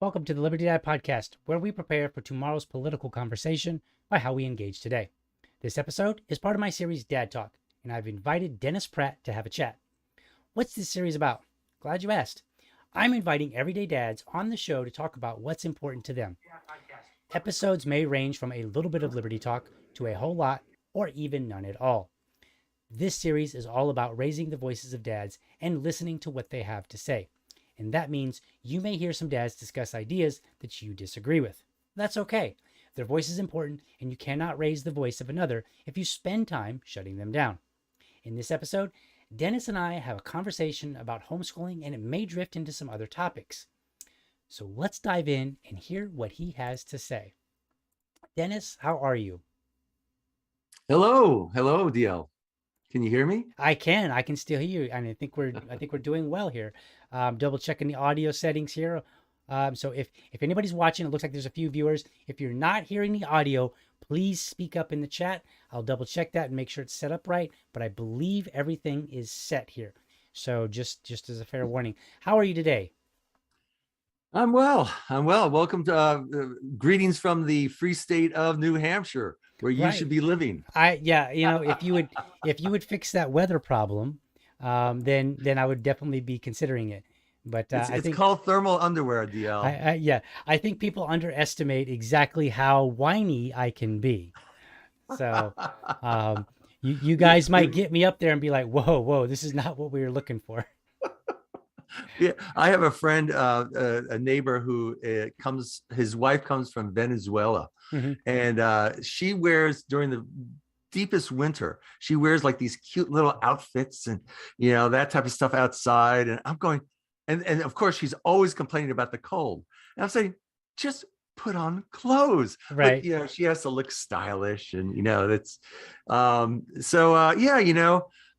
Welcome to the Liberty Dad Podcast, where we prepare for tomorrow's political conversation by how we engage today. This episode is part of my series Dad Talk, and I've invited Dennis Pratt to have a chat. What's this series about? Glad you asked. I'm inviting everyday dads on the show to talk about what's important to them. Episodes may range from a little bit of Liberty Talk to a whole lot, or even none at all. This series is all about raising the voices of dads and listening to what they have to say. And that means you may hear some dads discuss ideas that you disagree with. That's okay. Their voice is important, and you cannot raise the voice of another if you spend time shutting them down. In this episode, Dennis and I have a conversation about homeschooling, and it may drift into some other topics. So let's dive in and hear what he has to say. Dennis, how are you? Hello, DL. Can you hear me? I can still hear you, and I think we're doing well here. Double checking the audio settings here. So if anybody's watching, it looks like there's a few viewers. If you're not hearing the audio, please speak up in the chat. I'll double check that and make sure it's set up right. But I believe everything is set here. So just as a fair warning, how are you today? I'm well. Welcome to greetings from the free state of New Hampshire, where you should be living. If you would fix that weather problem, then I would definitely be considering it. But I think called thermal underwear, DL. I think people underestimate exactly how whiny I can be. So you guys might get me up there and be like, whoa, this is not what we were looking for. Yeah, I have a friend, a neighbor who his wife comes from Venezuela, and she wears during the deepest winter, she wears like these cute little outfits and that type of stuff outside. And I'm going, and of course she's always complaining about the cold. And I'm saying, just put on clothes, right? But she has to look stylish, and that's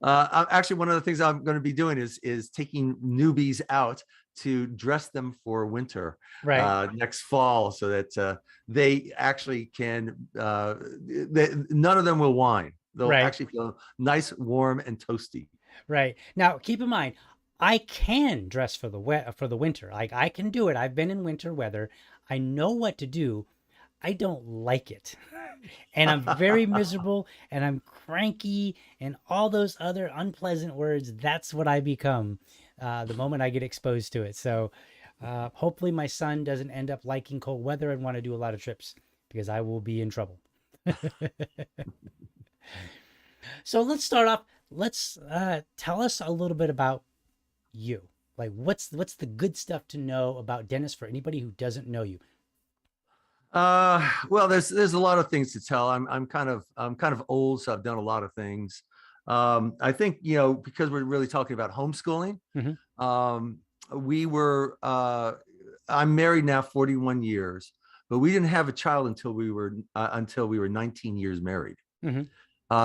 actually, one of the things I'm going to be doing is taking newbies out to dress them for winter next fall, so that they actually can. None of them will whine. They'll actually feel nice, warm, and toasty. Right. Now, keep in mind, I can dress for the winter. Like, I can do it. I've been in winter weather. I know what to do. I don't like it. And I'm very miserable, and I'm cranky, and all those other unpleasant words. That's what I become the moment I get exposed to it. So hopefully my son doesn't end up liking cold weather and want to do a lot of trips, because I will be in trouble. So let's start off. Let's tell us a little bit about you. Like, what's the good stuff to know about Dennis for anybody who doesn't know you? Well, there's a lot of things to tell. I'm kind of old, so I've done a lot of things. I think because we're really talking about homeschooling. I'm married now 41 years, but we didn't have a child until we were 19 years married.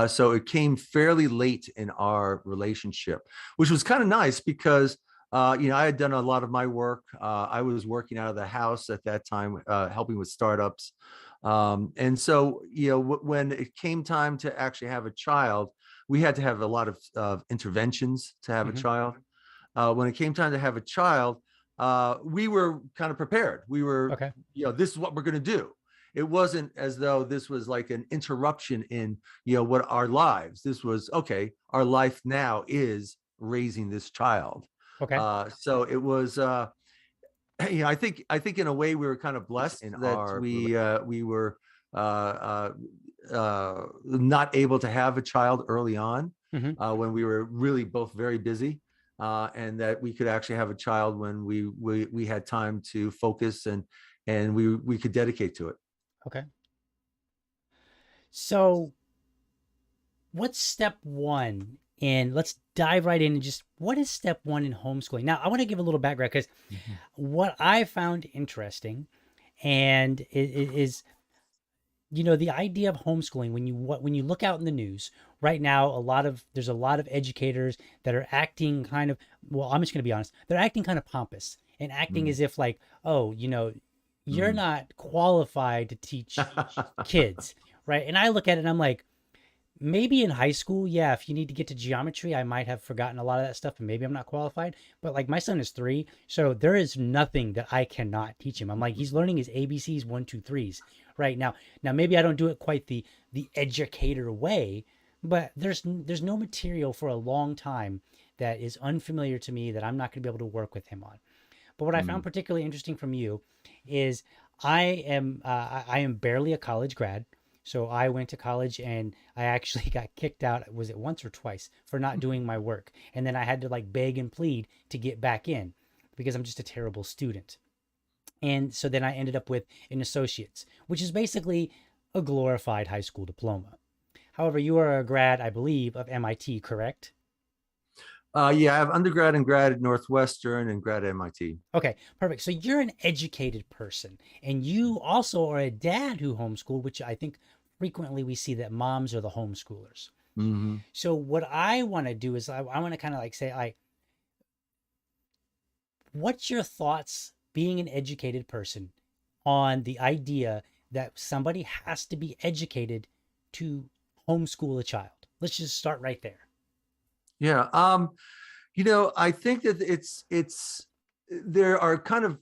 So it came fairly late in our relationship, which was kind of nice because I had done a lot of my work. I was working out of the house at that time, helping with startups. And so, when it came time to actually have a child, we had to have a lot of interventions to have a child. When it came time to have a child, we were kind of prepared. We were, this is what we're going to do. It wasn't as though this was like an interruption in, what our lives. This was, okay, our life now is raising this child. So it was, I think in a way we were kind of blessed in that we were not able to have a child early on when we were really both very busy, and that we could actually have a child when we had time to focus and we could dedicate to it. Okay. So what's step one? And let's dive right in and just, what is step one in homeschooling? Now, I want to give a little background, because what I found interesting and is the idea of homeschooling. When you look out in the news right now, there's a lot of educators that are acting kind of, well, I'm just going to be honest, they're acting kind of pompous and acting as if like, oh, you're not qualified to teach kids, right? And I look at it and I'm like, Maybe in high school, yeah, if you need to get to geometry, I might have forgotten a lot of that stuff and maybe I'm not qualified. But like my son is 3, so there is nothing that I cannot teach him. I'm like, he's learning his ABCs, one, two, threes right now. Now maybe I don't do it quite the educator way, but there's no material for a long time that is unfamiliar to me that I'm not going to be able to work with him on. But what I found Mm. particularly interesting from you is I am barely a college grad. So I went to college and I actually got kicked out. Was it once or twice for not doing my work? And then I had to like beg and plead to get back in because I'm just a terrible student. And so then I ended up with an associate's, which is basically a glorified high school diploma. However, you are a grad, I believe, of MIT, correct? Yeah, I have undergrad and grad at Northwestern and grad at MIT. Okay, perfect. So you're an educated person, and you also are a dad who homeschooled, which I think frequently we see that moms are the homeschoolers. Hmm. So what I want to do is I want to kind of like say, what's your thoughts being an educated person on the idea that somebody has to be educated to homeschool a child? Let's just start right there. Yeah. I think that it's there are kind of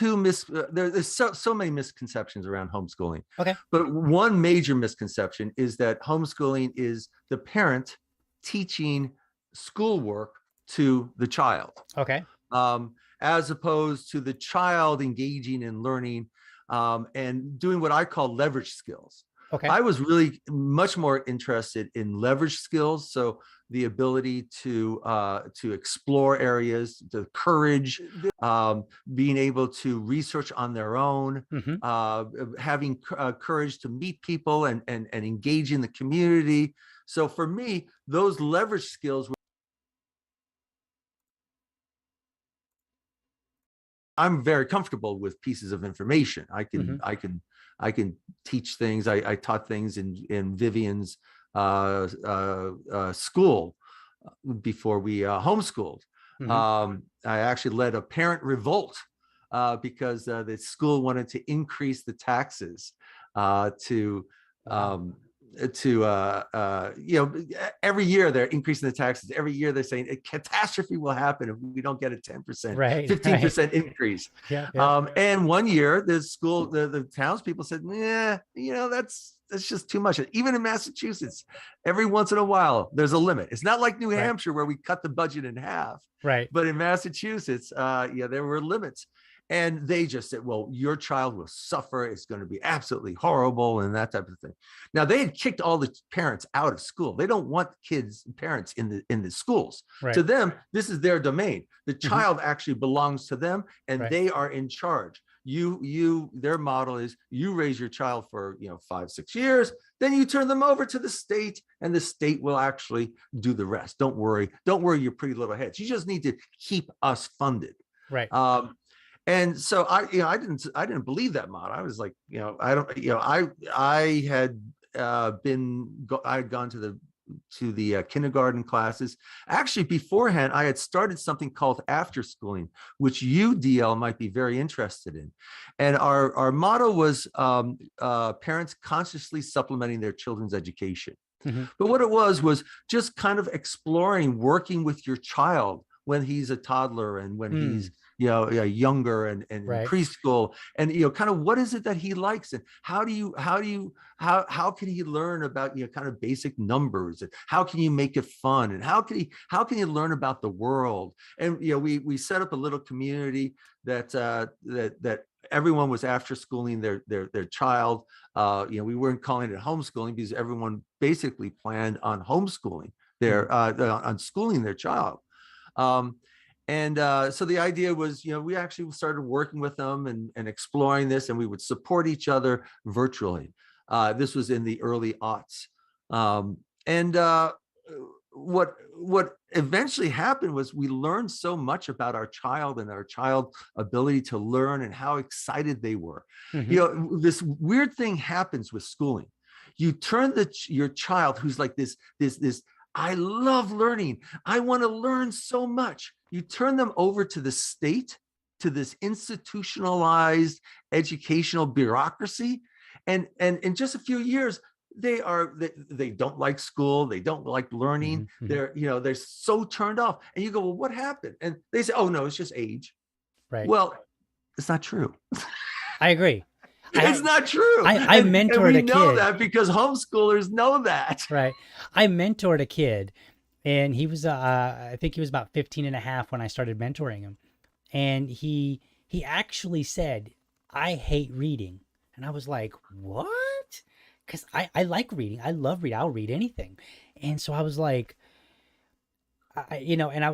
there's so many misconceptions around homeschooling. Okay. But one major misconception is that homeschooling is the parent teaching schoolwork to the child, Okay. as opposed to the child engaging in learning, and doing what I call leverage skills. Okay. I was really much more interested in leverage skills. So the ability to explore areas, the courage, being able to research on their own, Mm-hmm. having courage to meet people and engage in the community. So for me, those leverage skills, I'm very comfortable with pieces of information. Mm-hmm. I can teach things. I taught things in Vivian's school before we homeschooled. Mm-hmm. I actually led a parent revolt because the school wanted to increase the taxes to Wow. um, every year they're increasing the taxes. Every year they're saying a catastrophe will happen if we don't get a 10%, Right. Right. 15% increase. Yeah. Yeah. And one year the townspeople said, yeah, that's just too much. Even in Massachusetts, every once in a while there's a limit. It's not like New Right. Hampshire where we cut the budget in half, Right. but in Massachusetts, there were limits. And they just said, well, your child will suffer. It's going to be absolutely horrible and that type of thing. Now they had kicked all the parents out of school. They don't want kids, parents in the schools. To Right. them, this is their domain. The Mm-hmm. child actually belongs to them and Right. they are in charge. Their model is you raise your child for 5-6 years, then you turn them over to the state and the state will actually do the rest. Don't worry your pretty little heads. You just need to keep us funded. Right. And so I didn't believe that model. I was like, I don't, I had I had gone to the kindergarten classes. Actually, beforehand, I had started something called after schooling, which you, DL, might be very interested in. And our motto was parents consciously supplementing their children's education. Mm-hmm. But what it was just kind of exploring working with your child when he's a toddler and when he's younger and in Right. preschool, and kind of what is it that he likes and how can he learn about kind of basic numbers, and how can you make it fun, and how can he learn about the world. And we set up a little community that everyone was after schooling their child. We weren't calling it homeschooling because everyone basically planned on homeschooling on schooling their child. So the idea was, we actually started working with them and exploring this, and we would support each other virtually. This was in the early aughts. And what eventually happened was we learned so much about our child and our child ability to learn and how excited they were. Mm-hmm. This weird thing happens with schooling. You turn your child who's like this I love learning, I want to learn so much. You turn them over to the state, to this institutionalized educational bureaucracy, and in just a few years, they don't like school, they don't like learning, they're so turned off. And you go, well, what happened? And they say, oh no, it's just age. Right. Well, it's not true. I agree. It's not true. I and mentored we a know kid. that because homeschoolers know that. Right. I mentored a kid, and he was, I think he was about 15 and a half when I started mentoring him. And he actually said, I hate reading. And I was like, what? Because I like reading. I love reading. I'll read anything. And so I was like, I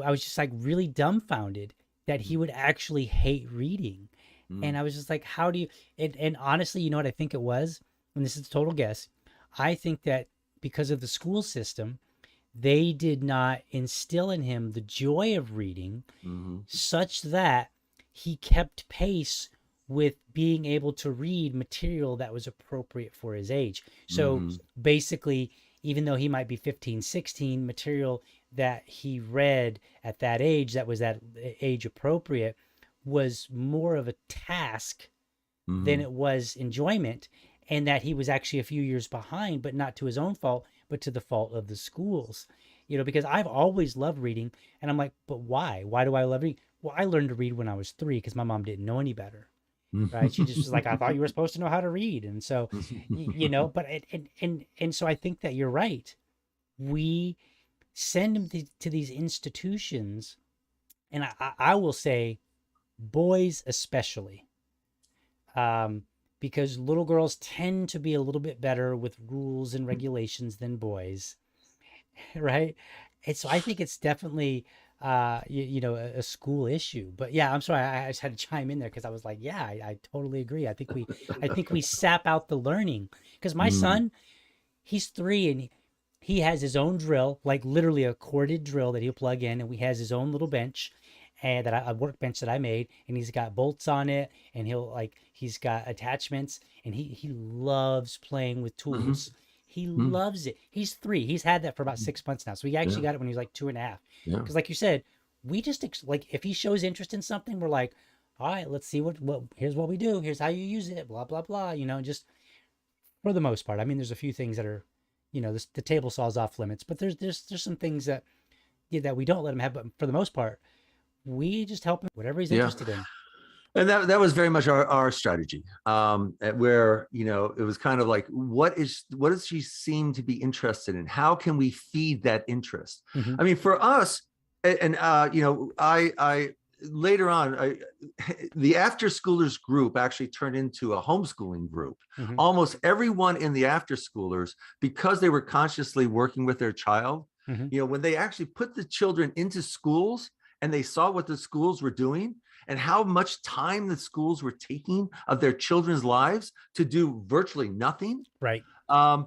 was just like really dumbfounded that he would actually hate reading. And I was just like, how do you, and honestly, you know what I think it was? And this is a total guess. I think that because of the school system, they did not instill in him the joy of reading such that he kept pace with being able to read material that was appropriate for his age. So basically, even though he might be 15, 16, material that he read at that age, that was that age appropriate, was more of a task than it was enjoyment, and that he was actually a few years behind, but not to his own fault, but to the fault of the schools. Because I've always loved reading, and I'm like, but why? Why do I love reading? Well, I learned to read when I was 3 because my mom didn't know any better. Right? She just was like, I thought you were supposed to know how to read. And so, but and so I think that you're right. We send them to these institutions, and I will say, boys especially, because little girls tend to be a little bit better with rules and regulations than boys, right? And so I think it's definitely a school issue. But yeah, I'm sorry, I just had to chime in there because I was like, yeah, I totally agree. I think we sap out the learning, because my son, he's 3, and he has his own drill, like literally a corded drill that he'll plug in, and he has his own little bench, and a workbench that I made, and he's got bolts on it, and he's got attachments, and he loves playing with tools. He loves it. He's 3. He's had that for about 6 months now. So he actually got it when he was like 2.5. Because like you said, we just like, if he shows interest in something, we're like, all right, let's see what here's what we do. Here's how you use it. Blah blah blah. Just for the most part. I mean, there's a few things that are, the table saw's off limits, but there's some things that that we don't let him have. But for the most part, we just help him whatever he's interested in. And that was very much our strategy, where, it was kind of like, what does she seem to be interested in? How can we feed that interest? I mean, for us, and I later on, the after schoolers group actually turned into a homeschooling group. Almost everyone in the after schoolers, because they were consciously working with their child, when they actually put the children into schools and they saw what the schools were doing, and how much time the schools were taking of their children's lives to do virtually nothing. Right. And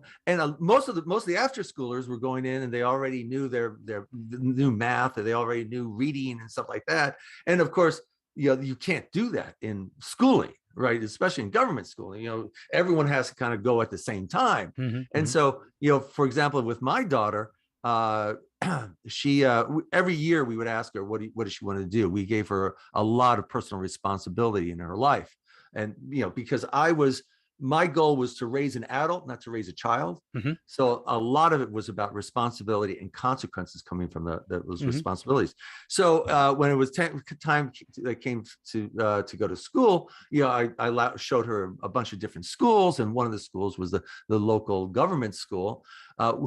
most of the after schoolers were going in, and they already knew their new math, and they already knew reading and stuff like that. And of course, you can't do that in schooling, right? Especially in government schooling. Everyone has to kind of go at the same time. And so, for example, with my daughter, she every year we would ask her, what does she want to do? We gave her a lot of personal responsibility in her life, and because my goal was to raise an adult, not to raise a child. So a lot of it was about responsibility and consequences coming from those responsibilities. So when it was time that came to go to school, I showed her a bunch of different schools, and one of the schools was the local government school,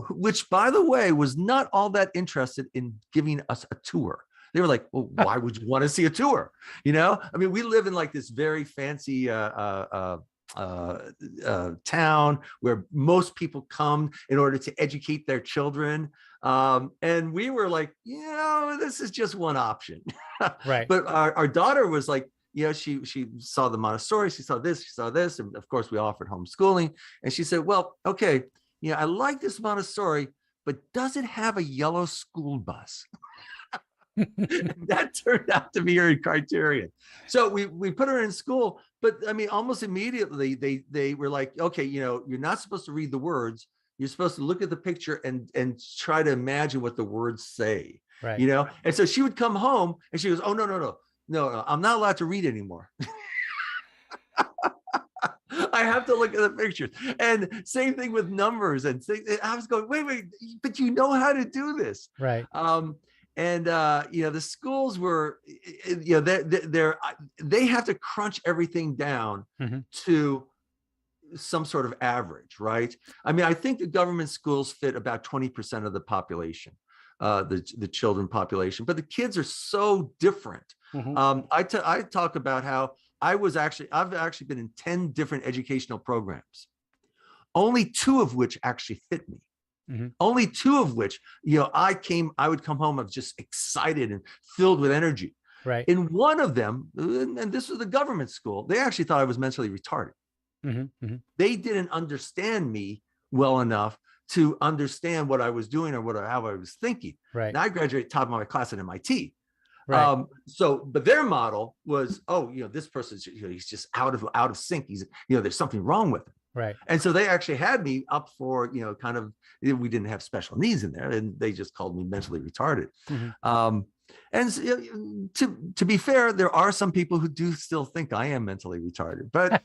which, by the way, was not all that interested in giving us a tour. They were like, well, why would you want to see a tour? I mean, we live in like this very fancy town where most people come in order to educate their children, and we were like, this is just one option. Right. But our daughter was like, she saw the Montessori, she saw this, and of course we offered homeschooling, and she said, well, okay, I like this Montessori, but does it have a yellow school bus? That turned out to be her criterion. So we put her in school, but I mean, almost immediately they were like, okay, you're not supposed to read the words. You're supposed to look at the picture and try to imagine what the words say. Right. And so she would come home and she goes, oh, no, I'm not allowed to read anymore. I have to look at the pictures. And same thing with numbers. And I was going, wait, but you know how to do this. Right. The schools were, they have to crunch everything down to some sort of average, right? I mean, I think the government schools fit about 20% of the population, the children population, but the kids are so different. I talk about how I've actually been in 10 different educational programs, only 2 of which actually fit me. Only 2 of which, I would come home, I was just excited and filled with energy. Right. In one of them, and this was the government school, they actually thought I was mentally retarded. They didn't understand me well enough to understand what I was doing or how I was thinking. Right. And I graduated top of my class at MIT. Right. But their model was, this person's, he's just out of sync. He's, there's something wrong with him. Right. And so they actually had me up for, kind of, we didn't have special needs in there, and they just called me mentally retarded. And to be fair, there are some people who do still think I am mentally retarded, but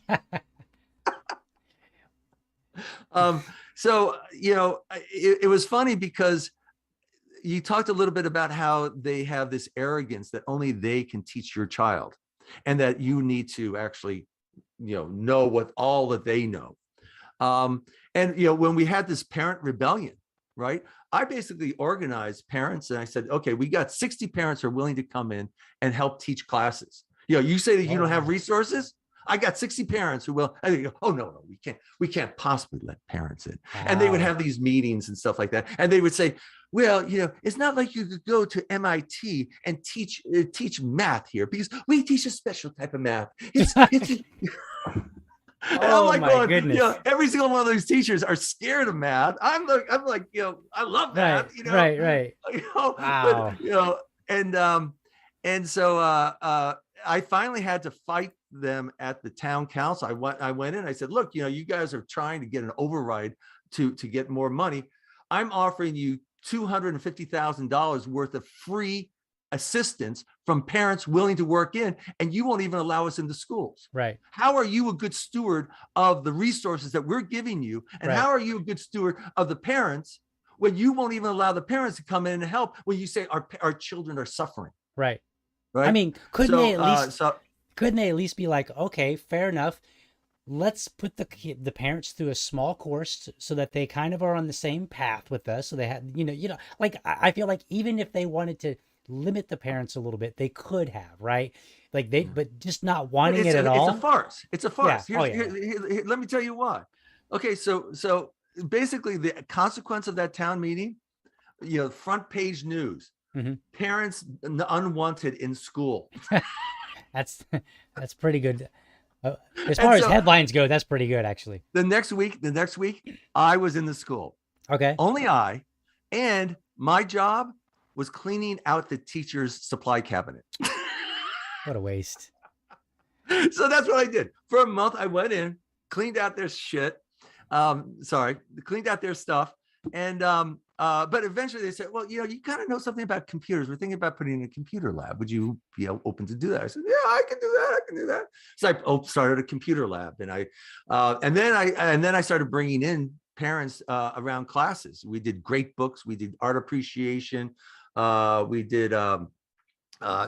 it was funny because you talked a little bit about how they have this arrogance that only they can teach your child, and that you need to actually, know what all that they know. When we had this parent rebellion, right, I basically organized parents and I said, okay, we got 60 parents who are willing to come in and help teach classes. You say that you don't have resources. I got 60 parents who will. And they go, oh no, we can't possibly let parents in. Wow. And they would have these meetings and stuff like that. And they would say, well, it's not like you could go to MIT and teach math here, because we teach a special type of math. Oh, I'm like, goodness. Every single one of those teachers are scared of math. I'm like, I love math. Right. Wow. But, and so I finally had to fight them at the town council. I went in. I said, look, you guys are trying to get an override to get more money. I'm offering you $250,000 worth of free assistance from parents willing to work in, and you won't even allow us into schools. Right. How are you a good steward of the resources that we're giving you? And how are you a good steward of the parents when you won't even allow the parents to come in and help when you say our children are suffering? Right. I mean, couldn't they at least be like, okay, fair enough. Let's put the parents through a small course so that they kind of are on the same path with us. So they have, like, I feel like even if they wanted to limit the parents a little bit, they could have, right? Like but just not wanting it at all. It's a farce. It's a farce. Yeah. Here, let me tell you why. Okay, so basically the consequence of that town meeting, front page news, parents unwanted in school. That's pretty good. As far as headlines go, that's pretty good, actually. The next week, I was in the school. Okay. Only I, and my job was cleaning out the teacher's supply cabinet. What a waste. So that's what I did. For a month, I went in, cleaned out their shit. Cleaned out their stuff. And but eventually they said, well, you kind of know something about computers. We're thinking about putting in a computer lab. Would you be open to do that? I said, yeah, I can do that. So I started a computer lab, and and then I started bringing in parents around classes. We did great books. We did art appreciation. We did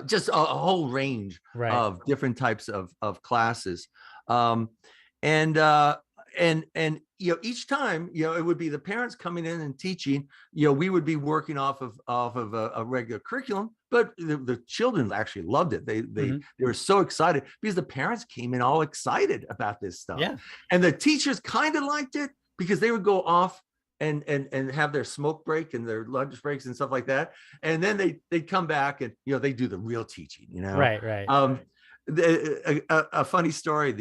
just a whole range of different types of classes. And each time, it would be the parents coming in and teaching. We would be working off of a regular curriculum, but the children actually loved it. They were so excited because the parents came in all excited about this stuff. Yeah. And the teachers kind of liked it because they would go off and have their smoke break and their lunch breaks and stuff like that, and then they'd come back and they do the real teaching. Right. A funny story.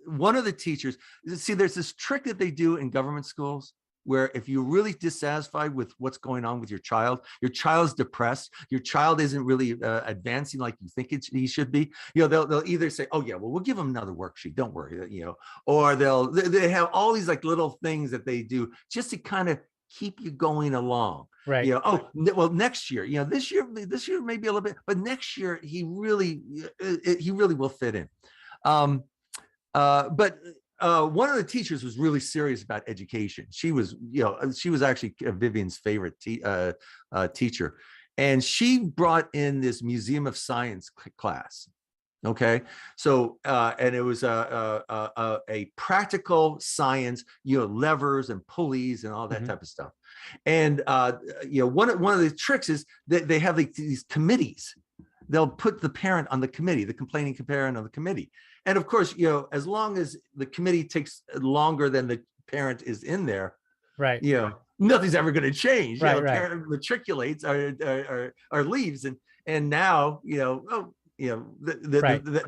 One of the teachers, see, there's this trick that they do in government schools where if you're really dissatisfied with what's going on with your child's depressed, your child isn't really advancing like you think he should be, they'll either say, oh yeah, well, we'll give him another worksheet, don't worry, or they have all these like little things that they do just to kind of keep you going along. Right. Well, next year, this year maybe a little bit, but next year he really will fit in. But one of the teachers was really serious about education. She was, she was actually Vivian's favorite teacher, and she brought in this Museum of Science class. Okay, so and it was a practical science, levers and pulleys and all that type of stuff. And one of the tricks is that they have these committees. They'll put the parent on the committee, the complaining parent on the committee. And of course, as long as the committee takes longer than the parent is in there, right, nothing's ever going to change. Right, parent matriculates or leaves, and now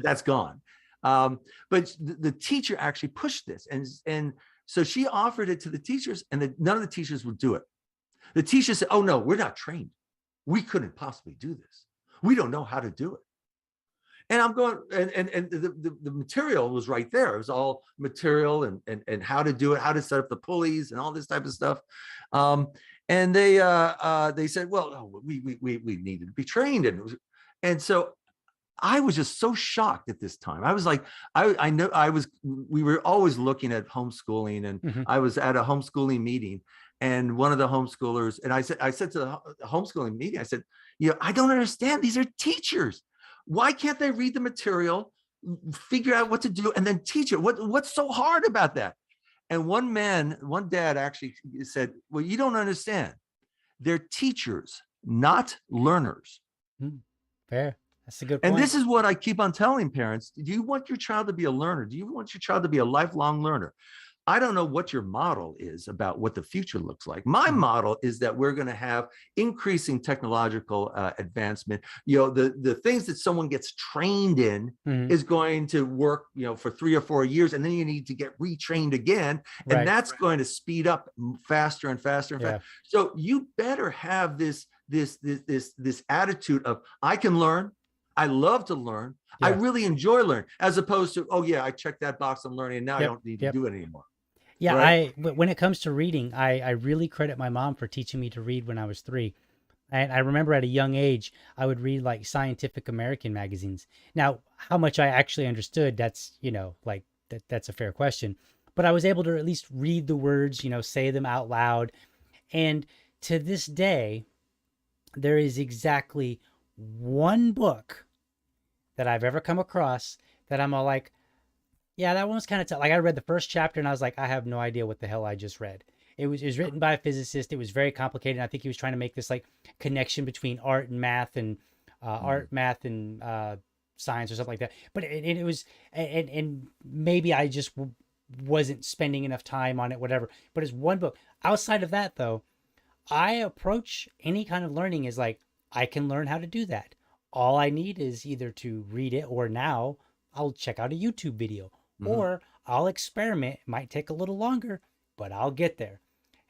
that's gone. But the teacher actually pushed this, and so she offered it to the teachers, and none of the teachers would do it. The teachers said, "Oh no, we're not trained. We couldn't possibly do this. We don't know how to do it." And I'm going, and the material was right there. It was all material and how to do it, how to set up the pulleys and all this type of stuff. And they said, well, we needed to be trained, and so I was just so shocked at this time. I was like, I know we were always looking at homeschooling, and I was at a homeschooling meeting, and one of the homeschoolers, and I said to the homeschooling meeting, I said, I don't understand. These are teachers. Why can't they read the material, figure out what to do, and then teach it? What's so hard about that? And one dad actually said, well, you don't understand. They're teachers, not learners. Fair. That's a good point. And this is what I keep on telling parents. Do you want your child to be a learner? Do you want your child to be a lifelong learner? I don't know what your model is about what the future looks like. My model is that we're going to have increasing technological advancement. The things that someone gets trained in is going to work, for 3 or 4 years, and then you need to get retrained again, and that's going to speed up faster and faster and faster. So you better have this attitude of, I can learn. I love to learn. I really enjoy learning, as opposed to, oh yeah, I checked that box, I'm learning, and now I don't need to do it anymore. Yeah, right? When it comes to reading, I really credit my mom for teaching me to read when I was 3. And I remember at a young age, I would read like Scientific American magazines. Now, how much I actually understood, that's, that's a fair question. But I was able to at least read the words, say them out loud. And to this day, there is exactly one book that I've ever come across that I'm all like, yeah, that one was kind of tough. Like, I read the first chapter and I was like, I have no idea what the hell I just read. It was written by a physicist. It was very complicated. I think he was trying to make this like connection between art and math, and science or something like that. But it was, and maybe I just wasn't spending enough time on it, whatever. But it's one book. Outside of that, though, I approach any kind of learning as like, I can learn how to do that. All I need is either to read it, or now I'll check out a YouTube video, or I'll experiment. It might take a little longer, but I'll get there.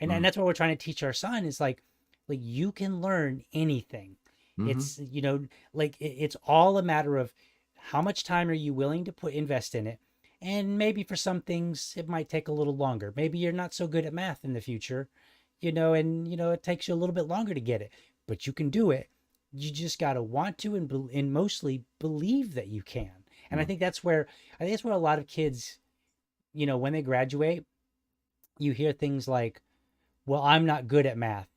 And that's what we're trying to teach our son is like you can learn anything. It's, it's all a matter of how much time are you willing to invest in it. And maybe for some things, it might take a little longer. Maybe you're not so good at math in the future, and, it takes you a little bit longer to get it, but you can do it. You just got to want to and mostly believe that you can. And I think that's where a lot of kids, when they graduate, you hear things like, well, I'm not good at math.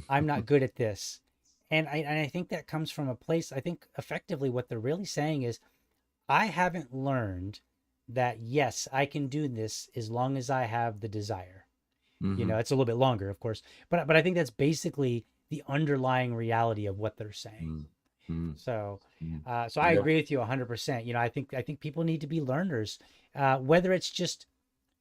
I'm not good at this. And I think that comes from a place, I think effectively what they're really saying is, I haven't learned that, yes, I can do this as long as I have the desire. It's a little bit longer, of course. But I think that's basically the underlying reality of what they're saying. So I agree with you 100%. I think people need to be learners, whether it's just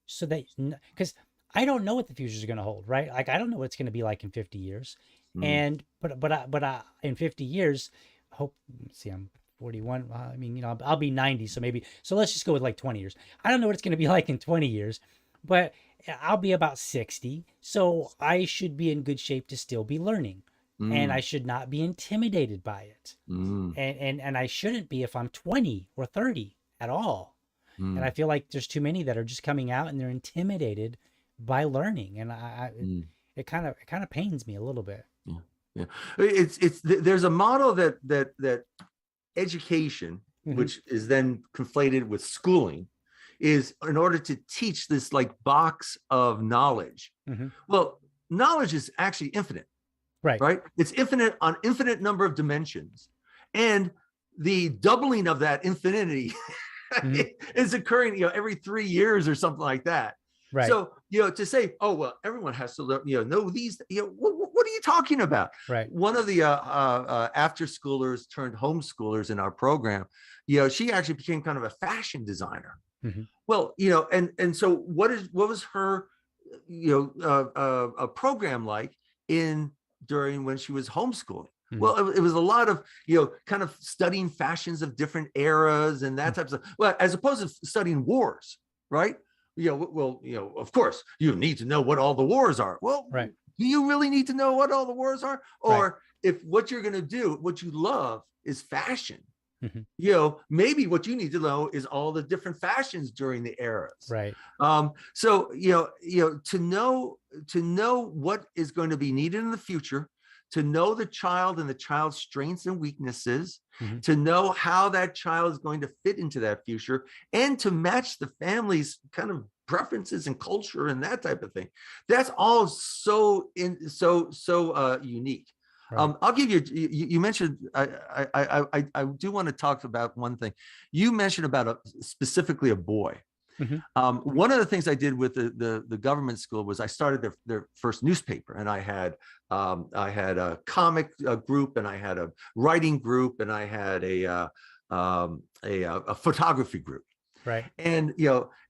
so that, because I don't know what the future is going to hold, right? Like, I don't know what it's going to be like in 50 years. And, but in 50 years, let's see, I'm 41. I mean, I'll be 90. So let's just go with like 20 years. I don't know what it's going to be like in 20 years, but I'll be about 60. So I should be in good shape to still be learning. And I should not be intimidated by it. And I shouldn't be if I'm 20 or 30 at all. And I feel like there's too many that are just coming out and they're intimidated by learning. And it kind of pains me a little bit. Yeah. There's a model that education, which is then conflated with schooling, is in order to teach this like box of knowledge. Well, knowledge is actually infinite, right? It's infinite on infinite number of dimensions. And the doubling of that infinity is occurring, every 3 years or something like that. Right. So, to say, oh, well, everyone has to learn, know these, what are you talking about? Right. One of the after schoolers turned homeschoolers in our program, she actually became kind of a fashion designer. Well, and so what was her, a program like during when she was homeschooling? Well, it was a lot of, kind of studying fashions of different eras and that type of stuff. Well, as opposed to studying wars, right? Of course, you need to know what all the wars are. Well, do you really need to know what all the wars are? Or if what you're going to do, what you love is fashion, maybe what you need to know is all the different fashions during the eras. Right. So, to know what is going to be needed in the future, to know the child and the child's strengths and weaknesses, to know how that child is going to fit into that future, and to match the family's kind of preferences and culture and that type of thing. That's all so unique. Right. I'll give you mentioned, I do want to talk about one thing. You mentioned about specifically a boy. One of the things I did with the government school was I started their first newspaper, and I had a comic group, and I had a writing group, and I had a photography group. Right. And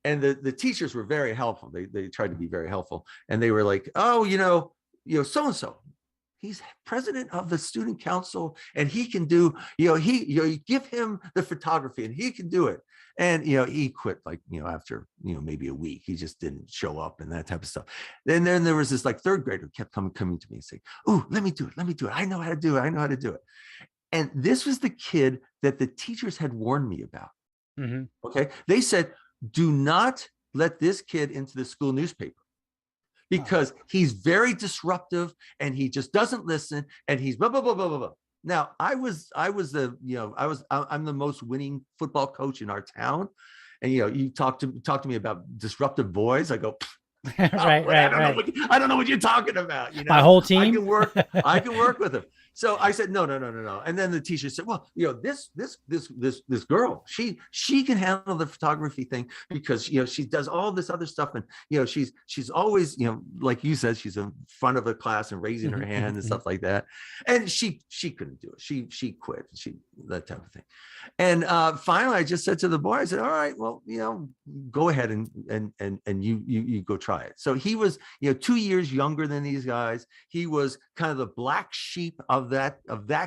and the teachers were very helpful. They tried to be very helpful, and they were like, oh, so and so, he's president of the student council, and he can do, you give him the photography and he can do it. And, he quit after, maybe a week. He just didn't show up and that type of stuff. And then there was this like third grader who kept coming to me and saying, oh, let me do it. I know how to do it. And this was the kid that the teachers had warned me about. Okay. They said, do not let this kid into the school newspaper, because he's very disruptive and he just doesn't listen, and he's blah, blah, blah, blah, blah, blah. Now, I'm the most winning football coach in our town. And, you talk to me about disruptive boys. I go, I don't know what you're talking about. My whole team. I can work with him. So I said, no. And then the teacher said, well, this girl, she can handle the photography thing, because, she does all this other stuff. And, she's always, like you said, she's in front of the class and raising her hand and stuff like that. And she couldn't do it. She quit, that type of thing. And finally, I just said to the boy, I said, all right, well, go ahead and you go try it. So he was, 2 years younger than these guys. He was kind of the black sheep of that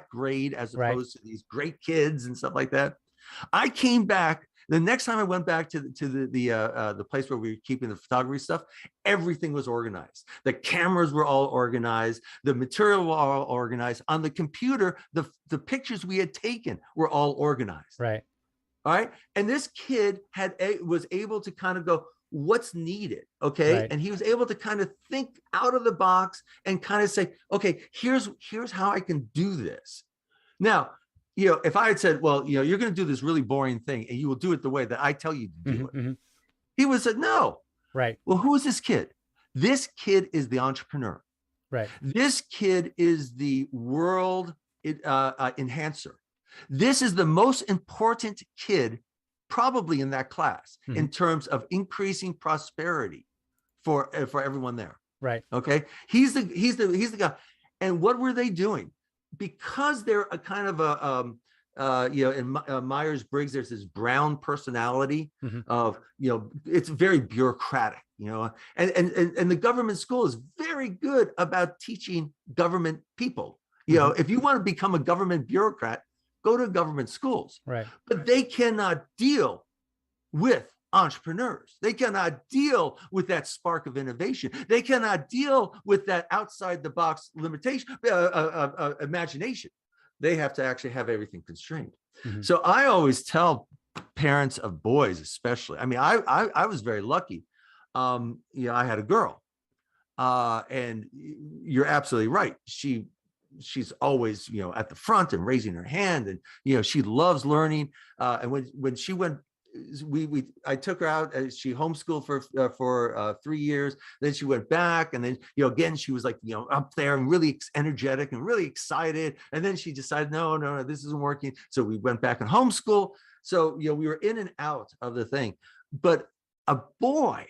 grade, as opposed to these great kids and stuff like that. I came back the next time I went back to the place where we were keeping the photography stuff. Everything was organized. The cameras were all organized. The material were all organized. On the computer, the pictures we had taken were all organized. Right. All right. And this kid was able to kind of go, what's needed. Okay. Right. And he was able to kind of think out of the box and kind of say, okay, here's how I can do this. Now, if I had said, well, you're going to do this really boring thing and you will do it the way that I tell you to do it, he would have said, no. Right. Well, who is this kid? This kid is the entrepreneur. Right. This kid is the world enhancer. This is the most important kid probably in that class in terms of increasing prosperity for everyone there. Right. Okay. He's the guy. And what were they doing? Because they're a kind of in Myers-Briggs, there's this brown personality of, it's very bureaucratic, and the government school is very good about teaching government people. If you want to become a government bureaucrat, go to government schools. Right. But they cannot deal with entrepreneurs. They cannot deal with that spark of innovation. They cannot deal with that outside the box limitation, imagination. They have to actually have everything constrained. So I always tell parents of boys, especially, I mean, I was very lucky. I had a girl, and you're absolutely right. She's always, at the front and raising her hand, and, she loves learning. And when she went I took her out. She homeschooled for 3 years. Then she went back, and then again she was like up there and really energetic and really excited. And then she decided, no, this isn't working. So we went back and homeschool. So we were in and out of the thing. But a boy,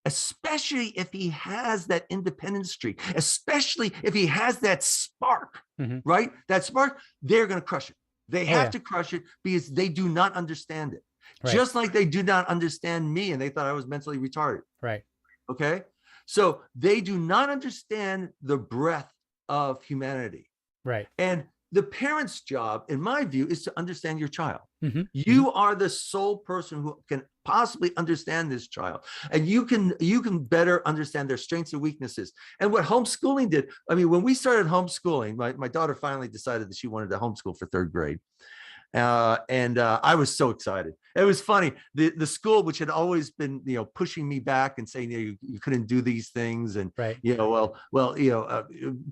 especially if he has that independent streak, especially if he has that spark, right? That spark, they're going to crush it. They have to crush it because they do not understand it. Right. Just like they do not understand me and they thought I was mentally retarded. Right. Okay. So they do not understand the breadth of humanity. Right. And the parent's job, in my view, is to understand your child. You are the sole person who can possibly understand this child, and you can better understand their strengths and weaknesses. And what homeschooling did, I mean, when we started homeschooling, my daughter finally decided that she wanted to homeschool for third grade. And I was so excited. It was funny. The school, which had always been, pushing me back and saying, you couldn't do these things. And, right.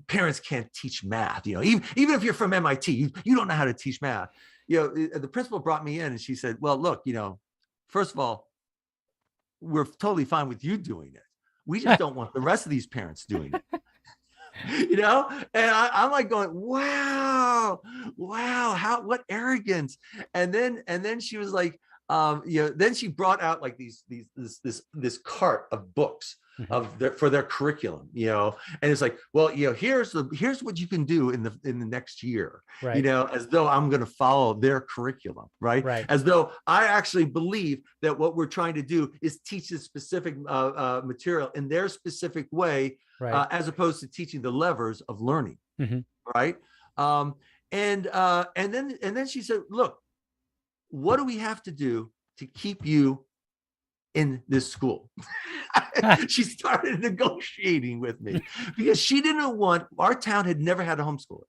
Parents can't teach math, even if you're from MIT, you don't know how to teach math. The principal brought me in and she said, well, look, first of all, we're totally fine with you doing it. We just don't want the rest of these parents doing it. And I'm like going, wow, what arrogance. And then she was like, then she brought out like this cart of books for their curriculum, and it's like, well, here's what you can do in the next year, right. As though I'm going to follow their curriculum, right? As though I actually believe that what we're trying to do is teach this specific material in their specific way, right. As opposed to teaching the levers of learning, right? And then she said, look, what do we have to do to keep you in this school? She started negotiating with me because she didn't want, our town had never had a homeschooler.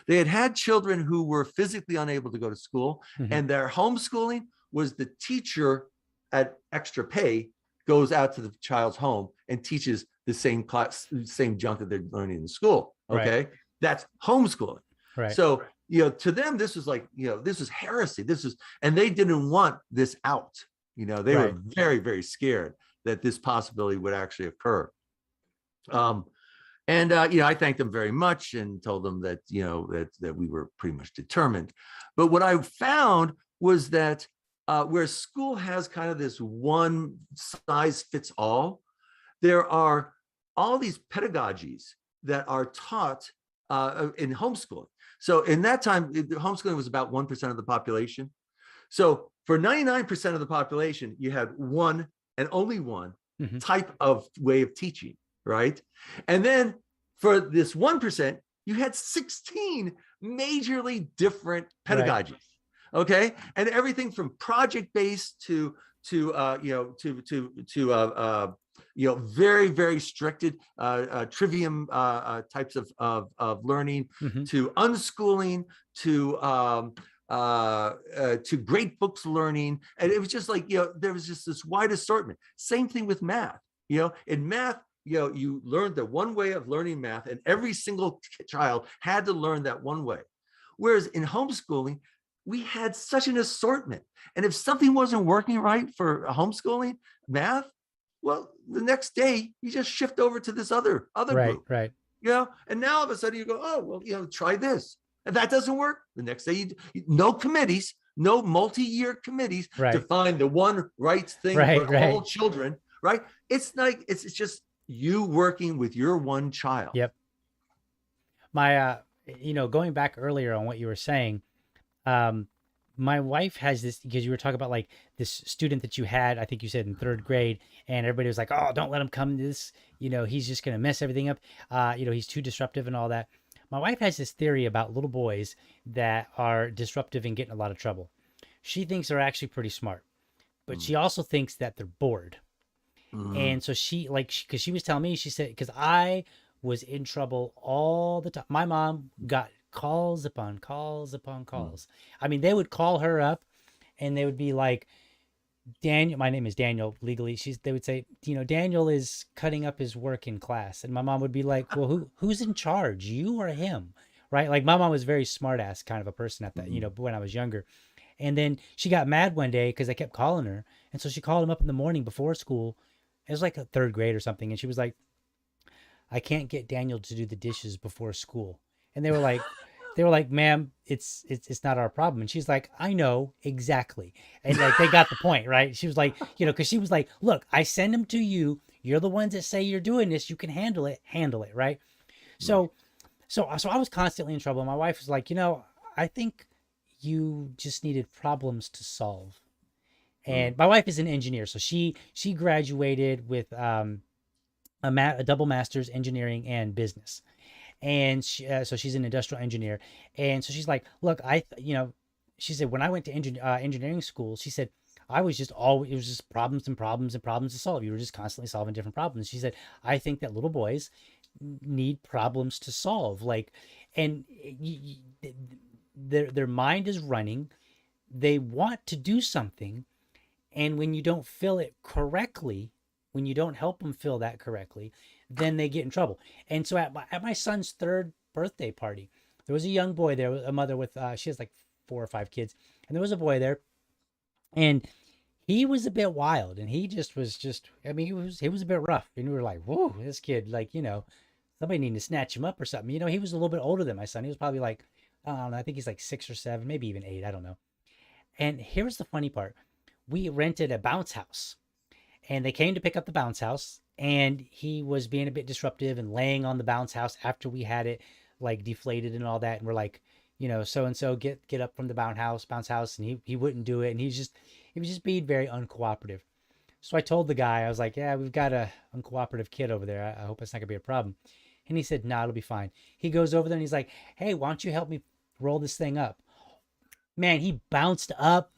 They had children who were physically unable to go to school, and their homeschooling was the teacher at extra pay goes out to the child's home and teaches the same class, same junk that they're learning in school. Okay. Right. That's homeschooling. Right. So, to them, this was like, this is heresy. And they didn't want this out. They were very, very scared that this possibility would actually occur. I thanked them very much and told them that, that we were pretty much determined. But what I found was that where school has kind of this one size fits all, there are all these pedagogies that are taught in homeschooling. So in that time, homeschooling was about 1% of the population. So for 99% of the population, you had one and only one type of way of teaching, right? And then for this 1%, you had 16 majorly different pedagogies. Right. Okay, and everything from project-based to very, very restricted trivium types of learning, to unschooling, to great books learning. And it was just like, there was just this wide assortment. Same thing with math. In math, you learned the one way of learning math, and every single child had to learn that one way. Whereas in homeschooling, we had such an assortment. And if something wasn't working right for homeschooling math, well, the next day you just shift over to this other group. Right. And now all of a sudden you go, oh, well, try this. If that doesn't work, the next day no committees, no multi-year committees to find the one right thing for all children, right? It's like, it's just you working with your one child. Yep. My, going back earlier on what you were saying, my wife has this, because you were talking about like this student that you had, I think you said in third grade, and everybody was like, oh, don't let him come to this, he's just going to mess everything up. He's too disruptive and all that. My wife has this theory about little boys that are disruptive and get in a lot of trouble. She thinks they're actually pretty smart, but she also thinks that they're bored. And so because she was telling me, she said, because I was in trouble all the time. My mom got calls upon calls upon calls. I mean, they would call her up and they would be like, Daniel, my name is Daniel legally. They would say, Daniel is cutting up his work in class. And my mom would be like, well, who's in charge? You or him? Right? Like my mom was very smart ass kind of a person at that, when I was younger. And then she got mad one day because I kept calling her. And so she called him up in the morning before school. It was like a third grade or something. And she was like, I can't get Daniel to do the dishes before school. And they were like, ma'am, it's not our problem. And she's like, I know exactly. And like, they got the point, right? She was like, cause she was like, look, I send them to you. You're the ones that say you're doing this. You can handle it. Right. Right. So, so I was constantly in trouble. My wife was like, I think you just needed problems to solve. Mm. And my wife is an engineer. So she graduated with, a double master's engineering and business, and so she's an industrial engineer, and so she's like, look, she said when I went to engineering school, she said I was just always it was just problems and problems and problems to solve. You were just constantly solving different problems. She said I think that little boys need problems to solve, like, and their mind is running. They want to do something, and when you don't fill it correctly, when you don't help them fill that correctly, then they get in trouble. And so at my son's third birthday party, there was a young boy there, a mother with, she has like 4 or 5 kids. And there was a boy there, and he was a bit wild, and he just was just, I mean, he was a bit rough. And we were like, whoa, this kid, like, somebody needed to snatch him up or something. He was a little bit older than my son. He was probably like, I don't know, I think he's like 6 or 7, maybe even 8. I don't know. And here's the funny part. We rented a bounce house, and they came to pick up the bounce house, and he was being a bit disruptive and laying on the bounce house after we had it like deflated and all that. And we're like, so and so, get up from the bounce house. And he wouldn't do it. And he was just being very uncooperative. So I told the guy, I was like, yeah, we've got a uncooperative kid over there. I hope it's not gonna be a problem. And he said, nah, it'll be fine. He goes over there and he's like, hey, why don't you help me roll this thing up? Man, he bounced up,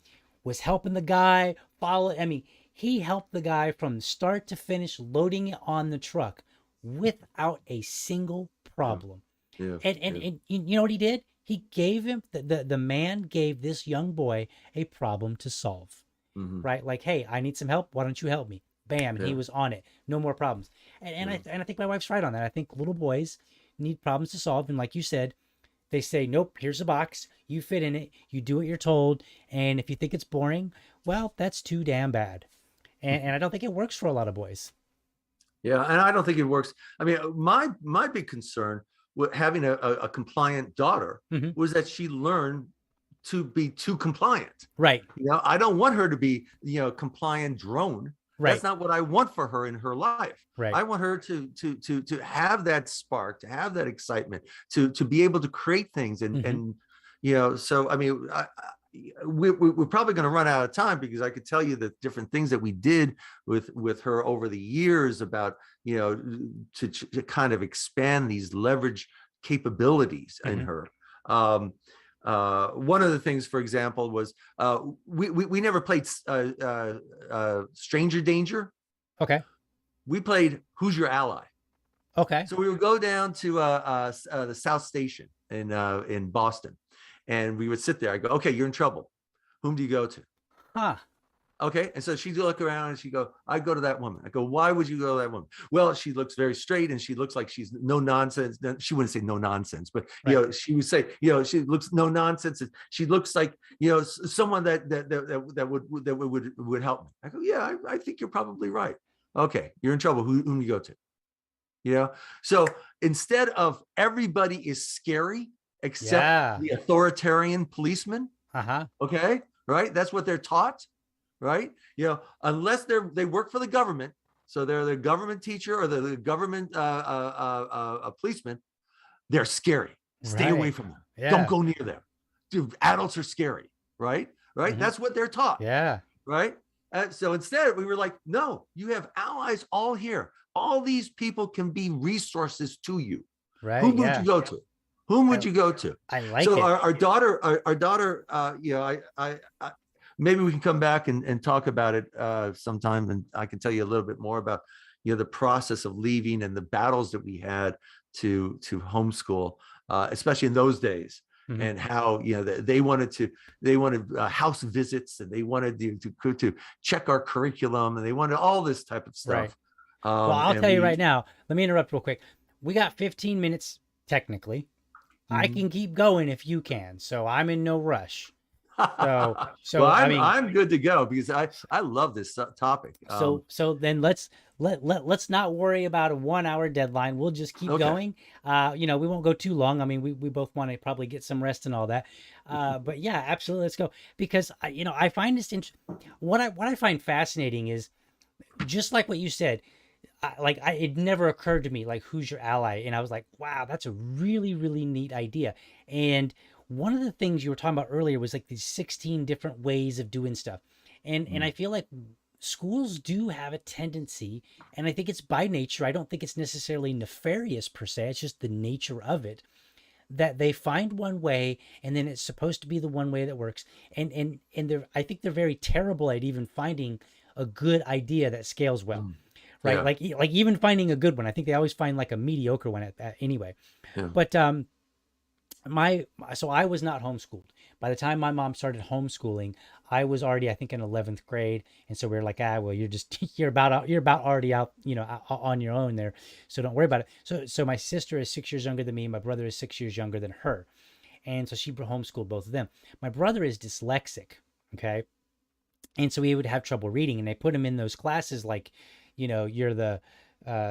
was helping the guy follow. I mean, he helped the guy from start to finish, loading it on the truck without a single Yeah. problem. Yeah. And you know what he did? He gave him the man gave this young boy a problem to solve. Hmm. Right? Like, hey, I need some help. Why don't you help me? Bam, and he Yeah. was on it. No more problems. Yeah. And I think my wife's right on that. I think little boys need problems to solve. And like you said, they say, nope, here's a box. You fit in it. You do what you're told. And if you think it's boring, well, that's too damn bad. And I don't think it works for a lot of boys. Yeah, and I don't think it works. I mean, my big concern with having a compliant daughter Hmm. was that she learned to be too compliant. Right. I don't want her to be, compliant drone. That's Right. not what I want for her in her life. Right. I want her to have that spark, to have that excitement, to be able to create things, Hmm. so I mean, we're probably going to run out of time, because I could tell you the different things that we did with her over the years about, to kind of expand these leverage capabilities in Hmm. her. Um, one of the things, for example, was we never played Stranger Danger. Okay. We played Who's Your Ally. Okay. So we would go down to the South Station in Boston, and we would sit there. I go, okay, you're in trouble. Whom do you go to? Huh. Okay. And so she'd look around and she'd go, I go to that woman. I go, why would you go to that woman? Well, she looks very straight and she looks like she's no nonsense. She wouldn't say no nonsense, but Right. she would say, she looks no nonsense. She looks like, someone that would help me. I go, yeah, I think you're probably right. Okay, you're in trouble. Whom you go to? So instead of everybody is scary except Yeah. the authoritarian policeman, Uh-huh. okay, right? That's what they're taught, right? Unless they work for the government, so they're the government teacher or the government policeman, they're scary. Stay away Right. from them. Don't Yeah. go near them. Dude, adults are scary, right? Right? Hmm. That's what they're taught, Yeah. right? So instead, we were like, no, you have allies all here. All these people can be resources to you. Right. Whom would you Yeah. go to? Whom would I, you go to? I like So it. our daughter, maybe we can come back and talk about it sometime, and I can tell you a little bit more about the process of leaving and the battles that we had to homeschool, especially in those days, Hmm. and how they wanted house visits, and they wanted to check our curriculum, and they wanted all this type of Right. stuff. Well, I'll And tell you we right now. Let me interrupt real quick. We got 15 minutes technically. I Mhm. can keep going if you can, so I'm in no rush. So Well, I I'm mean, I'm good to go because I love this topic. so then let's not worry about a 1 hour deadline. We'll just keep Okay. going. We won't go too long. I mean, we both want to probably get some rest and all that. But yeah, absolutely, let's go. Because I find this what I find fascinating is just like what you said. It never occurred to me like who's your ally, and I was like, wow, that's a really really neat idea. And one of the things you were talking about earlier was like these 16 different ways of doing stuff, and Mm, I feel like schools do have a tendency, and I think it's by nature. I don't think it's necessarily nefarious per se. It's just the nature of it that they find one way, and then it's supposed to be the one way that works. And I think they're very terrible at even finding a good idea that scales well, mm. right? Yeah. Like even finding a good one. I think they always find like a mediocre one at that anyway. Yeah. But my so I was not homeschooled. By the time my mom started homeschooling, I was already, I think, in 11th grade, and so we were like, well, you're just you're about already out, on your own there, so don't worry about it. So my sister is 6 years younger than me. My brother is 6 years younger than her, and so she homeschooled both of them. My brother is dyslexic, okay, and so he would have trouble reading, and they put him in those classes like, you're the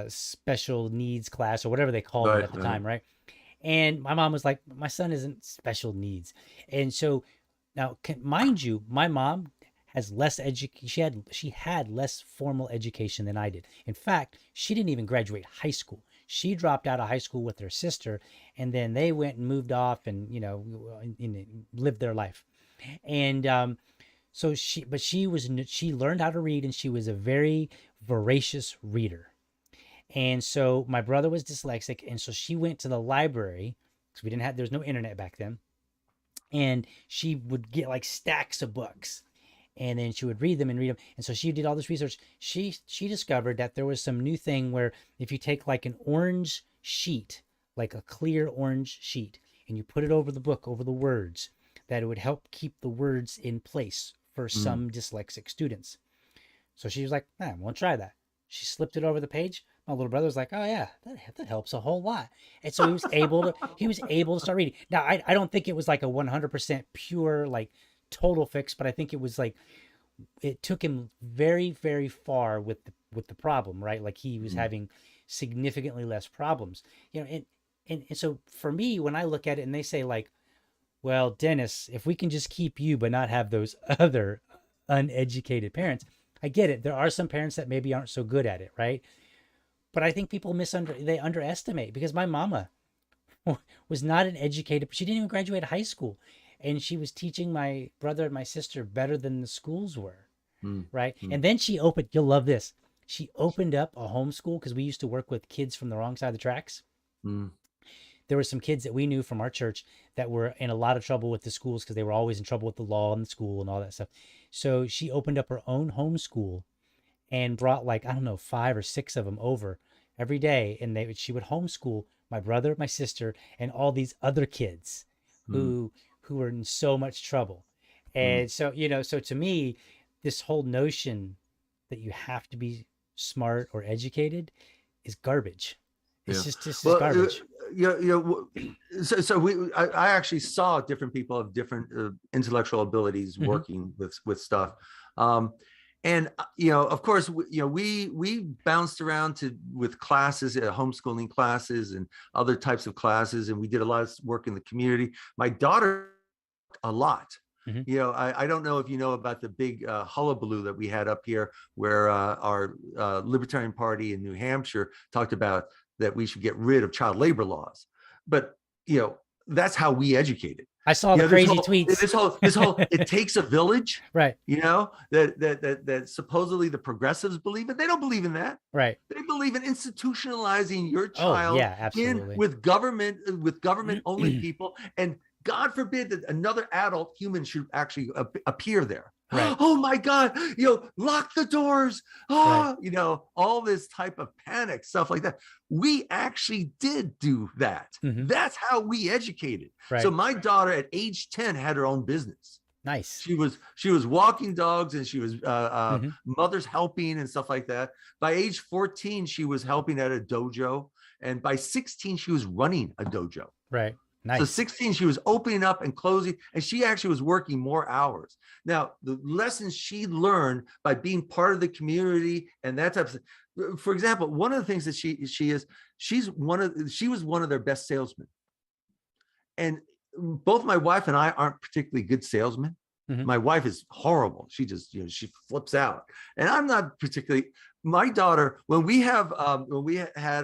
special needs class or whatever they called it Right. at the Right. time, right? And my mom was like, my son isn't special needs. And so now, mind you, my mom has less education. She had less formal education than I did. In fact, she didn't even graduate high school. She dropped out of high school with her sister, and then they went and moved off and lived their life. And so she learned how to read, and she was a very voracious reader. And so my brother was dyslexic, and so she went to the library because there's no internet back then, and she would get like stacks of books, and then she would read them and read them. And so she did all this research. She discovered that there was some new thing where if you take like an orange sheet, like a clear orange sheet, and you put it over the book, over the words, that it would help keep the words in place for Mm, some dyslexic students. So she was like, I want to try that. She slipped it over the page. My little brother was like, oh yeah, that helps a whole lot. And so he was able to start reading. Now I don't think it was like a 100% pure like total fix, but I think it was like it took him very very far with the problem, right? Like he was mm. having significantly less problems. And so for me, when I look at it and they say like, well, Dennis, if we can just keep you but not have those other uneducated parents, I get it. There are some parents that maybe aren't so good at it, right? But I think people they underestimate, because my mama was not an educated. She didn't even graduate high school, and she was teaching my brother and my sister better than the schools were, Mm, right? mm, And then she opened. You'll love this. She opened up a homeschool because we used to work with kids from the wrong side of the tracks. mm, There were some kids that we knew from our church that were in a lot of trouble with the schools because they were always in trouble with the law and the school and all that stuff. So she opened up her own homeschool and brought like, I don't know, 5 or 6 of them over every day, and she would homeschool my brother, my sister, and all these other kids mm, who were in so much trouble. mm. And so to me, this whole notion that you have to be smart or educated is garbage. Yeah. It's just this is Well, garbage. I actually saw different people of different intellectual abilities Hmm. working with stuff. Um, and of course, we bounced around with classes, homeschooling classes and other types of classes, and we did a lot of work in the community. My daughter a lot. Hmm. I don't know if you know about the big hullabaloo that we had up here, where our Libertarian Party in New Hampshire talked about that we should get rid of child labor laws. But that's how we educated. I saw the This crazy whole tweets. it takes a village. Right, That supposedly the progressives believe in. They don't believe in that. right. They believe in institutionalizing your Oh child yeah, in absolutely. with government only people, and God forbid that another adult human should actually appear there. Right, Oh my God, lock the doors. right. All this type of panic stuff like that. We actually did do that. Hmm. That's how we educated. So Right. my daughter at age 10 had her own business. Nice. She was walking dogs, and she was Hmm. mothers helping and stuff like that. By age 14, she was helping at a dojo, and by 16, she was running a dojo. Right. So Nice. 16, she was opening up and closing, and she actually was working more hours. Now, the lessons she learned by being part of the community and that type of, for example, one of the things that she was one of their best salesmen. And both my wife and I aren't particularly good salesmen. Mhm. My wife is horrible. She just, she flips out. And I'm not particularly. My daughter, when we had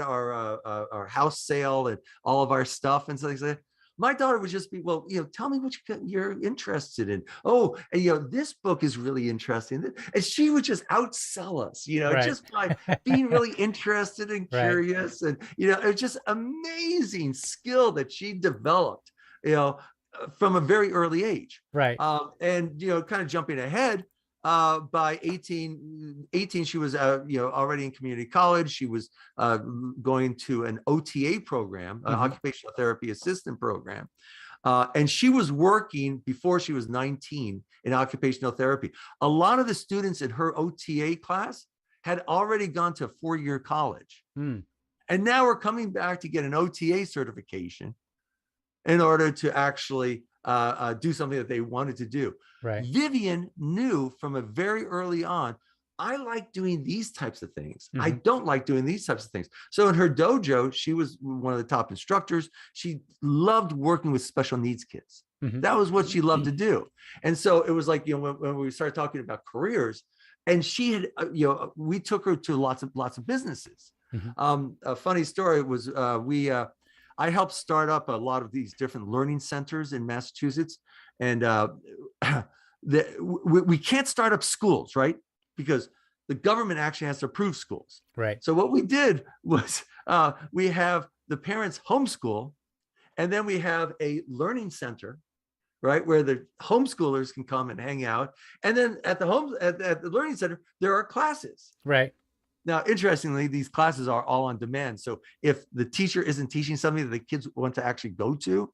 our house sale and all of our stuff and stuff like that, my daughter would just be, well, tell me what you're interested in. Oh, and this book is really interesting. And she would just outsell us, Right. just by being really interested and Right. curious. And, it was just amazing skill that she developed, from a very early age. Right. And, kind of jumping ahead, by 18, she was, already in community college. She was going to an OTA program, an occupational therapy assistant program. And she was working before she was 19 in occupational therapy. A lot of the students in her OTA class had already gone to a 4-year college. And now we're coming back to get an OTA certification in order to actually do something that they wanted to do. Right. Vivian knew from a very early on, I like doing these types of things. I don't like doing these types of things. So in her dojo, she was one of the top instructors. She loved working with special needs kids. That was what she loved to do. And so it was like, when we started talking about careers, and she had, we took her to lots of businesses. A funny story was I helped start up a lot of these different learning centers in Massachusetts. And we can't start up schools, right? Because the government actually has to approve schools. Right. So what we did was we have the parents homeschool, and then we have a learning center, right, where the homeschoolers can come and hang out. And then at the learning center, there are classes. Right. Now, interestingly, these classes are all on demand. So if the teacher isn't teaching something that the kids want to actually go to,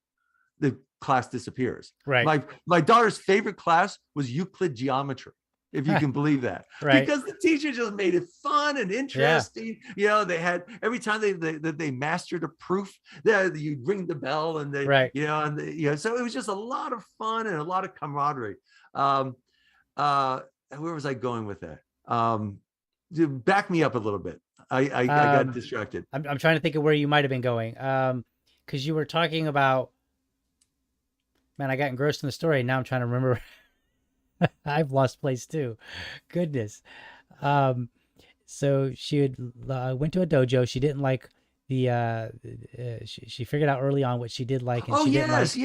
the class disappears. Right. My daughter's favorite class was Euclid geometry, if you can believe that. Right. Because the teacher just made it fun and interesting. They had, every time they mastered a proof, you'd ring the bell and Right. So it was just a lot of fun and a lot of camaraderie. Where was I going with that? Back me up a little bit. I got distracted. I'm trying to think of where you might have been going. Because you were talking about, man, I got engrossed in the story. Now I'm trying to remember. I've lost place too. Goodness. So she went to a dojo. She didn't like the. She figured out early on what she did like, and yes.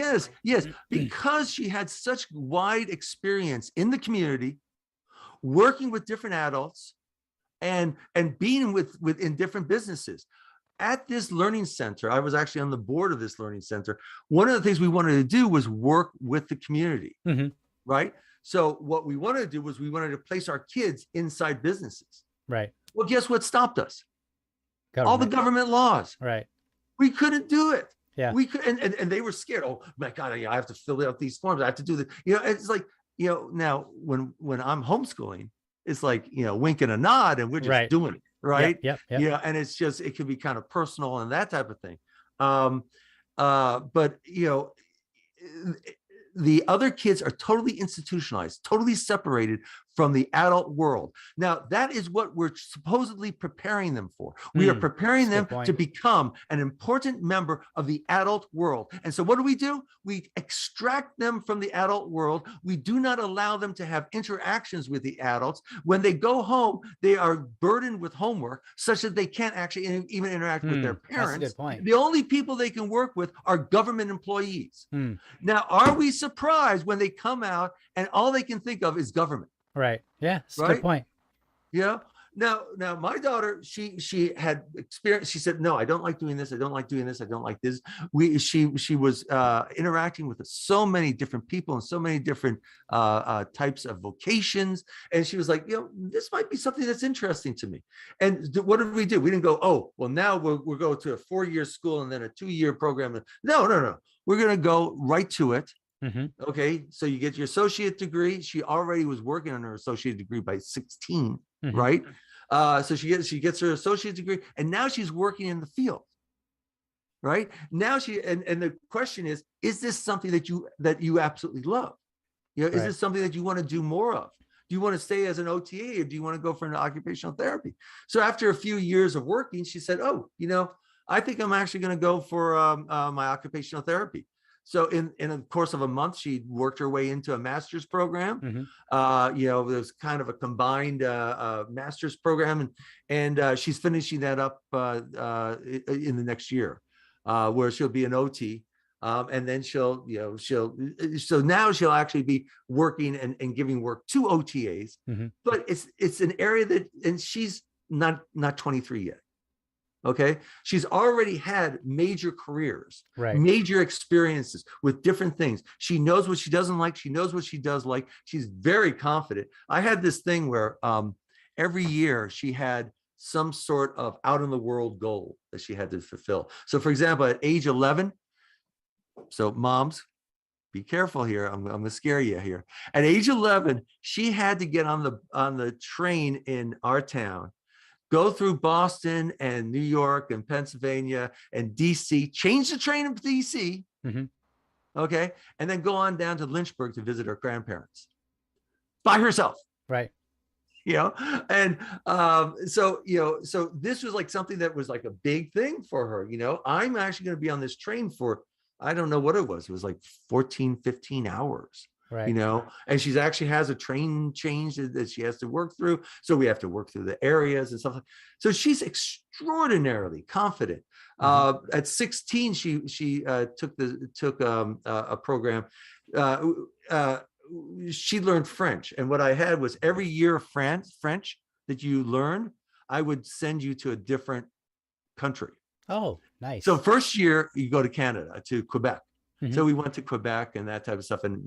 Because she had such wide experience in the community, working with different adults, and being in different businesses. At this learning center, I was actually on the board of this learning center. One of the things we wanted to do was work with the community, right? So what we wanted to do was we wanted to place our kids inside businesses. Right. Well, guess what stopped us? Government. All the government laws. Right. We couldn't do it. Yeah. We could, and they were scared. Oh my God, I have to fill out these forms. I have to do this. It's like, now when I'm homeschooling, it's like, wink and a nod, and we're just doing it. Right. Yep. Yeah. And it's just, it can be kind of personal and that type of thing. But the other kids are totally institutionalized, totally separated from the adult world. Now, that is what we're supposedly preparing them for. We are preparing them to become an important member of the adult world. And so what do? We extract them from the adult world. We do not allow them to have interactions with the adults. When they go home, they are burdened with homework such that they can't actually even interact with their parents. That's a good point. The only people they can work with are government employees. Now, are we surprised when they come out and all they can think of is government? Right. Yeah. That's a good point. Yeah. Now my daughter, she had experience. She said, no, I don't like doing this. I don't like doing this. I don't like this. She was interacting with so many different people and so many different types of vocations. And she was like, this might be something that's interesting to me. And what did we do? We didn't go, oh, well, now we'll go to a 4-year school and then a 2-year program. No. We're going to go right to it. Okay, so you get your associate degree. She already was working on her associate degree by 16, right? So she gets her associate degree, and now she's working in the field. right? Now and the question is this something that you absolutely love? You know, is Right. this something that you want to do more of? Do you want to stay as an OTA, or do you want to go for an occupational therapy? So after a few years of working, she said, oh, you know, I think I'm actually going to go for my occupational therapy. So in the course of a month, she worked her way into a master's program. You know, it was kind of a combined master's program, and she's finishing that up in the next year, where she'll be an OT. And then so now she'll actually be working and giving work to OTAs, but it's an area that, and she's not 23 yet. Okay. She's already had major careers, Right. major experiences with different things. She knows what she doesn't like. She knows what she does like. She's very confident. I had this thing where every year she had some sort of out in the world goal that she had to fulfill. So for example, at age 11, so moms, be careful here. I'm going to scare you here. At age 11, she had to get on the train in our town, go through Boston and New York and Pennsylvania and DC, change the train in DC, okay, and then go on down to Lynchburg to visit her grandparents by herself. Right. You know, and so this was like something that was like a big thing for her. You know, I'm actually going to be on this train for, I don't know what it was like 14, 15 hours. Right. You know, and she's actually has a train change that she has to work through. So we have to work through the areas and stuff. So she's extraordinarily confident. At 16, she took a program. She learned French. And what I had was every year of French that you learn, I would send you to a different country. Oh, nice. So first year you go to Canada, to Quebec. So we went to Quebec and that type of stuff. And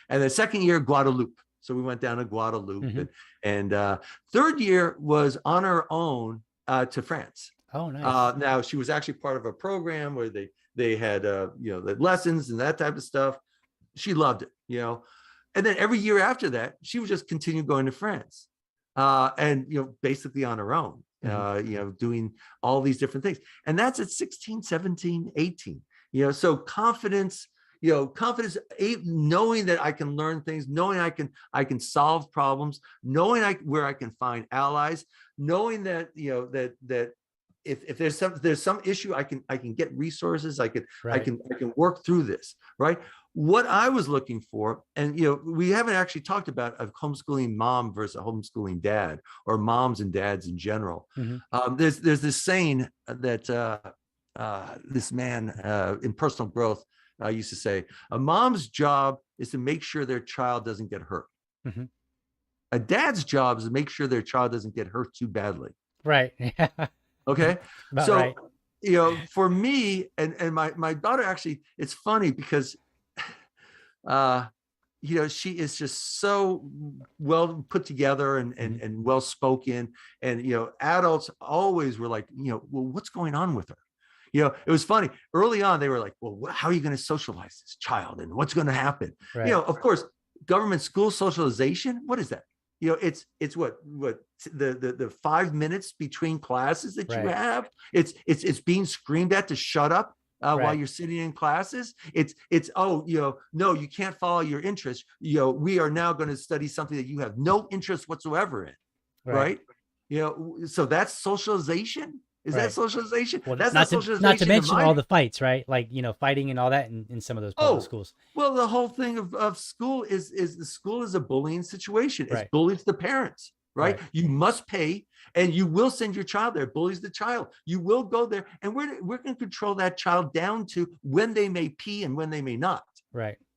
and the second year, Guadeloupe. So we went down to Guadeloupe. And third year was on her own to France. Oh, nice. Now she was actually part of a program where they had the lessons and that type of stuff. She loved it, you know. And then every year after that, she would just continue going to France, and basically on her own, doing all these different things. And that's at 16, 17, 18. So confidence, knowing that I can learn things, knowing I can solve problems, knowing where I can find allies, knowing that that if there's some issue, I can get resources, I can work through this, right? What I was looking for, and we haven't actually talked about a homeschooling mom versus a homeschooling dad, or moms and dads in general. There's this saying that this man in personal growth used to say, a mom's job is to make sure their child doesn't get hurt. A dad's job is to make sure their child doesn't get hurt too badly. Right. Okay. About so right. For me and my daughter, actually, it's funny because she is just so well put together and well spoken, and adults always were like, well, what's going on with her? It was funny. Early on, they were like, well, how are you going to socialize this child? And what's going to happen? Right. Of course, government school socialization. What is that? It's what the 5 minutes between classes that you have. It's being screamed at to shut up while you're sitting in classes. It's no, you can't follow your interest. We are now going to study something that you have no interest whatsoever in. Right. So that's socialization. Is that socialization? Well, that's not socialization. Not to mention all the fights, right? Like, fighting and all that in some of those public schools. Well, the whole thing of school is the school is a bullying situation. It's bullies the parents, right? You must pay, and you will send your child there. It bullies the child. You will go there, and we're going to control that child down to when they may pee and when they may not.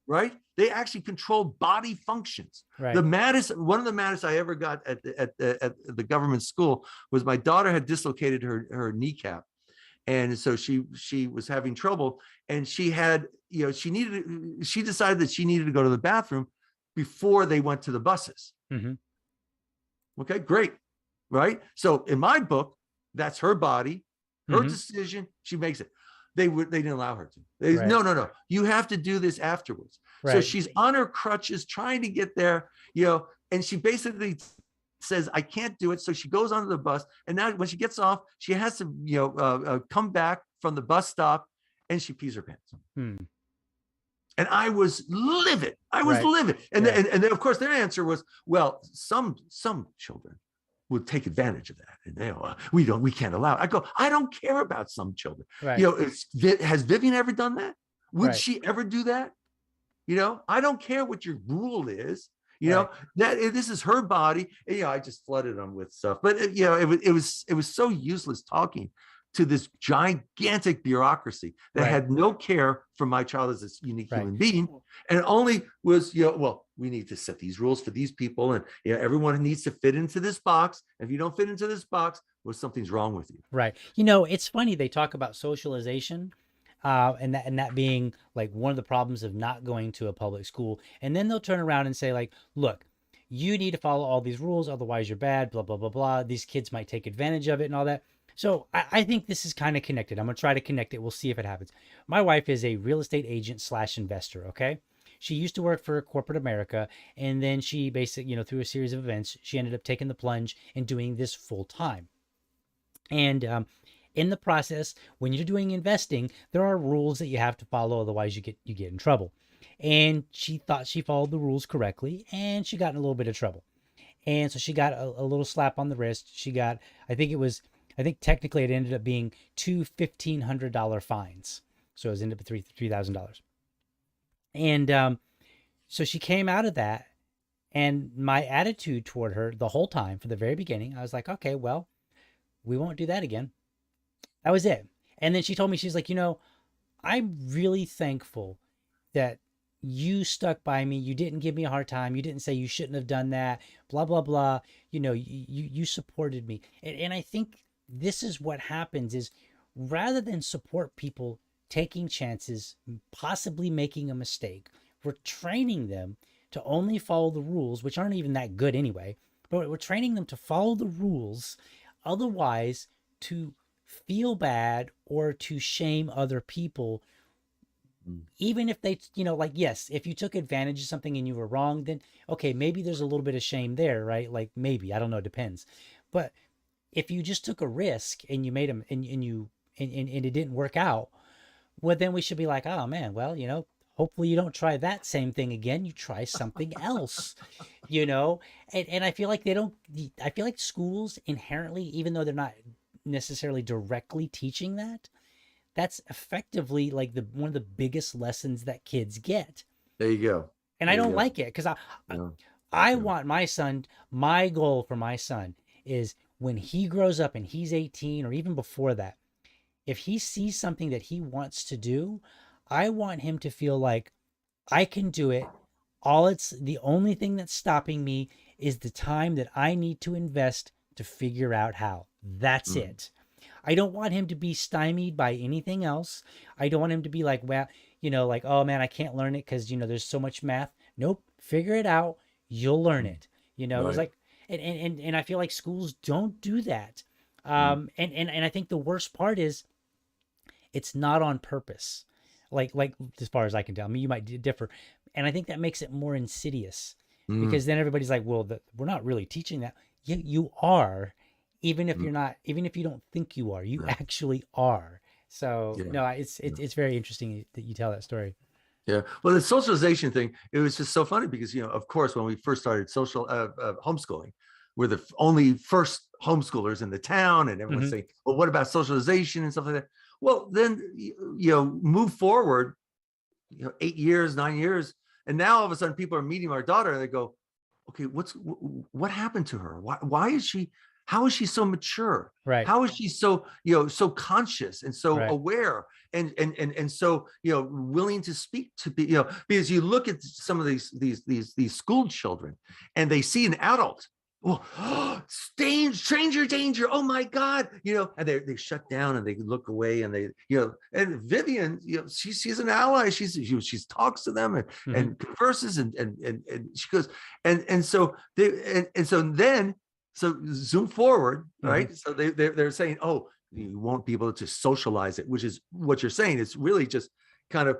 Right? They actually control body functions. One of the maddest I ever got at the government school was my daughter had dislocated her kneecap. And so she was having trouble, and she had, she decided that she needed to go to the bathroom before they went to the buses. Okay, great. Right. So in my book, that's her body, her decision. She makes it. They didn't allow her to. No. You have to do this afterwards. So she's on her crutches trying to get there, and she basically says, I can't do it. So she goes onto the bus. And now when she gets off, she has to, come back from the bus stop and she pees her pants. And I was livid. And, and then, of course, their answer was, well, some children would take advantage of that. And we can't allow it. I go, I don't care about some children. Has Vivian ever done that? Would she ever do that? I don't care what your rule is. That this is her body. And, I just flooded them with stuff. But it was so useless talking to this gigantic bureaucracy that had no care for my child as a unique human being, and only was, well, we need to set these rules for these people, and everyone needs to fit into this box. If you don't fit into this box, well, something's wrong with you. Right. It's funny, they talk about socialization, and that being like one of the problems of not going to a public school, and then they'll turn around and say, like, look, you need to follow all these rules, otherwise you're bad, blah blah blah blah. These kids might take advantage of it and all that. So I think this is kind of connected. I'm going to try to connect it. We'll see if it happens. My wife is a real estate agent / investor. Okay. She used to work for corporate America. And then she basically, through a series of events, she ended up taking the plunge and doing this full time. And in the process, when you're doing investing, there are rules that you have to follow. Otherwise you get in trouble. And she thought she followed the rules correctly, and she got in a little bit of trouble. And so she got a little slap on the wrist. She got, I think technically it ended up being two $1,500 fines. So it ended up at $3,000. And so she came out of that, and my attitude toward her the whole time, from the very beginning, I was like, okay, well, we won't do that again. That was it. And then she told me, she's like, I'm really thankful that you stuck by me. You didn't give me a hard time. You didn't say you shouldn't have done that, blah, blah, blah. You supported me. And I think this is what happens, is rather than support people taking chances, possibly making a mistake, we're training them to only follow the rules, which aren't even that good anyway, but we're training them to follow the rules, otherwise to feel bad or to shame other people. Even if they, yes, if you took advantage of something and you were wrong, then okay, maybe there's a little bit of shame there, right? Like maybe, I don't know, it depends. But if you just took a risk and you made them and it didn't work out, well, then we should be like, oh man, well, hopefully you don't try that same thing again. You try something else, and I feel like I feel like schools inherently, even though they're not necessarily directly teaching that, that's effectively like one of the biggest lessons that kids get. There you go. And I don't like it, because I want my goal for my son is when he grows up and he's 18 or even before that, if he sees something that he wants to do, I want him to feel like I can do it. The only thing that's stopping me is the time that I need to invest to figure out how. That's it. I don't want him to be stymied by anything else. I don't want him to be like, well, like, oh man, I can't learn it because, there's so much math. Nope. Figure it out. You'll learn it. It was like, and I feel like schools don't do that. And I think the worst part is it's not on purpose. Like as far as I can tell, I mean, you might differ. And I think that makes it more insidious, because then everybody's like, well, we're not really teaching that. You are. Even if you're not, even if you don't think you are, you actually are. So no, it's very interesting that you tell that story. Yeah. Well, the socialization thing, it was just so funny because, of course, when we first started homeschooling, we're the only first homeschoolers in the town, and everyone's saying, well, what about socialization and stuff like that? Well, then, move forward, 8 years, 9 years. And now all of a sudden people are meeting our daughter and they go, okay, what happened to her? Why is she, how is she so mature? Right. How is she so, so conscious and so aware and so, willing to speak to be, because you look at some of these school children and they see an adult. Oh, stranger danger. Oh my God. And they shut down and they look away and they, and Vivian, she's an ally. She talks to them and converses and she goes, so zoom forward, right? So they're saying, oh, you won't be able to socialize it, which is what you're saying. It's really just kind of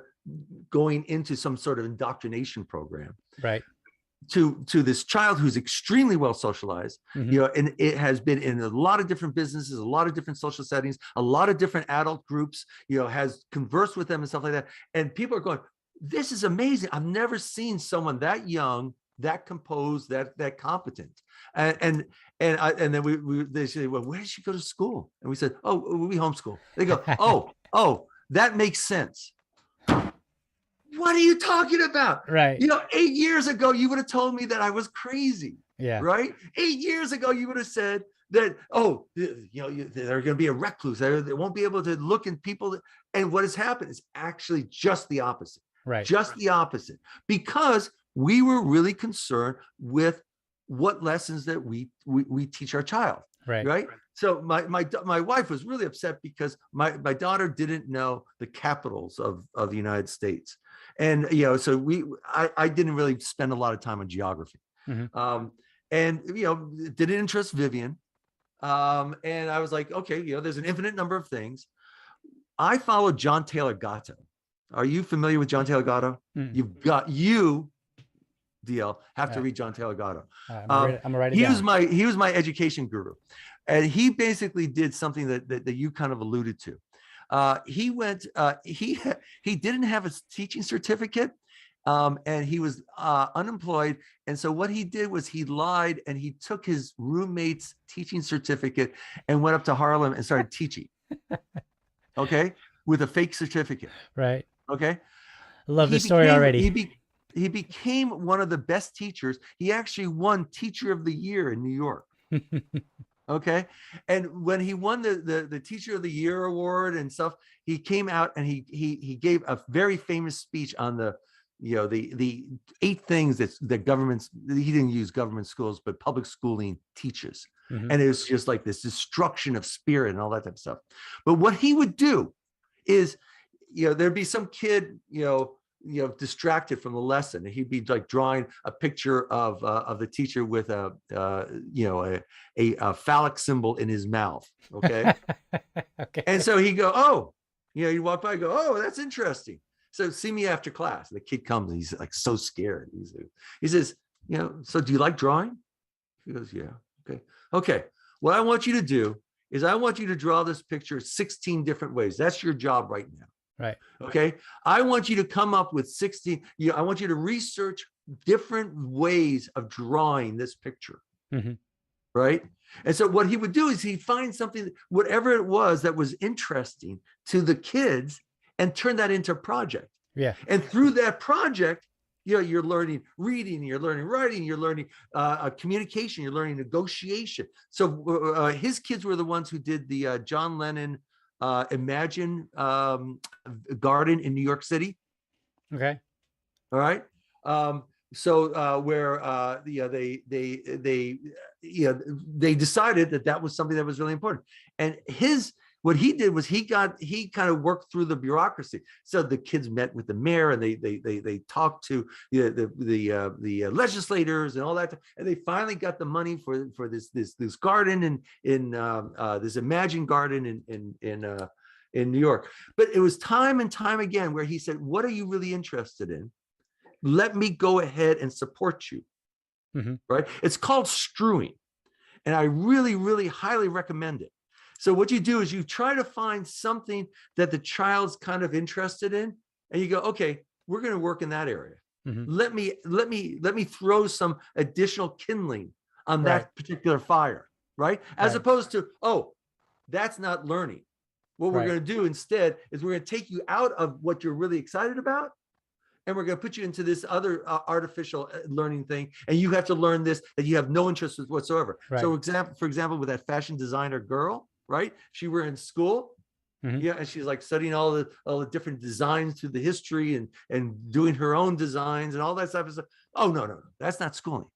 going into some sort of indoctrination program. Right. to this child who's extremely well socialized, and it has been in a lot of different businesses, a lot of different social settings, a lot of different adult groups, has conversed with them and stuff like that. And people are going, this is amazing. I've never seen someone that young, that composed, that competent. And then they say, well, where did she go to school? And we said, oh, we homeschool. They go, oh, that makes sense. What are you talking about? Right. 8 years ago, you would have told me that I was crazy. Yeah. Right. 8 years ago, you would have said that, they're going to be a recluse. They won't be able to look in people. And what has happened is actually just the opposite. Right. Just the opposite. Because we were really concerned with what lessons that we teach our child. Right. So my wife was really upset because my daughter didn't know the capitals of the United States. And, so I didn't really spend a lot of time on geography. And, it didn't interest Vivian. And I was like, okay, there's an infinite number of things. I followed John Taylor Gatto. Are you familiar with John Taylor Gatto? DL, have to read John Taylor Gatto. I'm gonna write it down. He was my education guru. And he basically did something that you kind of alluded to. He didn't have a teaching certificate, and he was unemployed. And so what he did was he lied, and he took his roommate's teaching certificate and went up to Harlem and started teaching. Okay, with a fake certificate. Right. Okay. I love this story already. He became one of the best teachers. He actually won Teacher of the Year in New York. Okay. And when he won the Teacher of the Year award and stuff, he came out and he gave a very famous speech on the 8 things that governments, he didn't use government schools, but public schooling teaches. And it was just like this destruction of spirit and all that type of stuff. But what he would do is, there'd be some kid, distracted from the lesson, and he'd be like drawing a picture of the teacher with a phallic symbol in his mouth. Okay. Okay. And so he'd go, you walk by and go, oh, that's interesting. So see me after class. And the kid comes and he's like so scared. He says, so do you like drawing? He goes, yeah. Okay. What I want you to do is I want you to draw this picture 16 different ways. That's your job right now. Right. Okay. I want you to come up with 16. I want you to research different ways of drawing this picture. Right. And so what he would do is he'd find something, whatever it was that was interesting to the kids, and turn that into a project. Yeah. And through that project, you're learning reading, you're learning writing, you're learning communication, you're learning negotiation. So his kids were the ones who did the John Lennon Imagine garden in New York City. Okay. All right. So where they decided that was something that was really important. And what he did was he kind of worked through the bureaucracy. So the kids met with the mayor, and they talked to the legislators and all that, and they finally got the money for this garden in this Imagine garden in New York. But it was time and time again where he said, "What are you really interested in? Let me go ahead and support you." Right? It's called strewing, and I really, really highly recommend it. So what you do is you try to find something that the child's kind of interested in, and you go, okay, we're going to work in that area. Let me throw some additional kindling on that particular fire, right? As opposed to, oh, that's not learning. What we're going to do instead is we're going to take you out of what you're really excited about, and we're going to put you into this other artificial learning thing, and you have to learn this that you have no interest with whatsoever. So for example, with that fashion designer girl, right? She were in school. Yeah. And she's like studying all the different designs through the history and doing her own designs and all that type of stuff. Oh, no. That's not schooling.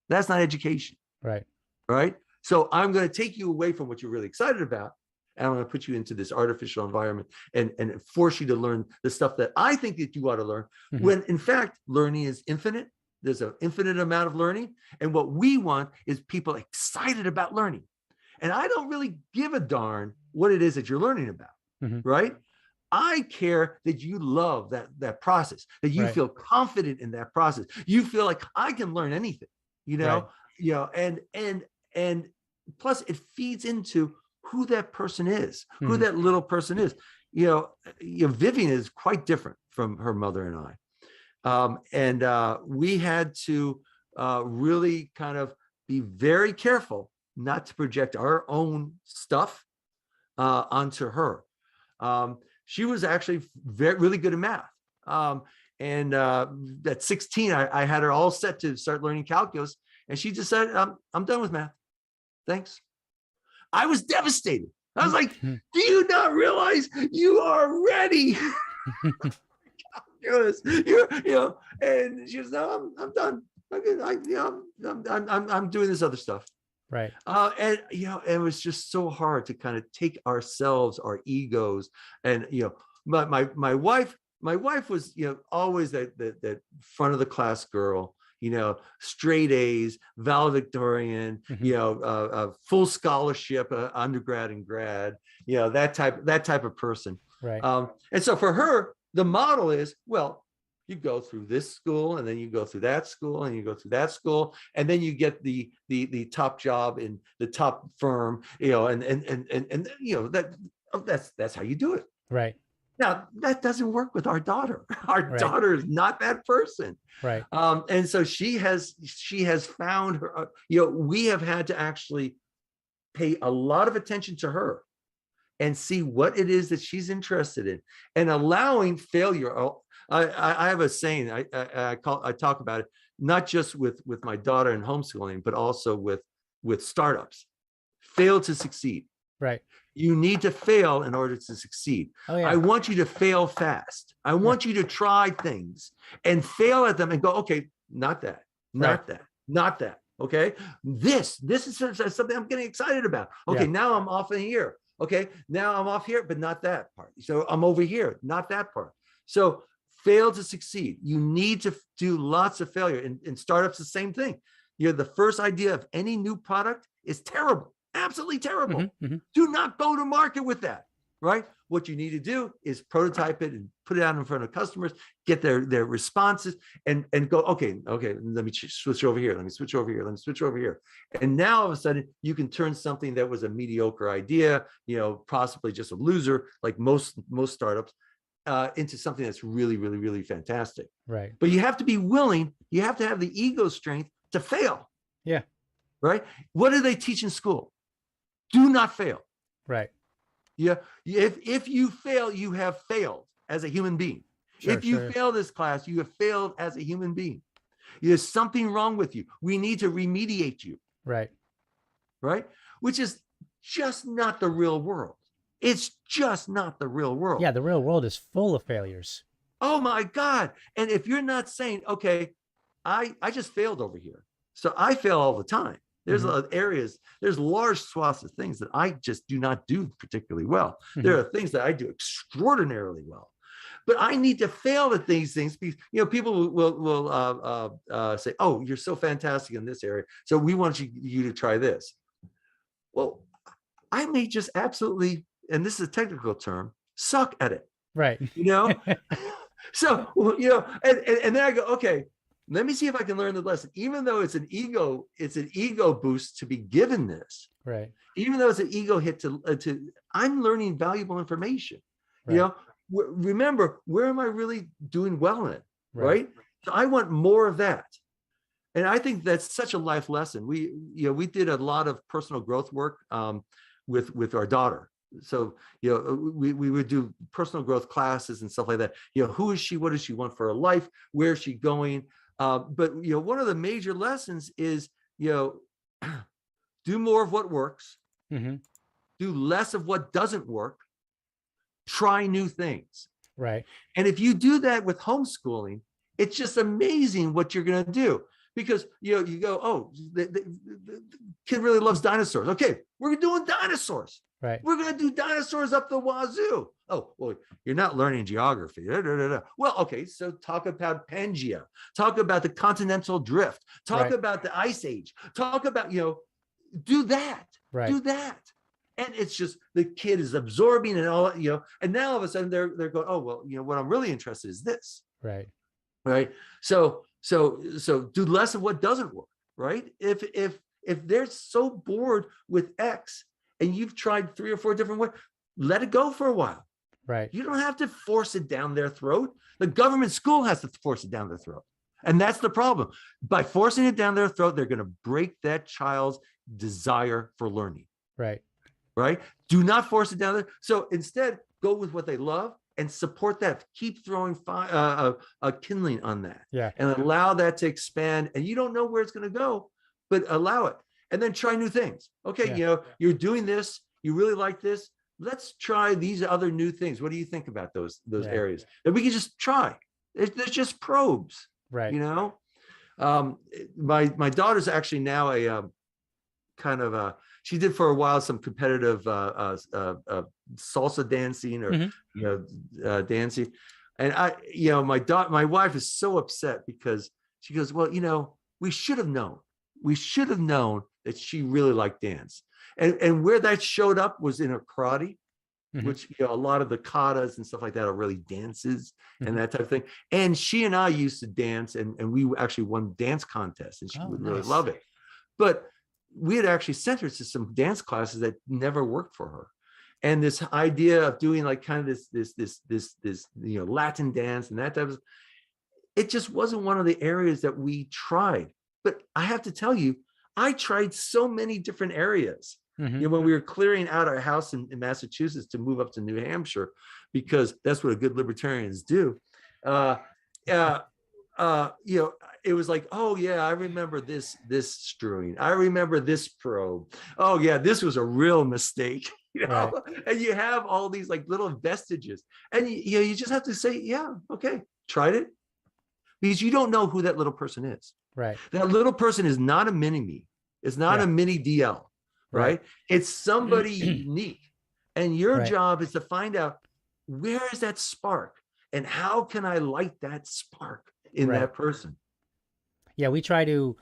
That's not education. Right. Right. So I'm going to take you away from what you're really excited about, and I'm going to put you into this artificial environment and force you to learn the stuff that I think that you ought to learn, when in fact, learning is infinite. There's an infinite amount of learning. And what we want is people excited about learning. And I don't really give a darn what it is that you're learning about, right? I care that you love that process, that you Right. feel confident in that process. You feel like I can learn anything, Right. and plus it feeds into who that person is, who Mhm. that little person is. Vivian is quite different from her mother and I. And we had to really kind of be very careful not to project our own stuff onto her. She was actually really good at math. And at 16, I had her all set to start learning calculus. And she decided, I'm done with math. Thanks. I was devastated. I was like, do you not realize you are ready? And she was, no, I'm done. I'm doing this other stuff. Right. And it was just so hard to kind of take ourselves, our egos, and my wife was always that front of the class girl, straight A's, valedictorian, full scholarship, undergrad and grad, that type of person. Right. And so for her, the model is, well, you go through this school, and then you go through that school, and you go through that school, and then you get the top job in the top firm, that's how you do it. Right. Now that doesn't work with our daughter. Our Right. daughter is not that person. Right. And so she has found her. We have had to actually pay a lot of attention to her and see what it is that she's interested in, and allowing failure. I have a saying. I talk about it not just with my daughter in homeschooling, but also with startups. Fail to succeed. Right. You need to fail in order to succeed. Oh, yeah. I want you to fail fast. I want you to try things and fail at them and go, okay, not that, not that, not that. Okay, this is something I'm getting excited about. Okay, now I'm off in here. Okay, now I'm off here, but not that part. So I'm over here, not that part. So fail to succeed. You need to do lots of failure. In startups, the same thing. The first idea of any new product is terrible, absolutely terrible. Do not go to market with that, right? What you need to do is prototype it and put it out in front of customers, get their responses, and go, okay, let me switch over here. Let me switch over here. Let me switch over here. And now all of a sudden you can turn something that was a mediocre idea, possibly just a loser, like most startups, into something that's really, really, really fantastic. Right. But you have to be willing, you have to have the ego strength to fail. Yeah. Right. What do they teach in school? Do not fail. Right. Yeah. If you fail, you have failed as a human being. If you fail this class, you have failed as a human being. There's something wrong with you. We need to remediate you. Right. Right. Which is just not the real world. It's just not the real world. Yeah. The real world is full of failures. Oh my God. And if you're not saying, okay, I just failed over here, so I fail all the time. There's areas, there's large swaths of things that I just do not do particularly well. There are things that I do extraordinarily well, but I need to fail at these things because people will say, "Oh, you're so fantastic in this area, so we want you to try this." Well, I may just absolutely, and this is a technical term, suck at it. Right. So and then I go, okay, let me see if I can learn the lesson. Even though it's an ego boost to be given this. Right. Even though it's an ego hit to I'm learning valuable information. Right. Remember, where am I really doing well in it? Right. So I want more of that. And I think that's such a life lesson. We did a lot of personal growth work with our daughter. So, we would do personal growth classes and stuff like that. Who is she? What does she want for her life? Where is she going? But one of the major lessons is, do more of what works, do less of what doesn't work, try new things. Right. And if you do that with homeschooling, it's just amazing what you're going to do. Because you go, oh, the kid really loves dinosaurs. Okay, we're doing dinosaurs. Right. We're going to do dinosaurs up the wazoo. Oh, well, you're not learning geography. Well, okay, so talk about Pangea. Talk about the continental drift. Talk about the Ice Age. Talk about, do that. Right. Do that. And it's just the kid is absorbing and all, and now all of a sudden they're going, oh, well, what I'm really interested in is this. Right. Right. So do less of what doesn't work. Right. If they're so bored with X and you've tried 3 or 4 different ways, let it go for a while. Right. You don't have to force it down their throat. The government school has to force it down their throat. And that's the problem. By forcing it down their throat, they're going to break that child's desire for learning. Right. Right. Do not force it down there. So instead, go with what they love and support that. Keep throwing kindling on that. Yeah. And allow that to expand. And you don't know where it's going to go, but allow it. And then try new things. Okay. Yeah. You're doing this. You really like this. Let's try these other new things. What do you think about those areas that we can just try? There's just probes. Right. My daughter's actually now a kind of she did for a while some competitive salsa dancing or dancing, and my wife is so upset because she goes, well, we should have known that she really liked dance, and where that showed up was in her karate. Mm-hmm. Which a lot of the katas and stuff like that are really dances and that type of thing. And she and I used to dance, and we actually won dance contests, and she would really love it. But we had actually sent her to some dance classes that never worked for her. And this idea of doing like kind of this Latin dance and that type of, it just wasn't one of the areas that we tried. But I have to tell you, I tried so many different areas. Mm-hmm. When we were clearing out our house in Massachusetts to move up to New Hampshire, because that's what a good libertarians do. It was like, oh yeah, I remember this strewing. I remember this probe. Oh yeah, this was a real mistake. Right. And you have all these like little vestiges, and you just have to say, yeah, okay, tried it, because you don't know who that little person is. Right. That little person is not a mini me. It's not a mini DL. Right. It's somebody unique. And your job is to find out, where is that spark and how can I light that spark in that person? Yeah. We try to,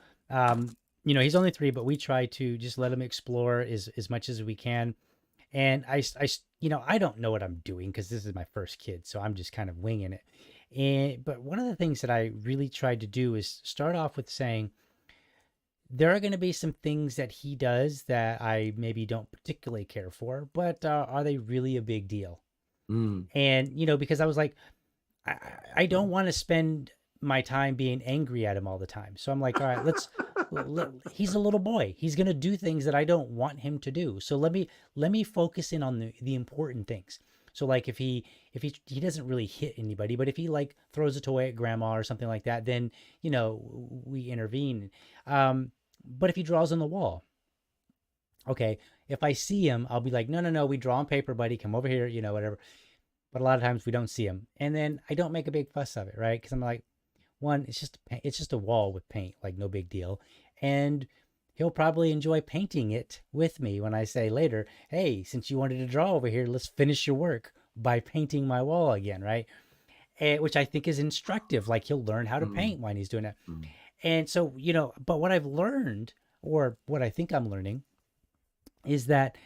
he's only 3, but we try to just let him explore as much as we can. And I don't know what I'm doing because this is my first kid. So I'm just kind of winging it. But one of the things that I really tried to do is start off with saying, there are going to be some things that he does that I maybe don't particularly care for, but are they really a big deal? Mm. And, because I was like, I don't want to spend my time being angry at him all the time. So I'm like, all right, he's a little boy. He's going to do things that I don't want him to do. So let me focus in on the important things. So like if he doesn't really hit anybody, but if he like throws a toy at grandma or something like that, then, we intervene. But if he draws on the wall, okay, if I see him, I'll be like, no, we draw on paper, buddy, come over here, whatever. But a lot of times we don't see him. And then I don't make a big fuss of it, right? Because I'm like, one, it's just a wall with paint, like no big deal. And he'll probably enjoy painting it with me when I say later, hey, since you wanted to draw over here, let's finish your work by painting my wall again, right? Which I think is instructive. Like he'll learn how to paint when he's doing it. Mm. And so, but what I've learned, or what I think I'm learning, is that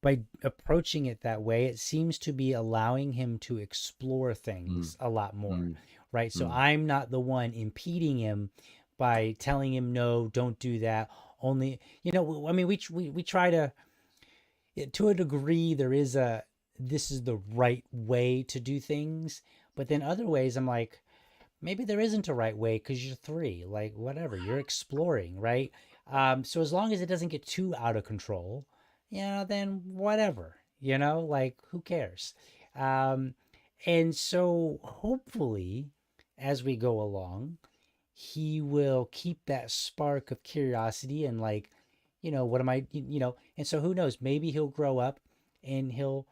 by approaching it that way, it seems to be allowing him to explore things a lot more, right? So I'm not the one impeding him by telling him, no, don't do that. Only, we try to a degree, this is the right way to do things. But then other ways, I'm like, maybe there isn't a right way because you're 3, like whatever, you're exploring, right? So as long as it doesn't get too out of control, then whatever, like who cares? And so hopefully as we go along, he will keep that spark of curiosity and like, what am I, and so who knows, maybe he'll grow up and he'll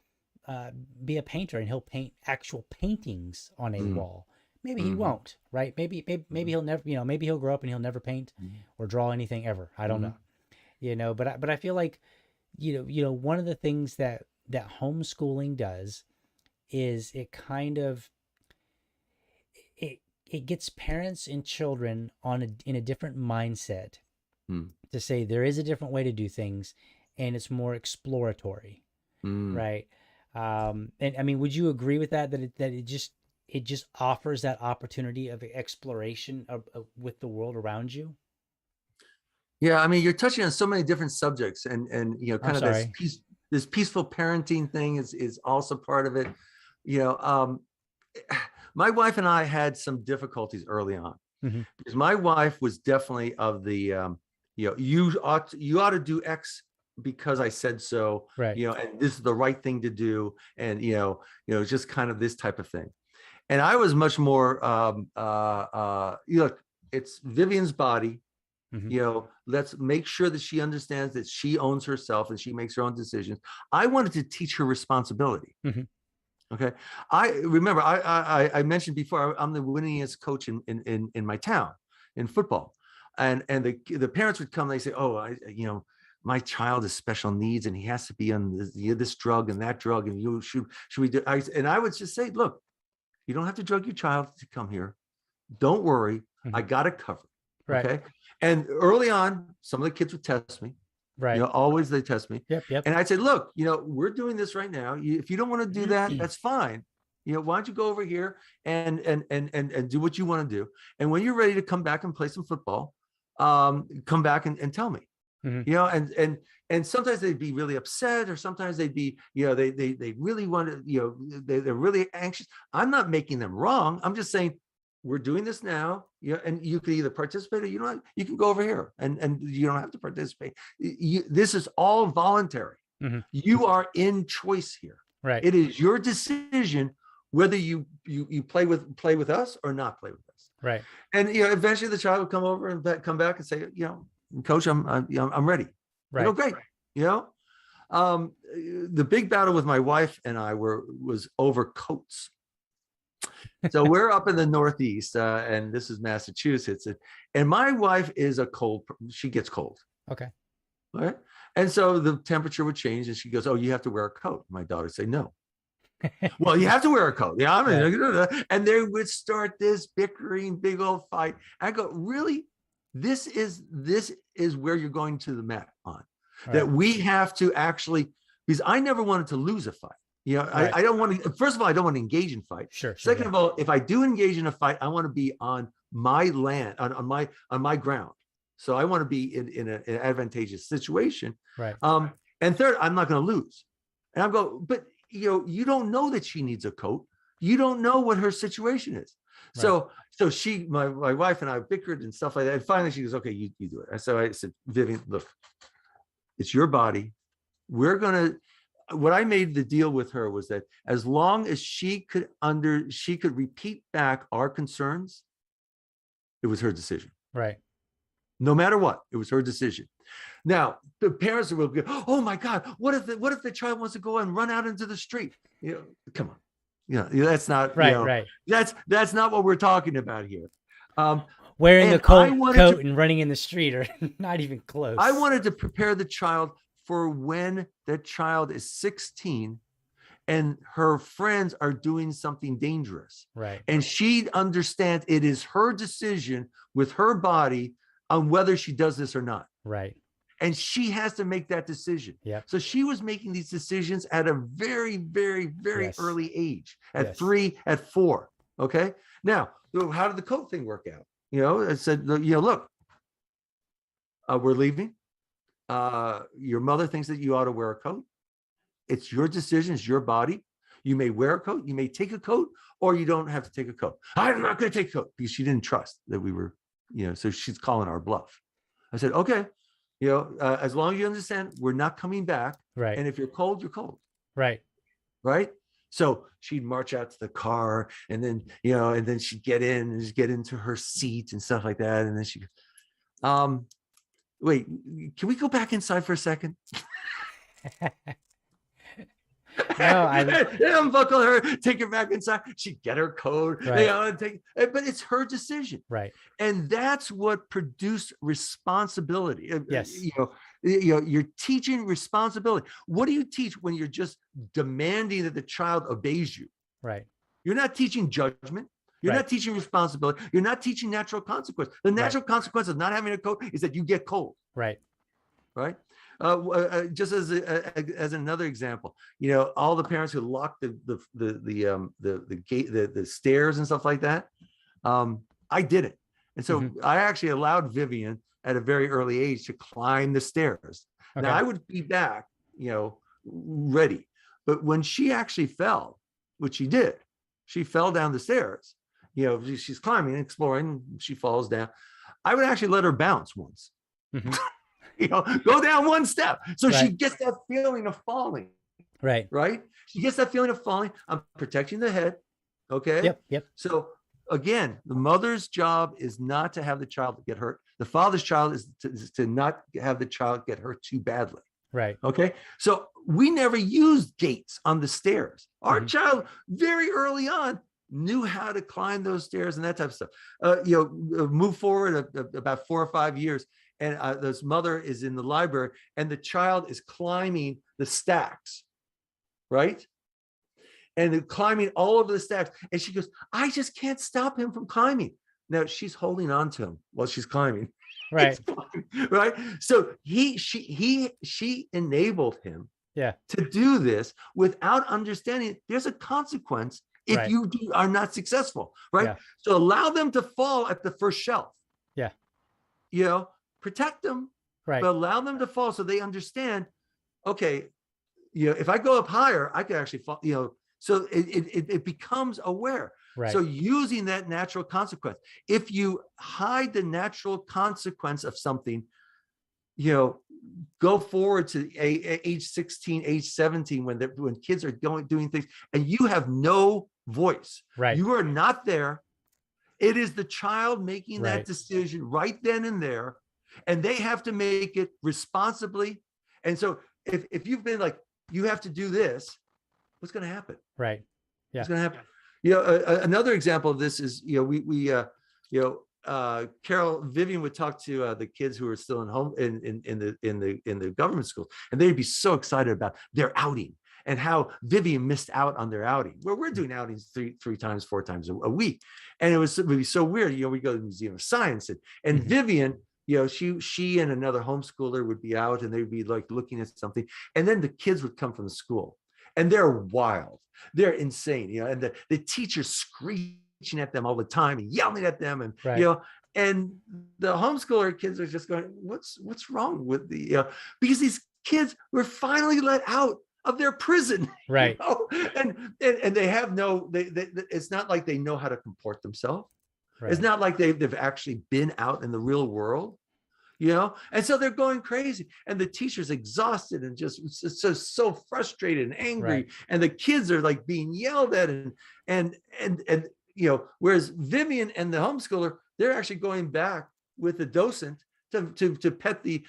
be a painter and he'll paint actual paintings on a wall. Maybe he won't, right? Maybe he'll never, maybe he'll grow up and he'll never paint or draw anything ever. I don't know, but I feel like, one of the things that homeschooling does is it kind of, it gets parents and children in a different mindset to say there is a different way to do things and it's more exploratory. Mm. right? And I mean, would you agree with that? That it just offers that opportunity of exploration with the world around you. Yeah, I mean, you're touching on so many different subjects, and I'm kind of sorry. this peaceful parenting thing is also part of it. You know, my wife and I had some difficulties early on Hmm. because my wife was definitely of the, you ought to do X because I said so, Right. and this is the right thing to do, and just kind of this type of thing. And I was much more, look, it's Vivian's body. Hmm. Let's make sure that she understands that she owns herself and she makes her own decisions. I wanted to teach her responsibility. Hmm. Okay. I remember I mentioned before, I'm the winningest coach in my town in football. And the parents would come, they say, oh, my child has special needs and he has to be on this drug and that drug. And should we do, and I would just say, look, you don't have to drug your child to come here. Don't worry. Hmm. I got it covered. Right. Okay. And early on, some of the kids would test me. Right. Always they test me. Yep. Yep. And I'd say, look, we're doing this right now. If you don't want to do that, that's fine. Why don't you go over here and do what you want to do? And when you're ready to come back and play some football, come back and tell me. Hmm. And sometimes they'd be really upset, or sometimes they'd be, they really want to, they're really anxious. I'm not making them wrong. I'm just saying, we're doing this now, and you can either participate or you can go over here and you don't have to participate. This is all voluntary. Hmm. You are in choice here. Right. It is your decision whether you play with us or not play with us. Right. And eventually the child will come over and come back and say, Coach, I'm ready. Right. Great. The big battle with my wife and I was over coats. So we're up in the Northeast, and this is Massachusetts, and my wife is she gets cold. Okay. All right. And so the temperature would change, and she goes, oh, you have to wear a coat. My daughter say, no. Well, you have to wear a coat. Yeah. I mean, right. And they would start this bickering, big old fight. I go, really? This is where you're going to the mat on. Right. That we have to actually, because I never wanted to lose a fight. Right. I don't want to, first of all, I don't want to engage in fight. Sure. Second of all, if I do engage in a fight, I want to be on my land, on my ground. So I want to be in an advantageous situation. Right. And third, I'm not going to lose. And I'm going, but you don't know that she needs a coat. You don't know what her situation is. Right. So my wife and I bickered and stuff like that. And finally she goes, okay, you do it. And so I said, Vivian, look, it's your body. What I made the deal with her was that as long as she could repeat back our concerns, it was her decision. Right. No matter what, it was her decision. Now, the parents will go, oh my God, what if the child wants to go and run out into the street? Come on. That's not right. Right. That's not what we're talking about here. Wearing a coat and running in the street are not even close. I wanted to prepare the child for when the child is 16 and her friends are doing something dangerous. Right. And she understands it is her decision with her body on whether she does this or not. Right. And she has to make that decision. Yeah. So she was making these decisions at a very, very, very early age, at 3, at 4. Okay. Now, how did the coat thing work out? I said, look, we're leaving. Your mother thinks that you ought to wear a coat. It's your decision. It's your body. You may wear a coat. You may take a coat, or you don't have to take a coat. I'm not going to take a coat, because she didn't trust that we were, so she's calling our bluff. I said, okay, as long as you understand, we're not coming back. Right. And if you're cold, you're cold. Right. Right. So she'd march out to the car, and then, and then she'd get in and just get into her seat and stuff like that. And then she goes, wait, can we go back inside for a second? No, unbuckle her, take her back inside. She'd get her coat, but it's her decision. Right. And that's what produced responsibility. Yes. You're teaching responsibility. What do you teach when you're just demanding that the child obeys you? Right. You're not teaching judgment. You're not teaching responsibility. You're not teaching natural consequence. The natural consequence of not having a coat is that you get cold. Right. Right. Just as another example, all the parents who lock the gate, the stairs and stuff like that. I did it. And so I actually allowed Vivian at a very early age to climb the stairs. Okay. Now I would be back, ready. But when she actually fell, which she did, she fell down the stairs. She's climbing, exploring, she falls down. I would actually let her bounce once. Go down one step. So she gets that feeling of falling. Right. She gets that feeling of falling. I'm protecting the head. Okay. Yep. So again, the mother's job is not to have the child get hurt. The father's job is to not have the child get hurt too badly. Right. Okay. So we never used gates on the stairs. Our child very early on knew how to climb those stairs and that type of stuff. Move forward about 4 or 5 years, and this mother is in the library, and the child is climbing the stacks, right? And they're climbing all over the stacks, and she goes, "I just can't stop him from climbing." Now she's holding on to him while she's climbing. Right. Right. So she enabled him to do this without understanding there's a consequence if you are not successful. Right. So allow them to fall at the first shelf. Yeah. Protect them. Right. But allow them to fall so they understand, okay, if I go up higher, I can actually fall, so it becomes aware. Right. So using that natural consequence, if you hide the natural consequence of something, go forward to age 16, age 17, when kids are doing things and you have no voice. Right. You are not there. It is the child making that decision right then and there, and they have to make it responsibly. And so if you've been like, you have to do this, what's going to happen? Right. Yeah. What's going to happen? Another example of this is, Carol, Vivian would talk to the kids who are still in the government schools, and they'd be so excited about their outing and how Vivian missed out on their outing. Where we're doing outings three times, 4 times a week, and it would be so weird. We go to the Museum of Science, and Vivian, she and another homeschooler would be out, and they'd be like looking at something, and then the kids would come from the school, and they're wild. They're insane, and the teacher's screeching at them all the time and yelling at them, and and the homeschooler kids are just going, "What's wrong with because these kids were finally let out of their prison, right? And they have it's not like they know how to comport themselves. Right. It's not like they've actually been out in the real world." And so they're going crazy, and the teacher's exhausted and just so frustrated and angry, right. And the kids are like being yelled at, and whereas Vivian and the homeschooler, they're actually going back with the docent to pet the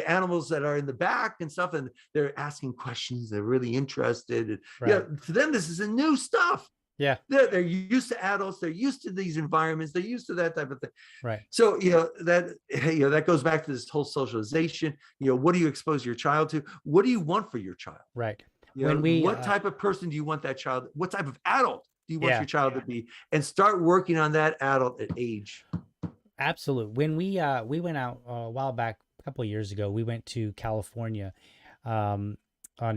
animals that are in the back and stuff, and they're asking questions. They're really interested. Right. For them, this is a new stuff. Yeah, they're used to adults. They're used to these environments. They're used to that type of thing. Right. So that goes back to this whole socialization. What do you expose your child to? What do you want for your child? Right. What type of person do you want that child? What type of adult do you want your child to be? And start working on that adult at age. Absolutely. When we went out a while back, a couple of years ago, we went to California. On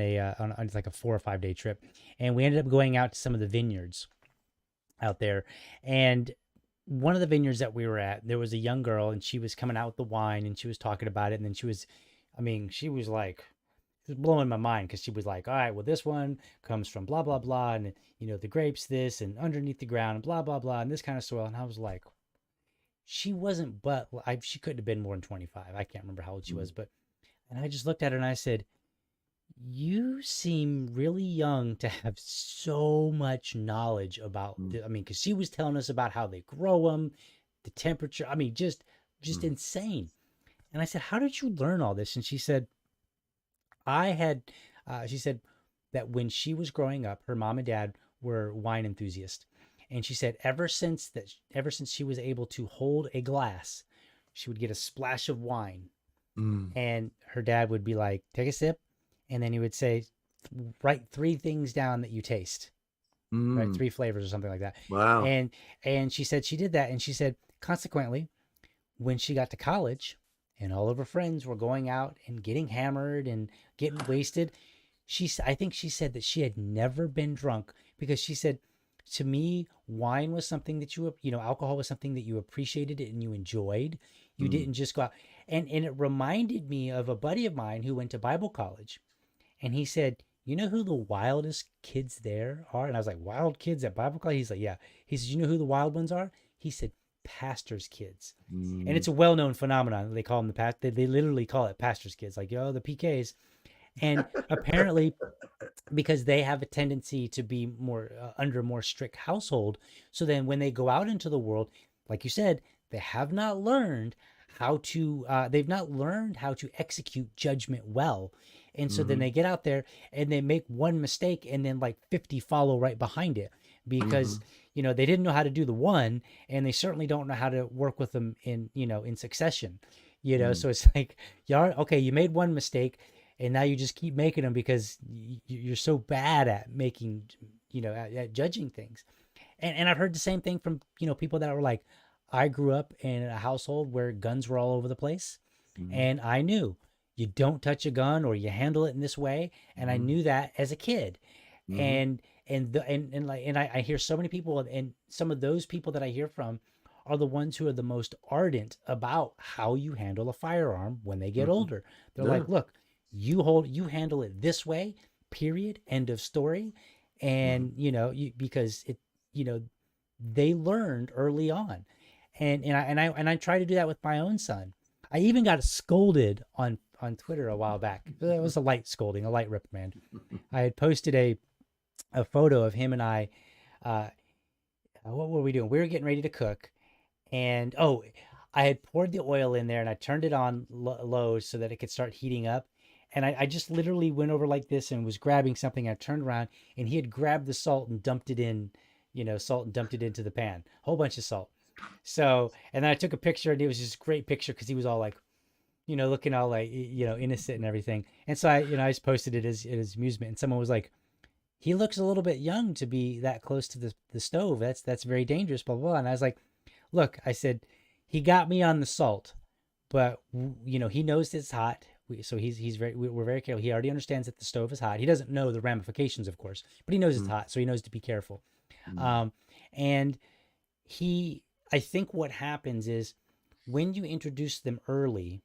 like a 4 or 5 day trip, and we ended up going out to some of the vineyards out there. And one of the vineyards that we were at, there was a young girl, and she was coming out with the wine, and she was talking about it. And then she was blowing my mind, because she was like, "All right, well, this one comes from blah blah blah, and the grapes this, and underneath the ground, and blah blah blah, and this kind of soil." And I was like, she wasn't, she couldn't have been more than 25. I can't remember how old she was, and I just looked at her and I said, "You seem really young to have so much knowledge about," because she was telling us about how they grow them, the temperature. Just insane. And I said, "How did you learn all this?" And she said, she said that when she was growing up, her mom and dad were wine enthusiasts. And she said, ever since she was able to hold a glass, she would get a splash of wine. And her dad would be like, "Take a sip." And then he would say, "Write 3 things down that you taste." Right? 3 flavors or something like that. Wow. And she said she did that. And she said, consequently, when she got to college and all of her friends were going out and getting hammered and getting wasted. I think she said that she had never been drunk, because she said, to me, wine was something that alcohol was something that you appreciated and you enjoyed. You Mm. didn't just go out. And it reminded me of a buddy of mine who went to Bible college, and he said, you know who the wildest kids there are? And I was like, wild kids at Bible college? He's like, yeah. He says, you know who the wild ones are? He said, pastors' kids. And Mm. it's a well-known phenomenon. They call them they literally call it pastors' kids, like, yo, the PKs. And apparently, because they have a tendency to be more under more strict household. So then when they go out into the world, like you said, they have not learned they've not learned how to execute judgment well. And so then Mhm. they get out there and they make one mistake, and then like 50 follow right behind it, because Mhm. they didn't know how to do the one, and they certainly don't know how to work with them in succession. Mm. So it's like, okay, you made one mistake, and now you just keep making them because you're so bad at making, at judging things. And I've heard the same thing from people that were like, I grew up in a household where guns were all over the place, Mhm. and I knew you don't touch a gun or you handle it in this way, and I Mhm. knew that as a kid. Mhm. And I hear so many people, and some of those people that I hear from are the ones who are the most ardent about how you handle a firearm when they get Mhm. older. They're Yeah. like, look, you handle it this way, period, end of story. Mhm. And because you know they learned early on. And I try to do that with my own son. I even got scolded on Twitter a while back. It was a light scolding, a light reprimand. I had posted a photo of him and I. Uh, what were we doing? We were getting ready to cook, and I had poured the oil in there, and I turned it on low so that it could start heating up. And I just literally went over like this and was grabbing something. I turned around, and he had grabbed the salt and dumped it in, salt and dumped it into the pan, a whole bunch of salt. So, and then I took a picture, and it was just a great picture because he was all like, looking all like, innocent and everything. And so I just posted it as amusement. And someone was like, he looks a little bit young to be that close to the stove. That's very dangerous, blah, blah, blah. And I was like, look, I said, he got me on the salt, but he knows it's hot. So we're very careful. He already understands that the stove is hot. He doesn't know the ramifications, of course, but he knows it's Mhm. hot, so he knows to be careful. Mhm. Um, and I think what happens is when you introduce them early,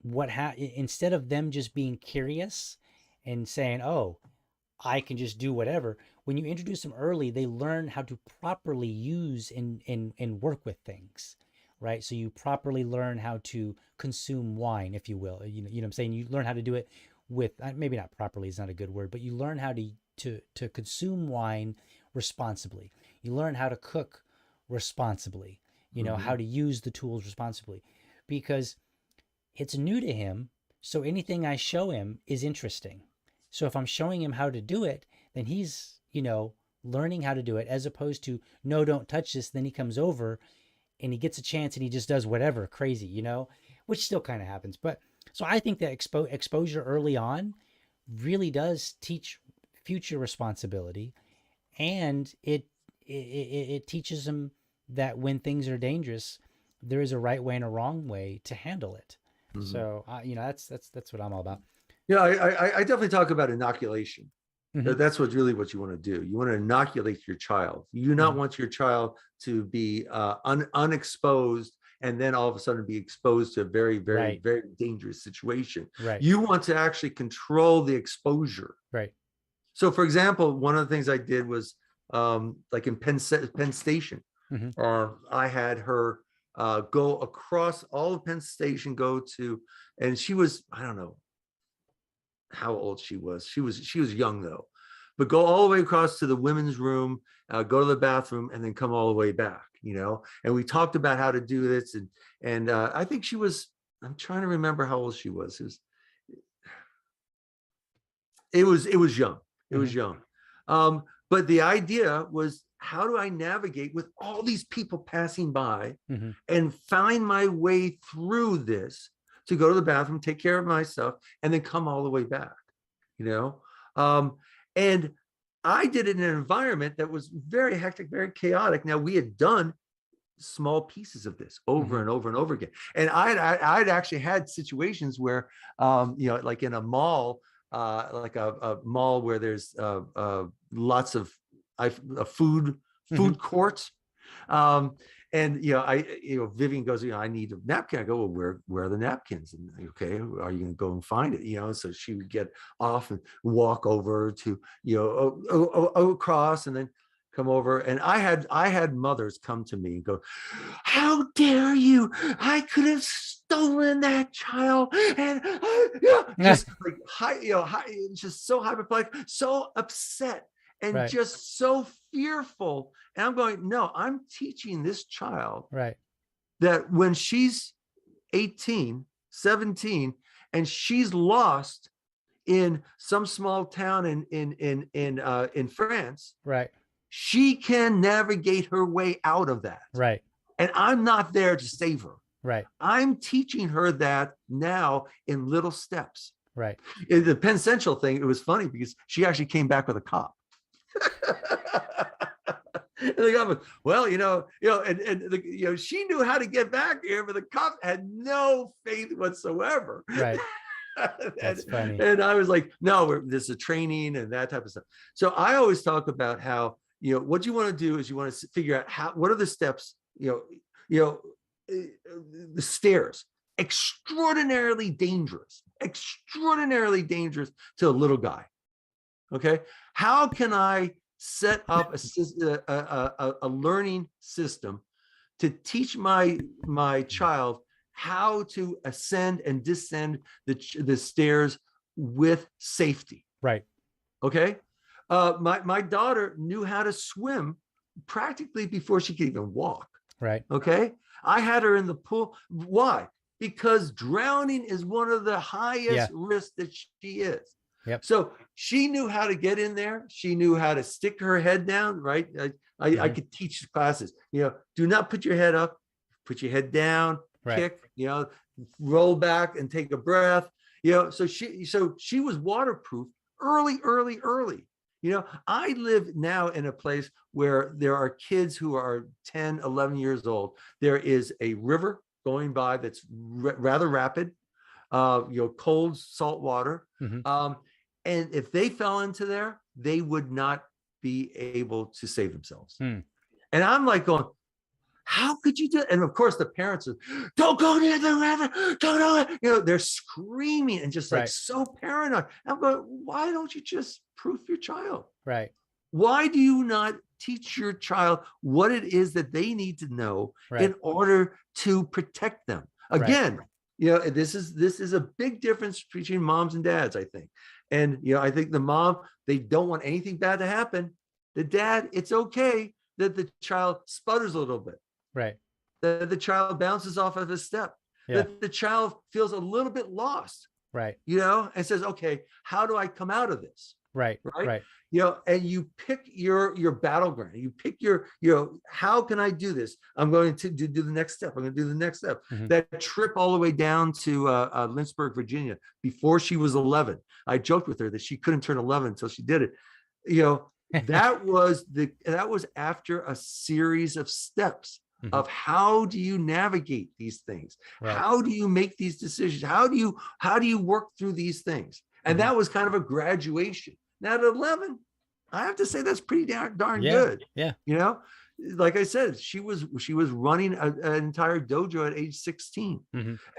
instead of them just being curious and saying, "Oh, I can just do whatever," when you introduce them early, they learn how to properly use and work with things, right? So you properly learn how to consume wine, if you will. You know what I'm saying? You learn how to do it with, maybe not properly is not a good word, but you learn how to consume wine responsibly. You learn how to cook responsibly. How Mhm. to use the tools responsibly, because it's new to him. So anything I show him is interesting. So if I'm showing him how to do it, then he's, learning how to do it, as opposed to, no, don't touch this. Then he comes over and he gets a chance and he just does whatever crazy, which still kind of happens. But so I think that exposure early on really does teach future responsibility, and it teaches them that when things are dangerous, there is a right way and a wrong way to handle it. Mhm. So that's what I'm all about. Yeah, I definitely talk about inoculation. Hmm. That's what you want to do. You want to inoculate your child. You do not Hmm. want your child to be unexposed and then all of a sudden be exposed to a very, very, Right. very dangerous situation. Right. You want to actually control the exposure. Right. So, for example, one of the things I did was like in Penn Station, Hmm. I had her go across all of Penn Station, and she was, I don't know how old she was. She was young though, but go all the way across to the women's room, go to the bathroom, and then come all the way back. And we talked about how to do this, and I think she was. I'm trying to remember how old she was. It was young. It Hmm. was young. But the idea was, how do I navigate with all these people passing by Hmm. and find my way through this to go to the bathroom, take care of myself, and then come all the way back, you know? And I did it in an environment that was very hectic, very chaotic. Now, we had done small pieces of this over and over and over again. And I'd actually had situations where, like in a mall, like a mall where there's lots of food courts. And Vivian goes, I need a napkin. I go, well, where are the napkins? And okay, are you going to go and find it? So she would get off and walk over to, across, and then come over. And I had mothers come to me and go, how dare you? I could have stolen that child. And just like just so hyperbolic, so upset, and just so fearful. And I'm going, no, I'm teaching this child that when she's 18, 17, and she's lost in some small town in France, she can navigate her way out of that. And I'm not there to save her. I'm teaching her that now in little steps. In the Penn Central thing, it was funny because she actually came back with a cop. And the guy was, well, she knew how to get back here, but the cop had no faith whatsoever. That's funny. And I was like, no, there's a training and that type of stuff. So I always talk about how, what you want to do is you want to figure out what are the steps, the stairs, extraordinarily dangerous to a little guy. Okay. How can I set up a learning system to teach my child how to ascend and descend the stairs with safety? Okay. My daughter knew how to swim practically before she could even walk. Okay. I had her in the pool. Why? Because drowning is one of the highest risks that she is. So she knew how to get in there. She knew how to stick her head down, I could teach classes, do not put your head up, put your head down, kick, roll back and take a breath, so she was waterproof early. I live now in a place where there are kids who are 10, 11 years old. There is a river going by that's rather rapid, cold, salt water. And if they fell into there, they would not be able to save themselves. And I'm like going, how could you do it? And of course the parents are, don't go near the river, don't do it. They're screaming and just like so paranoid. I'm going, why don't you just proof your child? Why do you not teach your child what it is that they need to know in order to protect them? Again, this is a big difference between moms and dads, I think. And, I think the mom, they don't want anything bad to happen. The dad, it's okay that the child sputters a little bit. That the child bounces off of a step. That the child feels a little bit lost. And says, okay, how do I come out of this? And you pick your battleground. You pick your, how can I do this? I'm going to do the next step. I'm going to do the next step. That trip all the way down to Lynchburg, Virginia, before she was 11. I joked with her that she couldn't turn 11 until she did it. That was after a series of steps of how do you navigate these things? How do you make these decisions? How do you work through these things? And that was kind of a graduation. Now at 11, I have to say that's pretty darn good. Like I said, she was running an entire dojo at age 16,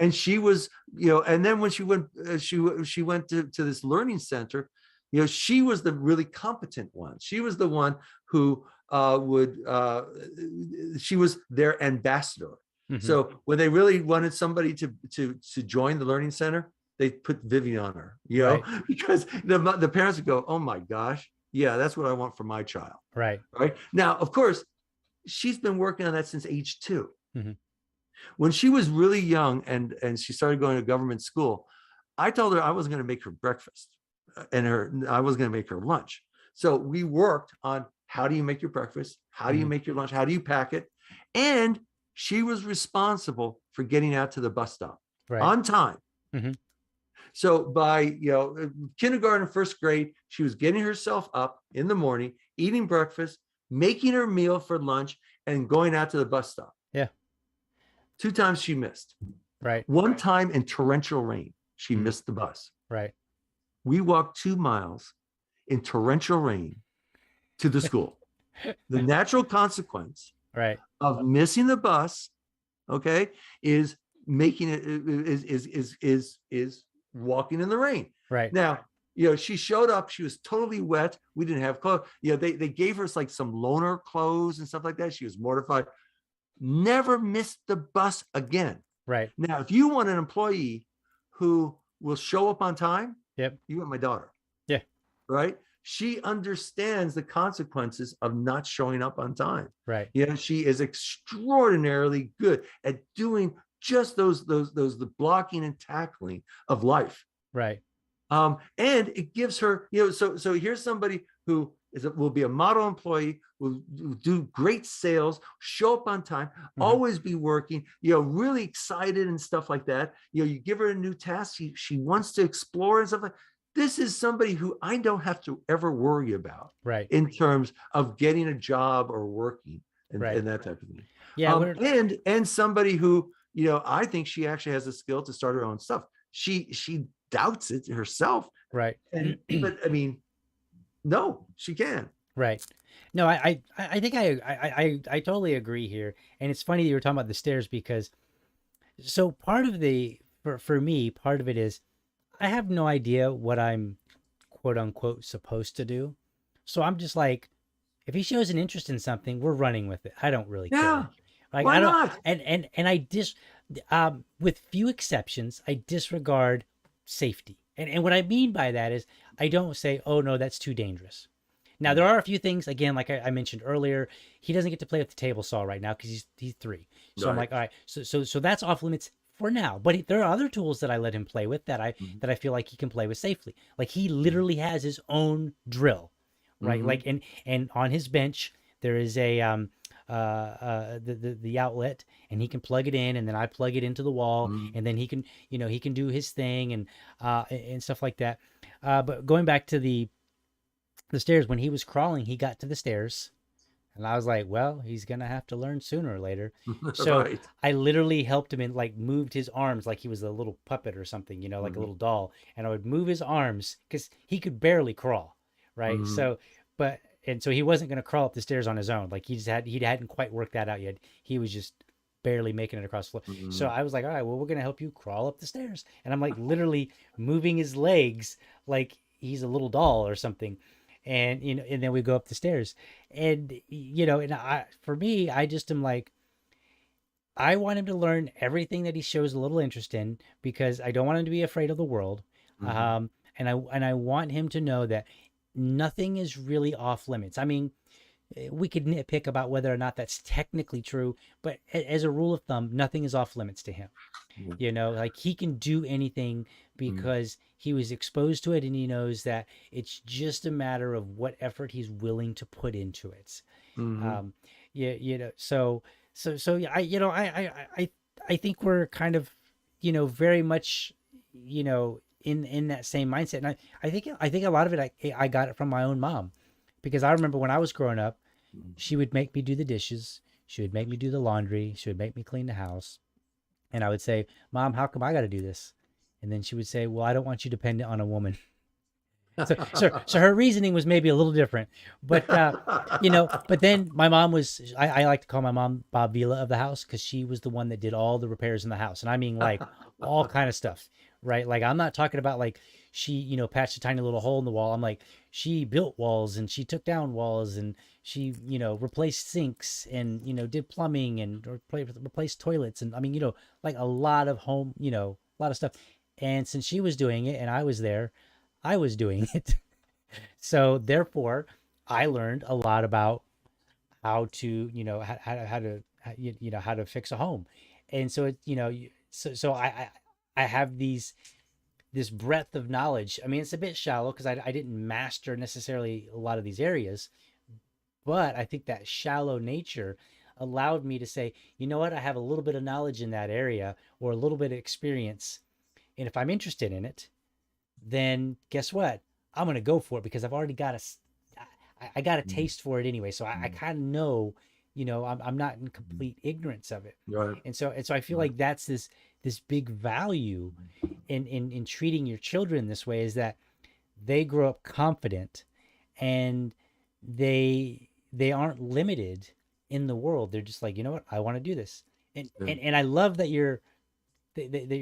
and she was, and then when she went to this learning center, she was the really competent one. She was the one who she was their ambassador. So when they really wanted somebody to join the learning center, they put Vivian on her, because the parents would go, oh my gosh, yeah, that's what I want for my child. Right. Now, of course, she's been working on that since age 2. When she was really young and she started going to government school, I told her I wasn't going to make her breakfast and I was going to make her lunch. So we worked on how do you make your breakfast? How do you make your lunch? How do you pack it? And she was responsible for getting out to the bus stop on time. So by kindergarten, first grade, she was getting herself up in the morning, eating breakfast, making her meal for lunch, and going out to the bus stop. 2 times she missed. Right. One time in torrential rain, she Mhm. missed the bus. Right. We walked 2 miles in torrential rain to the school. The natural consequence Right. of missing the bus, okay, is making it is walking in the rain. Right. Now, she showed up, she was totally wet. We didn't have clothes. They gave her like some loaner clothes and stuff like that. She was mortified. Never missed the bus again. Right. Now, if you want an employee who will show up on time, Yep. you want my daughter. Yeah. Right? She understands the consequences of not showing up on time. Right. She is extraordinarily good at doing just the blocking and tackling of life. Right. And it gives her, so here's somebody who will be a model employee, will do great sales, show up on time, always be working, really excited and stuff like that. You give her a new task, she wants to explore and stuff like that. This is somebody who I don't have to ever worry about, Right, in terms of getting a job or working and, right. and that type of thing. Yeah. And somebody who, I think she actually has the skill to start her own stuff. She doubts it herself. Right. But I mean, no, she can. Right. No, I think I totally agree here. And it's funny that you were talking about the stairs, because so part of for me, part of it is I have no idea what I'm quote unquote supposed to do. So I'm just like, if he shows an interest in something, we're running with it. I don't really Yeah. care. Like Why I don't, not? and with few exceptions, I disregard safety. And what I mean by that is I don't say, oh no, that's too dangerous. Now there are a few things, again, like I mentioned earlier, he doesn't get to play with the table saw right now because he's 3. So I'm Right. like, all right, so that's off limits for now. But there are other tools that I let him play with that I feel like he can play with safely. Like he literally has his own drill, right? Like and on his bench there is a the outlet, and he can plug it in, and then I plug it into the wall, and then he can he can do his thing and stuff like that. But going back to the stairs, when he was crawling, he got to the stairs, and I was like, well, he's gonna have to learn sooner or later. So Right. I literally helped him and like moved his arms like he was a little puppet or something, like a little doll, and I would move his arms because he could barely crawl, right? So so he wasn't going to crawl up the stairs on his own. Like he hadn't quite worked that out yet. He was just barely making it across the floor. So I was like, all right, well, we're going to help you crawl up the stairs. And I'm like literally moving his legs like he's a little doll or something. And, and then we go up the stairs, and, for me, I just am like, I want him to learn everything that he shows a little interest in, because I don't want him to be afraid of the world. And I want him to know that nothing is really off limits. I mean, we could nitpick about whether or not that's technically true, but as a rule of thumb, nothing is off limits to him. Like he can do anything because he was exposed to it, and he knows that it's just a matter of what effort he's willing to put into it. So I think we're kind of, very much, in that same mindset. And I think a lot of it, I got it from my own mom, because I remember when I was growing up, she would make me do the dishes. She would make me do the laundry. She would make me clean the house. And I would say, Mom, how come I got to do this? And then she would say, well, I don't want you dependent on a woman. So her reasoning was maybe a little different, but but then my mom was, I like to call my mom Bob Vila of the house, because she was the one that did all the repairs in the house. And I mean, like all kind of stuff, right? Like, I'm not talking about like she, patched a tiny little hole in the wall. I'm like, she built walls, and she took down walls, and she, replaced sinks, and, did plumbing, and replaced toilets. And I mean, like a lot of home, a lot of stuff. And since she was doing it and I was there, I was doing it. So therefore I learned a lot about how to, how to fix a home. And so so I have this breadth of knowledge. I mean, it's a bit shallow because I didn't master necessarily a lot of these areas, but I think that shallow nature allowed me to say, you know what, I have a little bit of knowledge in that area, or a little bit of experience. And if I'm interested in it, then guess what? I'm going to go for it, because I've already got I got a taste for it anyway. So I kind of know I'm not in complete ignorance of it. Right. And so I feel like that's this big value in treating your children this way, is that they grow up confident, and they aren't limited in the world. They're just like, you know what, I want to do this. And I love that you're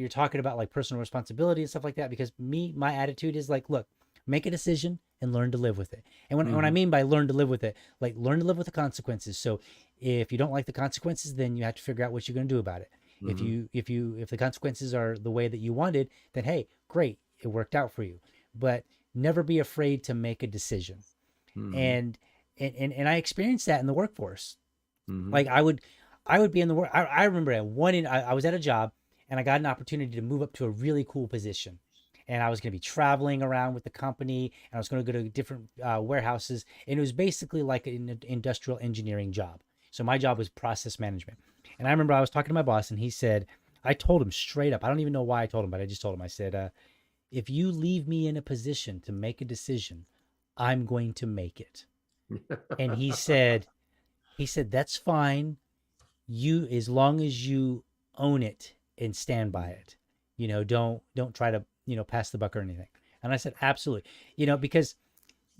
talking about like personal responsibility and stuff like that, because my attitude is like, look, make a decision and learn to live with it. And when I mean by learn to live with it, like learn to live with the consequences. So if you don't like the consequences, then you have to figure out what you're going to do about it. If the consequences are the way that you wanted, then hey, great, it worked out for you. But never be afraid to make a decision. And I experienced that in the workforce. Like I would be in the work. I remember I was at a job, and I got an opportunity to move up to a really cool position. And I was going to be traveling around with the company, and I was going to go to different warehouses. And it was basically like an industrial engineering job. So my job was process management. And I remember I was talking to my boss, and he said, I told him straight up, I don't even know why I told him, but I just told him, I said, if you leave me in a position to make a decision, I'm going to make it. And he said, that's fine. As long as you own it and stand by it, don't try to, pass the buck or anything. And I said, absolutely. Because,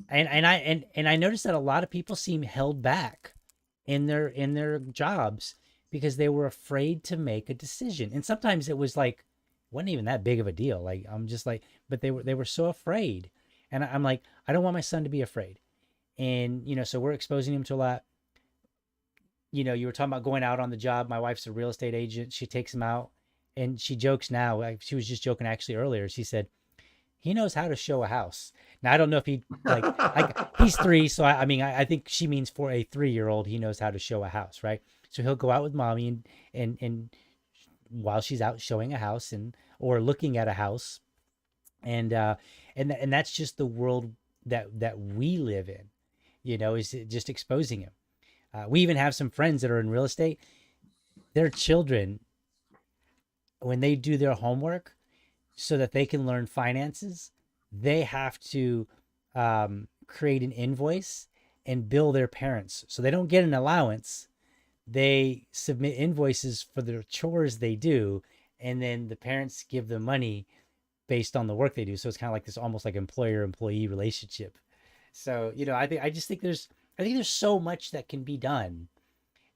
and I noticed that a lot of people seem held back in their jobs because they were afraid to make a decision. And sometimes it was like, wasn't even that big of a deal. Like, I'm just like, but they were so afraid. And I'm like, I don't want my son to be afraid. And, so we're exposing him to a lot. You were talking about going out on the job. My wife's a real estate agent. She takes him out, and she jokes now. Like, she was just joking actually earlier. She said, he knows how to show a house. Now, I don't know if he he's 3. So I think she means for a 3-year-old, he knows how to show a house. Right. So he'll go out with mommy and while she's out showing a house or looking at a house. And that's just the world that we live in, is just exposing him. We even have some friends that are in real estate. Their children, when they do their homework so that they can learn finances, they have to create an invoice and bill their parents. So they don't get an allowance. They submit invoices for the chores they do, and then the parents give them money based on the work they do. So it's kind of like this almost like employer-employee relationship. So, I think there's so much that can be done,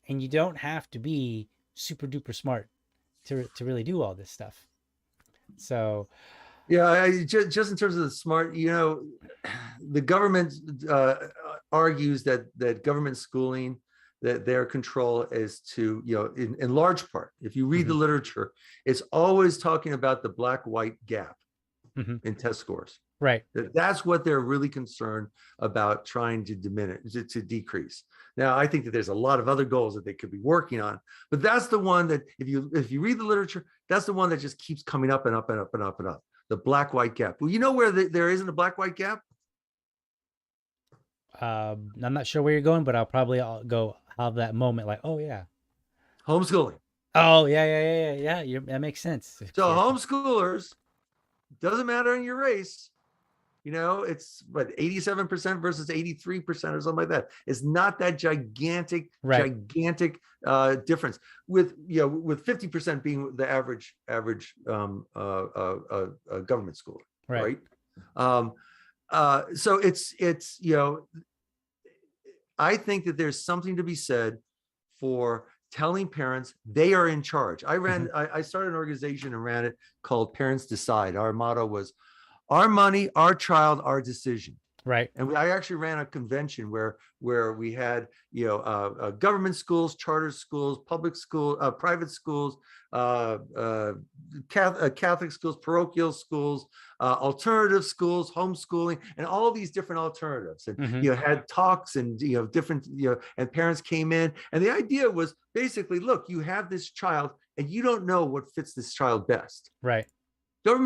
and you don't have to be super duper smart to really do all this stuff. So, yeah, just in terms of the smart, the government argues that government schooling, that their control is to, in large part, if you read the literature, it's always talking about the black-white gap in test scores. Right. That's what they're really concerned about, trying to diminish, to decrease. Now, I think that there's a lot of other goals that they could be working on, but that's the one that, if you read the literature, that's the one that just keeps coming up and up and up and up and up. The black-white gap. Well, you know where there isn't a black-white gap? I'm not sure where you're going, but I'll probably go have that moment like, oh yeah, homeschooling. Oh yeah. That makes sense. So homeschoolers, doesn't matter in your race. It's what, 87% versus 83% or something like that. It's not that gigantic difference, with 50% being the average government school, right? So it's I think that there's something to be said for telling parents they are in charge. I started an organization and ran it called Parents Decide. Our motto was, our money, our child, our decision. Right. And I actually ran a convention where we had, government schools, charter schools, public school, private schools, Catholic schools, parochial schools, alternative schools, homeschooling, and all these different alternatives. And had talks and different, and parents came in, and the idea was basically, look, you have this child, and you don't know what fits this child best. Right. Your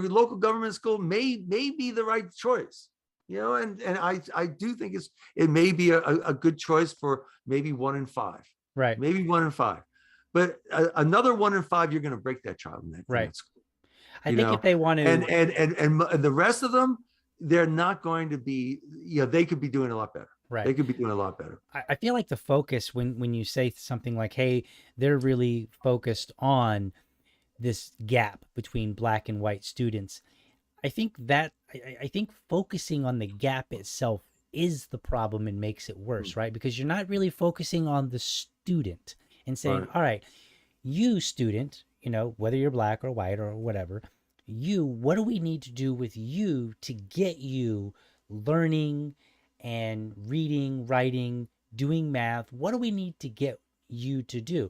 local government school may be the right choice, and I do think it may be a good choice for maybe 1 in 5, right? Maybe 1 in 5, but another 1 in 5, you're going to break that child in that school. I think if they want to, and the rest of them, they're not going to be, they could be doing a lot better. Right. They could be doing a lot better. I feel like the focus when you say something like, hey, they're really focused on this gap between black and white students. I think that I think focusing on the gap itself is the problem and makes it worse, right? Because you're not really focusing on the student and saying, Right. all right, you student, whether you're black or white or whatever, what do we need to do with you to get you learning and reading, writing, doing math? What do we need to get you to do?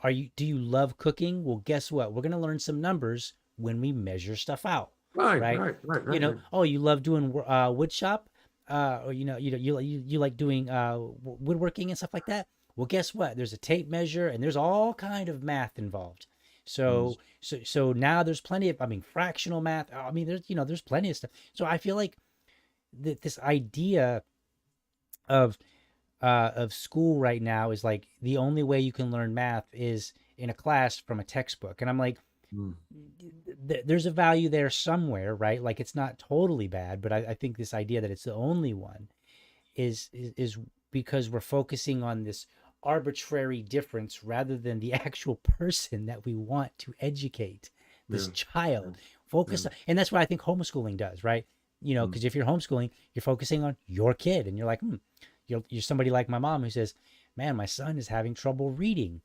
Do you love cooking? Well, guess what? We're going to learn some numbers when we measure stuff out, Right. right? Right. Right. Right. Right. Oh, you love doing wood shop, or you like doing woodworking and stuff like that. Well, guess what? There's a tape measure and there's all kind of math involved. So now there's plenty of, fractional math. There's plenty of stuff. So I feel like this idea of school right now is like the only way you can learn math is in a class from a textbook. And I'm like, there's a value there somewhere, right? Like it's not totally bad, but I think this idea that it's the only one is because we're focusing on this arbitrary difference rather than the actual person that we want to educate, this child. Focus on, and that's what I think homeschooling does, right? Because if you're homeschooling, you're focusing on your kid, and you're like, you're somebody like my mom who says, man, my son is having trouble reading.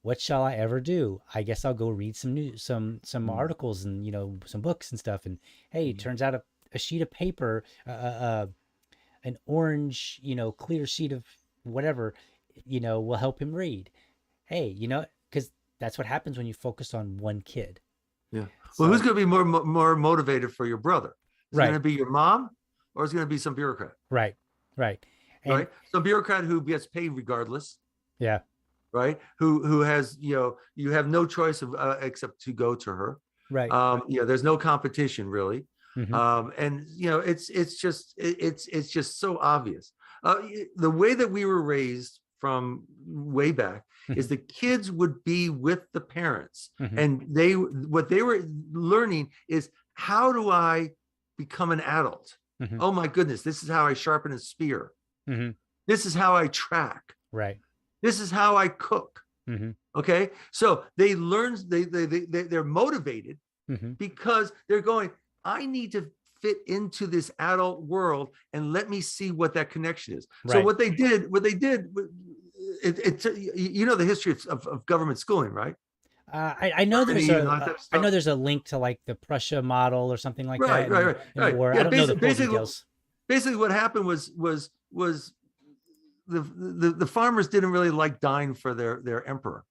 What shall I ever do? I guess I'll go read some articles and some books and stuff. And hey, it turns out a sheet of paper, an orange clear sheet of whatever, will help him read. Hey, because that's what happens when you focus on one kid. Yeah. Well, who's going to be more motivated for your brother? Is it going to be your mom, or is it going to be some bureaucrat? Right. And, right. Some bureaucrat who gets paid regardless. Yeah. Right. Who has, you have no choice of except to go to her. Right. There's no competition really. Mm-hmm. And it's just so obvious. The way that we were raised from way back is the kids would be with the parents, and what they were learning is, how do I become an adult? Oh my goodness, this is how I sharpen a spear. This is how I track. Right. This is how I cook. Okay. So they learn, they're motivated because they're going, I need to fit into this adult world, and let me see what that connection is. Right. So what they did, the history of government schooling, right? I know there's a link to like the Prussia model or something like that. Right. Yeah, I don't know the full details. Basically what happened was the farmers didn't really like dying for their emperor.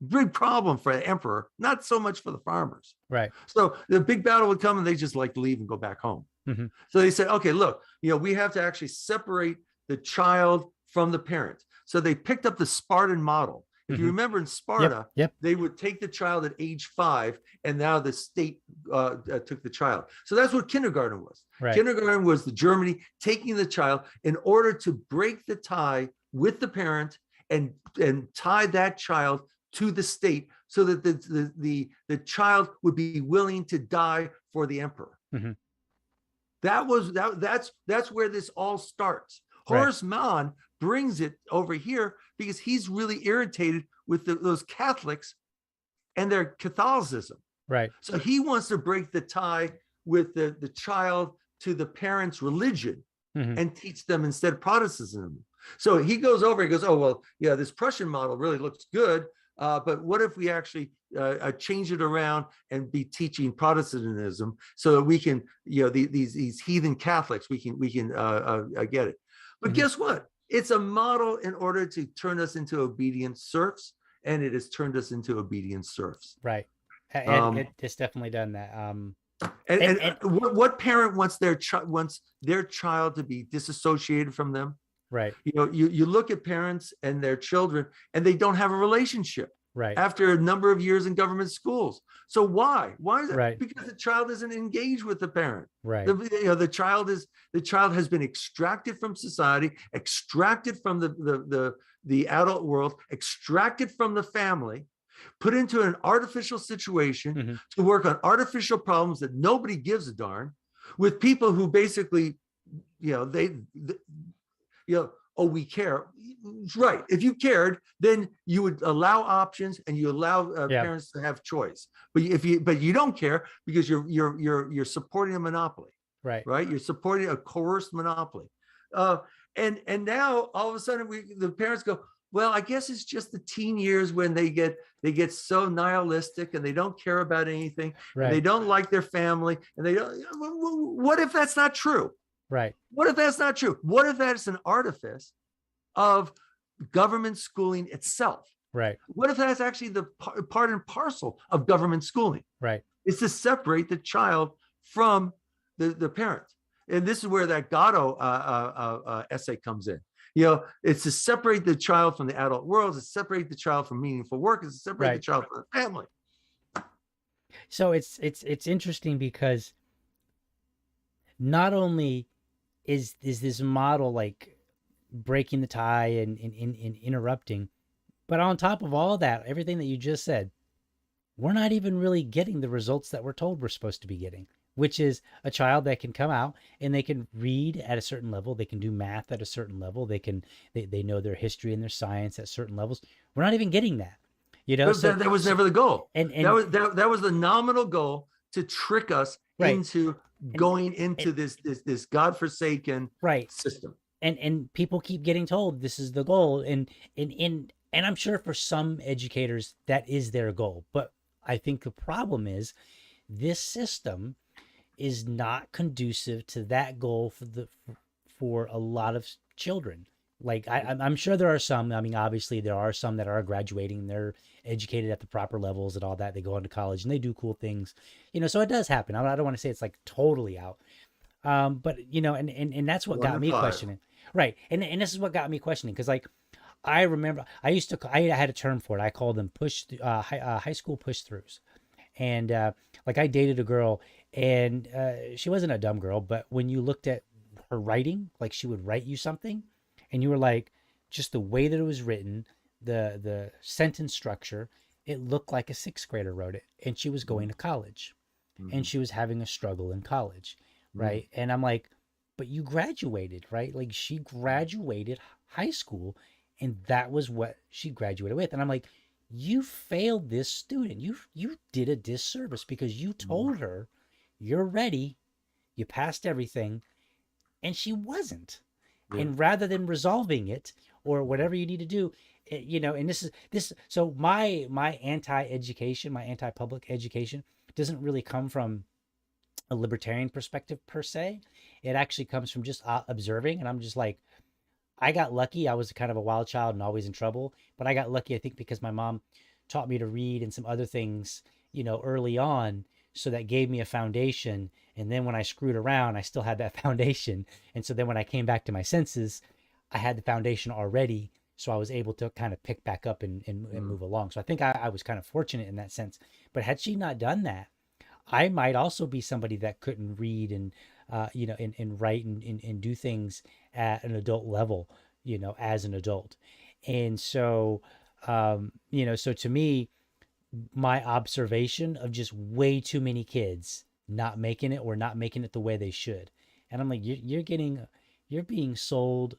Big problem for the emperor, not so much for the farmers. Right. So the big battle would come and they just like to leave and go back home. So they said, okay, look, we have to actually separate the child from the parent. So they picked up the Spartan model. If you remember in Sparta, they would take the child at age 5, and now the state took the child. So that's what kindergarten was. Right. Kindergarten was the Germany taking the child in order to break the tie with the parent and tie that child to the state, so that the child would be willing to die for the emperor. That's where this all starts. Horace Mann brings it over here because he's really irritated with those Catholics and their Catholicism. Right. So he wants to break the tie with the child to the parents' religion and teach them instead Protestantism. So he goes over, he goes, oh, well, yeah, this Prussian model really looks good. But what if we actually change it around and be teaching Protestantism, so that we can, these heathen Catholics, we can get it. But guess what? It's a model in order to turn us into obedient serfs, and it has turned us into obedient serfs. Right. And it's definitely done that. And what parent wants their child to be disassociated from them? Right. You look at parents and their children, and they don't have a relationship. Right. After a number of years in government schools. So why? Why is that? Right. Because the child isn't engaged with the parent. Right. The child has been extracted from society, extracted from the adult world, extracted from the family, put into an artificial situation to work on artificial problems that nobody gives a darn, with people who basically, oh, we care. Right. If you cared, then you would allow options and you allow Yeah. parents to have choice. But you don't care because you're supporting a monopoly. Right. Right. You're supporting a coerced monopoly. And now all of a sudden the parents go, well, I guess it's just the teen years when they get so nihilistic and they don't care about anything, Right. and they don't like their family, and they don't. What if that's not true? Right. What if that's not true? What if that's an artifice of government schooling itself? Right. What if that's actually the part and parcel of government schooling? Right. It's to separate the child from the parent. And this is where that Gatto essay comes in. It's to separate the child from the adult world, to separate the child from meaningful work, it's to separate the child from the family. So it's interesting because not only is this model like breaking the tie and interrupting, but on top of all that, everything that you just said, we're not even really getting the results that we're told we're supposed to be getting, which is a child that can come out and they can read at a certain level, they can do math at a certain level, they know their history and their science at certain levels. We're not even getting that. So, that was never the goal. And that was the nominal goal, to trick us into going into this godforsaken system. And people keep getting told this is the goal, and I'm sure for some educators that is their goal, but I think the problem is this system is not conducive to that goal for a lot of children. Like I'm sure there are some. I mean, obviously there are some that are graduating, they're educated at the proper levels and all that. They go into college and they do cool things, so it does happen. I don't want to say it's like totally out, but and that's what got me questioning, right? And this is what got me questioning, because like I remember I had a term for it. I called them high school push throughs, and like I dated a girl, and she wasn't a dumb girl, but when you looked at her writing, like she would write you something, and you were like, just the way that it was written, the sentence structure, it looked like a sixth grader wrote it, and she was going to college, and she was having a struggle in college, right? And I'm like, but you graduated, right? Like she graduated high school, and that was what she graduated with. And I'm like, you failed this student. You did a disservice, because you told her you're ready, you passed everything, and she wasn't. And rather than resolving it or whatever you need to do, and so my anti-education, my anti-public education doesn't really come from a libertarian perspective per se. It actually comes from just observing. And I'm just like, I got lucky. I was kind of a wild child and always in trouble, but I got lucky, I think, because my mom taught me to read and some other things, early on. So that gave me a foundation. And then when I screwed around, I still had that foundation. And so then when I came back to my senses, I had the foundation already. So I was able to kind of pick back up and move along. So I think I was kind of fortunate in that sense. But had she not done that, I might also be somebody that couldn't read and, and write and do things at an adult level, as an adult. And so, so to me, my observation of just way too many kids not making it, or not making it the way they should. And I'm like, you're being sold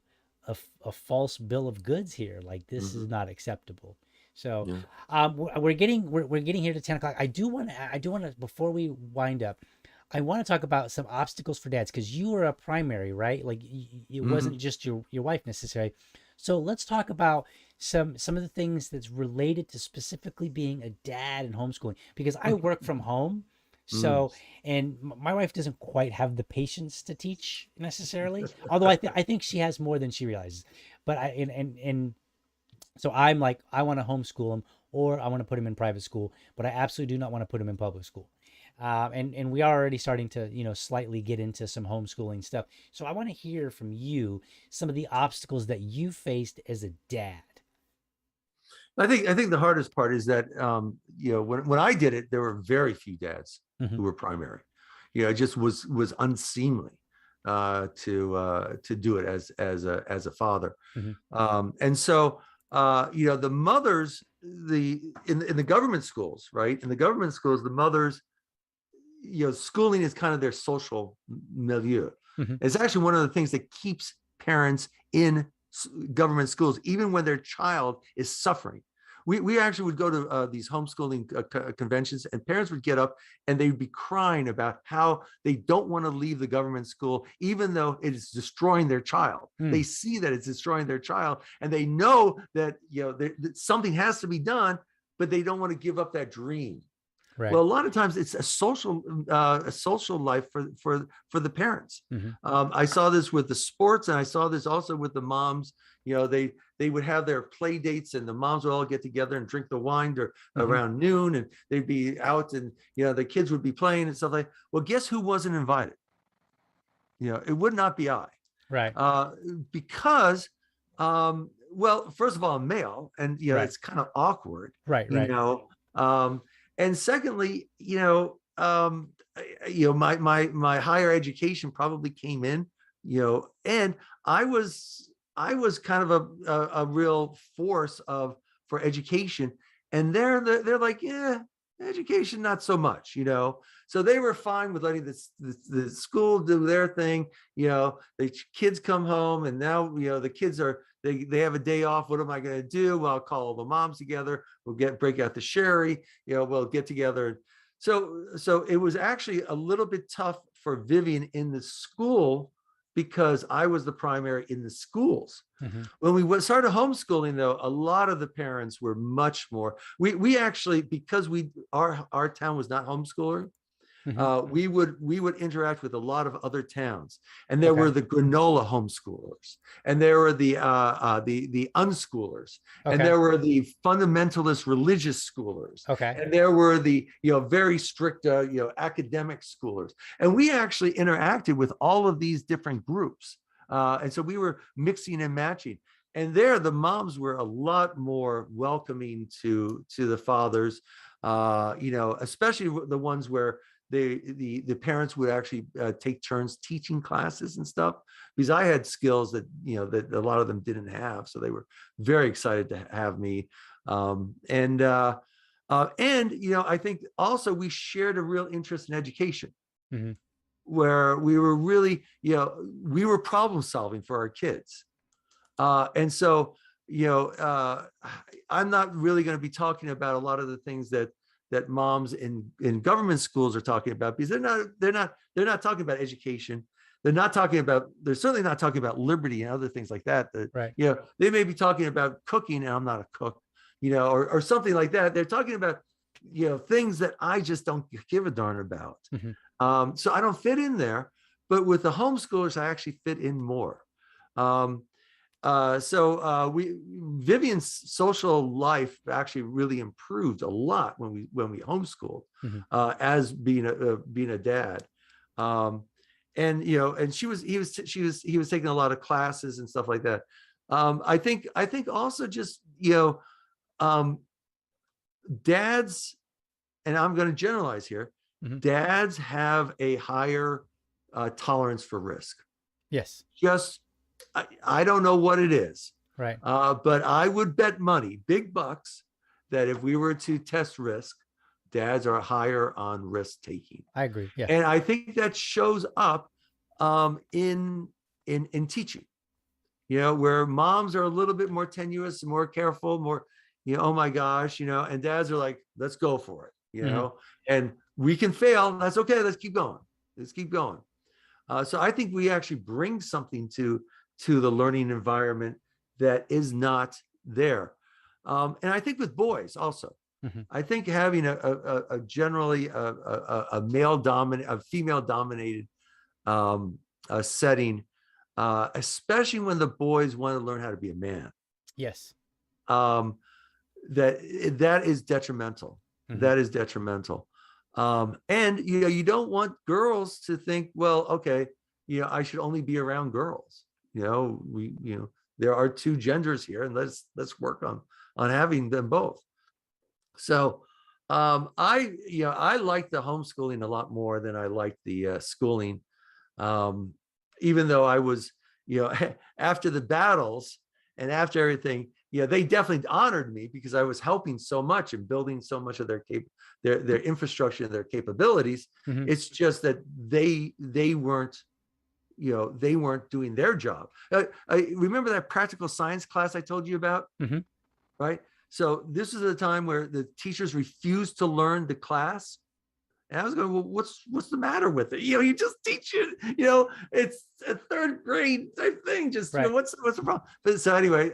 a false bill of goods here. Like this is not acceptable. So, we're getting here to 10 o'clock. I do want to, before we wind up, I want to talk about some obstacles for dads, because you were a primary, right? Like it wasn't just your wife necessarily. So let's talk about some of the things that's related to specifically being a dad and homeschooling, because I work from home. So, and my wife doesn't quite have the patience to teach necessarily, although I think she has more than she realizes. But so I'm like, I want to homeschool him, or I want to put him in private school, but I absolutely do not want to put him in public school. And we are already starting to, slightly get into some homeschooling stuff. So I want to hear from you some of the obstacles that you faced as a dad. I think the hardest part is that, when I did it, there were very few dads who were primary. It just was unseemly to do it as a father. And so, the mothers, in the government schools, right? In the government schools, the mothers, schooling is kind of their social milieu. It's actually one of the things that keeps parents in government schools, even when their child is suffering. We actually would go to these homeschooling conventions, and parents would get up and they'd be crying about how they don't want to leave the government school, even though it is destroying their child. They see that it's destroying their child, and they know that, that something has to be done, but they don't want to give up that dream. Right. Well, a lot of times it's a social life for the parents. I saw this with the sports, and I saw this also with the moms. They would have their play dates, and the moms would all get together and drink the wine around noon, and they'd be out, and the kids would be playing and stuff like. Well, guess who wasn't invited? It would not be I. Right. Because well, first of all, I'm male, and Right. it's kind of awkward. Right. And secondly, my higher education probably came in, and I was kind of a real force for education, and they're like, yeah, education not so much, So they were fine with letting the school do their thing. The kids come home, and now the kids they have a day off. What am I going to do? Well, I'll call all the moms together. We'll break out the sherry. We'll get together. So it was actually a little bit tough for Vivian in the school, because I was the primary in the schools. When we started homeschooling, though, a lot of the parents were much more. We actually, because our town was not homeschooling, we would interact with a lot of other towns, and there were the granola homeschoolers, and there were the unschoolers, and there were the fundamentalist religious schoolers, and there were the very strict academic schoolers, and we actually interacted with all of these different groups, and so we were mixing and matching. And there, the moms were a lot more welcoming to the fathers, especially the ones where the parents would actually take turns teaching classes and stuff, because I had skills that that a lot of them didn't have, so they were very excited to have me. And I think also we shared a real interest in education, where we were really we were problem solving for our kids, and so I'm not really going to be talking about a lot of the things that moms in government schools are talking about, because they're not talking about education. They're certainly not talking about liberty and other things like that. Right. They may be talking about cooking, and I'm not a cook, or something like that. They're talking about, things that I just don't give a darn about. So I don't fit in there, but with the homeschoolers, I actually fit in more. Vivian's social life actually really improved a lot when we homeschooled, as being a dad, and he was taking a lot of classes and stuff like that. I think also just dads, and I'm going to generalize here, dads have a higher tolerance for risk. Yes. Just I don't know what it is, right? But I would bet money, big bucks, that if we were to test risk, dads are higher on risk taking. I agree. Yeah, and I think that shows up in teaching. Where moms are a little bit more tenuous, more careful, more oh my gosh, and dads are like, let's go for it, and we can fail. That's okay. Let's keep going. So I think we actually bring something to the learning environment that is not there. And I think with boys also, I think having a generally a female dominated setting, especially when the boys want to learn how to be a man. Yes. That is detrimental. That is detrimental. And you don't want girls to think, well, okay, I should only be around girls. There are two genders here, and let's work on having them both. So I like the homeschooling a lot more than I like the schooling. Even though I was, after the battles and after everything, they definitely honored me because I was helping so much and building so much of their infrastructure and their capabilities. It's just that they weren't they weren't doing their job. I remember that practical science class I told you about, right? So this is a time where the teachers refused to learn the class. And I was going, well, what's the matter with it? You just teach it, it's a third grade type thing. Just, right. What's the problem? But so anyway,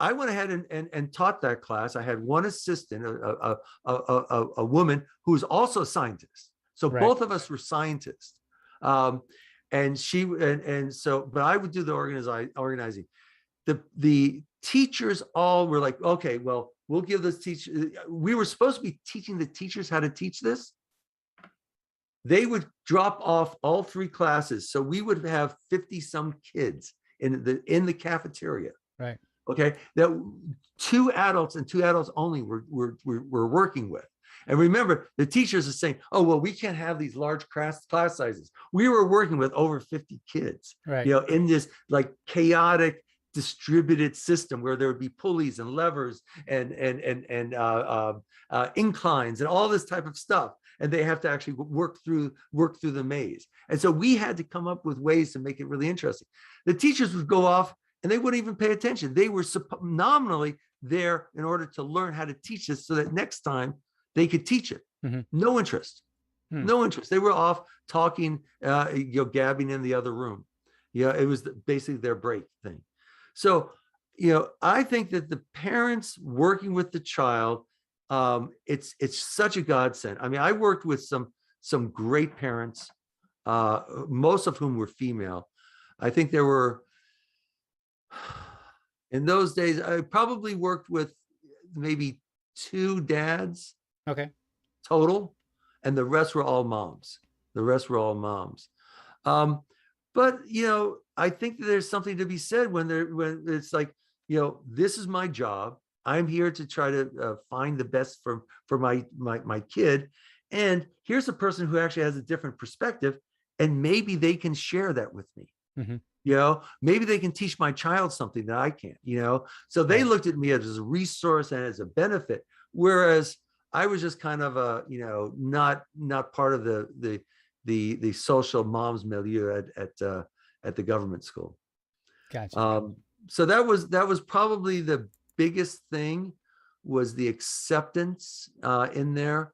I went ahead and taught that class. I had one assistant, a woman who was also a scientist. So right. both of us were scientists. And she, so, but I would do the organizing. The teachers all were like, okay, well, we'll give this teacher. We were supposed to be teaching the teachers how to teach this. They would drop off all 3 classes. So we would have 50 some kids in the cafeteria. Right. Okay. That 2 adults and 2 adults only were working with. And remember, the teachers are saying, oh, well, we can't have these large class sizes. We were working with over 50 kids, right. In this like chaotic, distributed system where there would be pulleys and levers and inclines and all this type of stuff. And they have to actually work through the maze. And so we had to come up with ways to make it really interesting. The teachers would go off and they wouldn't even pay attention. They were nominally there in order to learn how to teach this so that next time they could teach it. No interest. No interest. They were off talking, gabbing in the other room. It was basically their break thing. So, I think that the parents working with the child, it's such a godsend. I mean, I worked with some great parents, most of whom were female. I think there were, in those days, I probably worked with maybe 2 dads. Okay. Total, and the rest were all moms. But I think that there's something to be said when it's like, this is my job. I'm here to try to find the best for my kid, and here's a person who actually has a different perspective, and maybe they can share that with me. Maybe they can teach my child something that I can't. So they looked at me as a resource and as a benefit, whereas I was just kind of not part of the social moms milieu at the government school. Gotcha. So that was probably the biggest thing, was the acceptance in there.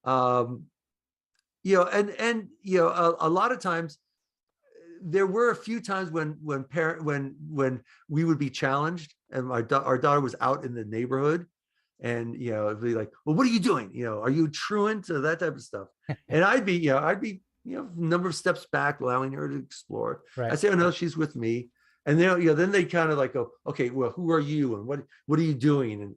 A lot of times there were a few times when we would be challenged, and our daughter was out in the neighborhood. And it'd be like, well, what are you doing? Are you truant, or that type of stuff? And I'd be a number of steps back, allowing her to explore. Right. I say, oh no, she's with me. And then they kind of like go, okay, well, who are you, and what are you doing? And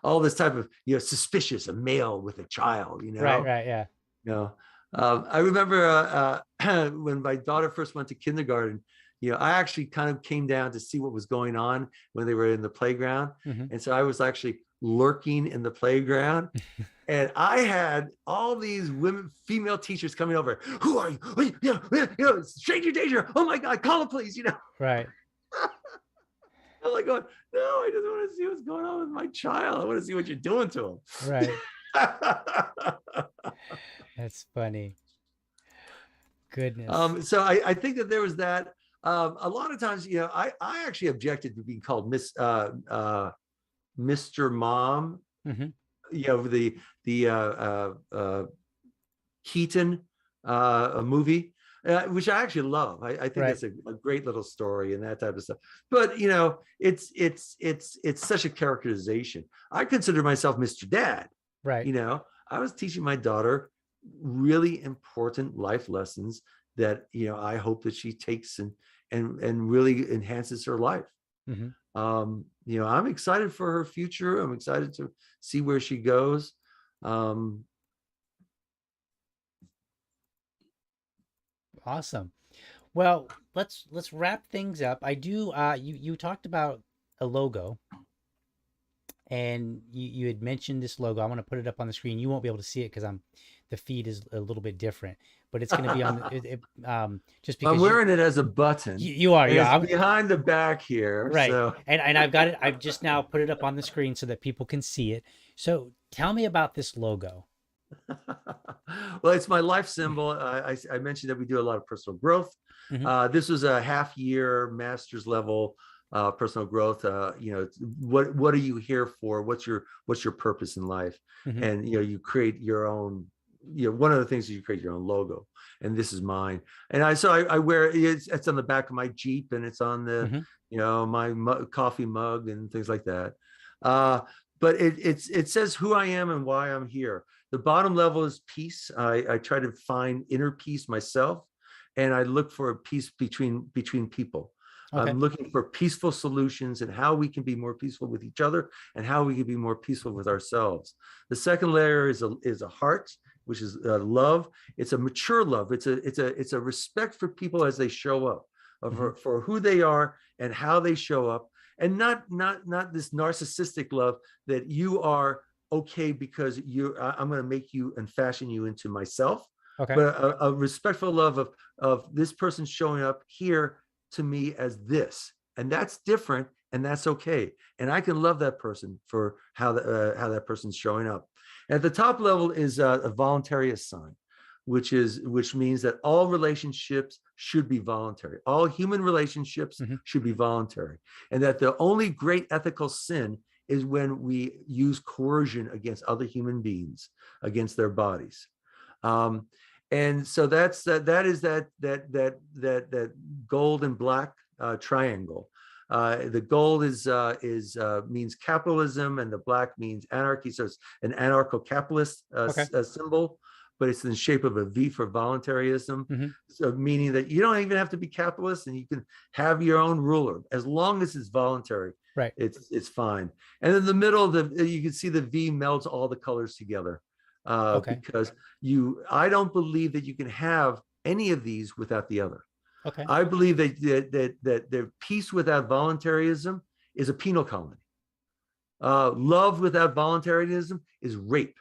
all this type of suspicious, a male with a child. Right. Yeah. I remember when my daughter first went to kindergarten. I actually kind of came down to see what was going on when they were in the playground. And so I was actually lurking in the playground, and I had all these female teachers coming over. Who are you? Stranger danger. Oh my God, call the police, Right. I'm like going, no, I just want to see what's going on with my child. I want to see what you're doing to him. Right. That's funny. Goodness. So I think that there was that. A lot of times, I actually objected to being called Mr. Mom. The Keaton movie, which I actually love. I think it's a great little story and that type of stuff. But it's such a characterization. I consider myself Mr. Dad. Right. I was teaching my daughter really important life lessons that I hope that she takes and really enhances her life. I'm excited for her future. I'm excited to see where she goes. Awesome. Well, let's wrap things up. I do. You talked about a logo, and you had mentioned this logo. I want to put it up on the screen. You won't be able to see it because the feed is a little bit different, but it's going to be on just because I'm wearing it as a button. You are. Yeah, it's behind the back here. Right. So. And I've got it. I've just now put it up on the screen so that people can see it. So tell me about this logo. Well, it's my life symbol. I mentioned that we do a lot of personal growth. Hmm. This was a half-year master's level personal growth. What are you here for? What's your purpose in life? Hmm. And you create your own. One of the things is you create your own logo, and this is mine. And I wear it's on the back of my Jeep, and it's on the Hmm. my coffee mug and things like that. Uh, but it says who I am and why I'm here. The bottom level is peace. I try to find inner peace myself, and I look for a peace between people. Okay. I'm looking for peaceful solutions and how we can be more peaceful with each other and how we can be more peaceful with ourselves. The second layer is a heart, which is love. It's a mature love. It's a respect for people as they show up, Hmm. for who they are and how they show up, and not this narcissistic love that you are okay because I'm going to make you and fashion you into myself, Okay. but a respectful love of this person showing up here to me as this, and that's different, and that's okay, and I can love that person for how that person's showing up. At the top level is a voluntary sign, which means that all relationships should be voluntary. All human relationships Hmm. should be voluntary, and that the only great ethical sin is when we use coercion against other human beings, against their bodies. Um, and so that is that gold and black triangle. The gold is means capitalism, and the black means anarchy. So it's an anarcho-capitalist Okay. symbol, but it's in the shape of a V for voluntarism. Hmm. So meaning that you don't even have to be capitalist, and you can have your own ruler as long as it's voluntary. Right. It's fine. And in the middle, you can see the V melds all the colors together, Okay. because I don't believe that you can have any of these without the other. Okay. I believe that the peace without voluntarism is a penal colony. Love without voluntarism is rape.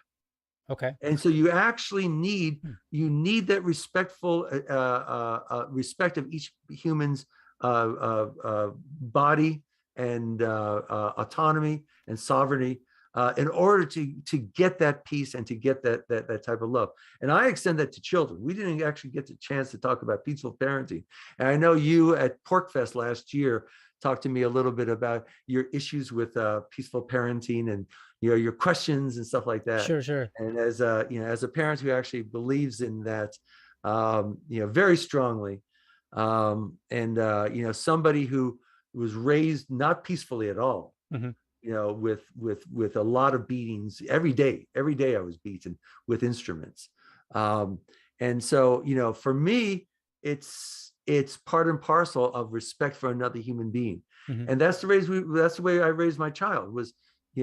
Okay. And so you actually need Hmm. that respectful respect of each human's body and autonomy and sovereignty, in order to get that peace and to get that type of love. And I extend that to children. We didn't actually get the chance to talk about peaceful parenting. And I know you at PorcFest last year talked to me a little bit about your issues with peaceful parenting and your questions and stuff like that. Sure. Sure. And as a parent who actually believes in that, very strongly, and somebody who was raised not peacefully at all, Hmm. with a lot of beatings every day I was beaten with instruments. um, and so for me, it's part and parcel of respect for another human being. Hmm. And that's the way I raised my child. Was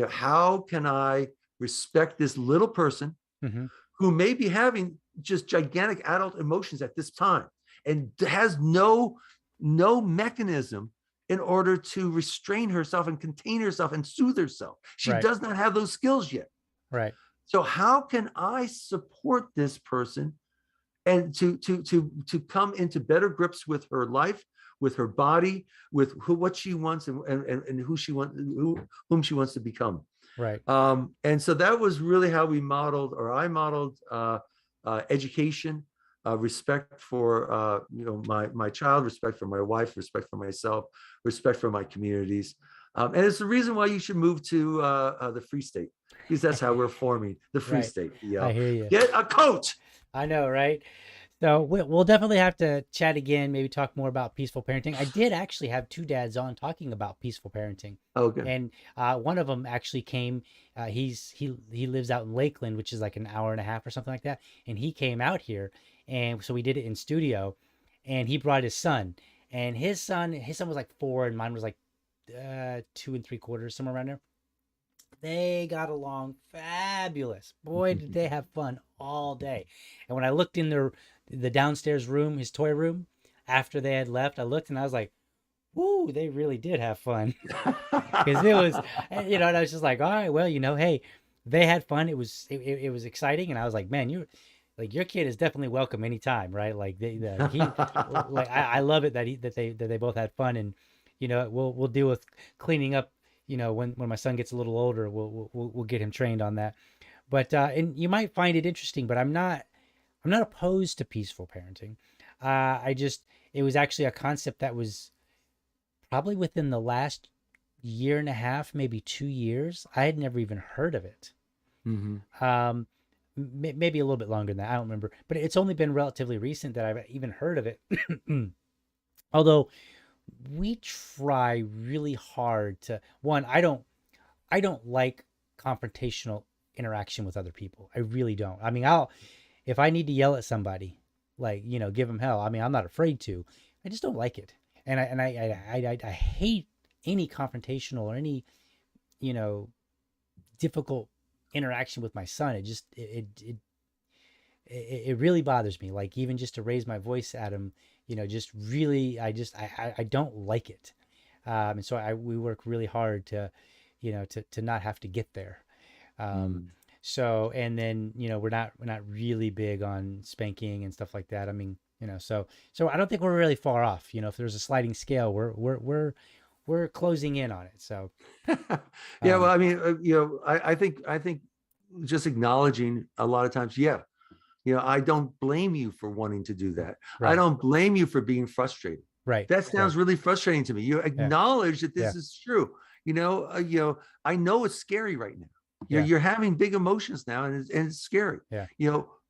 how can I respect this little person Hmm. who may be having just gigantic adult emotions at this time and has no mechanism in order to restrain herself and contain herself and soothe herself. She Right. does not have those skills yet. Right. So how can I support this person and to come into better grips with her life, with her body, with what she wants, and whom she wants to become. Right. And so that was really how I modeled education, respect for my child, respect for my wife, respect for myself, respect for my communities. And it's the reason why you should move to the Free State, because that's how we're forming the Free Right. State. I hear you. Get a coach. I know, right? So we'll definitely have to chat again, maybe talk more about peaceful parenting. I did actually have two dads on talking about peaceful parenting, Okay. and one of them actually came. He lives out in Lakeland, which is like an hour and a half or something like that, and he came out here, and so we did it in studio, and he brought his son, and his son was like 4, and mine was like 2 3/4, somewhere around there. They got along fabulous. Boy, did they have fun all day. And when I looked in the downstairs room, his toy room, after they had left, I looked and I was like, "Woo, they really did have fun." Because it was, and I was just like, "All right, well, hey, they had fun. It was exciting." And I was like, "Man, like your kid is definitely welcome anytime, right?" Like I love it that they both had fun, and we'll deal with cleaning up, when my son gets a little older. We'll get him trained on that. But and you might find it interesting, but I'm not opposed to peaceful parenting. I just it was actually a concept that was probably within the last year and a half, maybe 2 years. I had never even heard of it. Mm-hmm. Maybe a little bit longer than that. I don't remember, but it's only been relatively recent that I've even heard of it. Although we try really hard to one, I don't like confrontational interaction with other people. I really don't. I mean, if I need to yell at somebody, like, give them hell. I mean, I'm not afraid to. I just don't like it. And I hate any confrontational or any, you know, difficult interaction with my son. It really bothers me. Like, even just to raise my voice at him, just really, I don't like it. And so we work really hard to, to not have to get there. So, and then, we're not really big on spanking and stuff like that. I mean, so I don't think we're really far off. If there's a sliding scale, we're closing in on it. So, yeah, well, I mean, I think just acknowledging a lot of times, yeah, I don't blame you for wanting to do that. right, I don't blame you for being frustrated. right, That sounds really frustrating to me. You acknowledge that this is true. I know it's scary right now. You're having big emotions now, and it's scary. Yeah.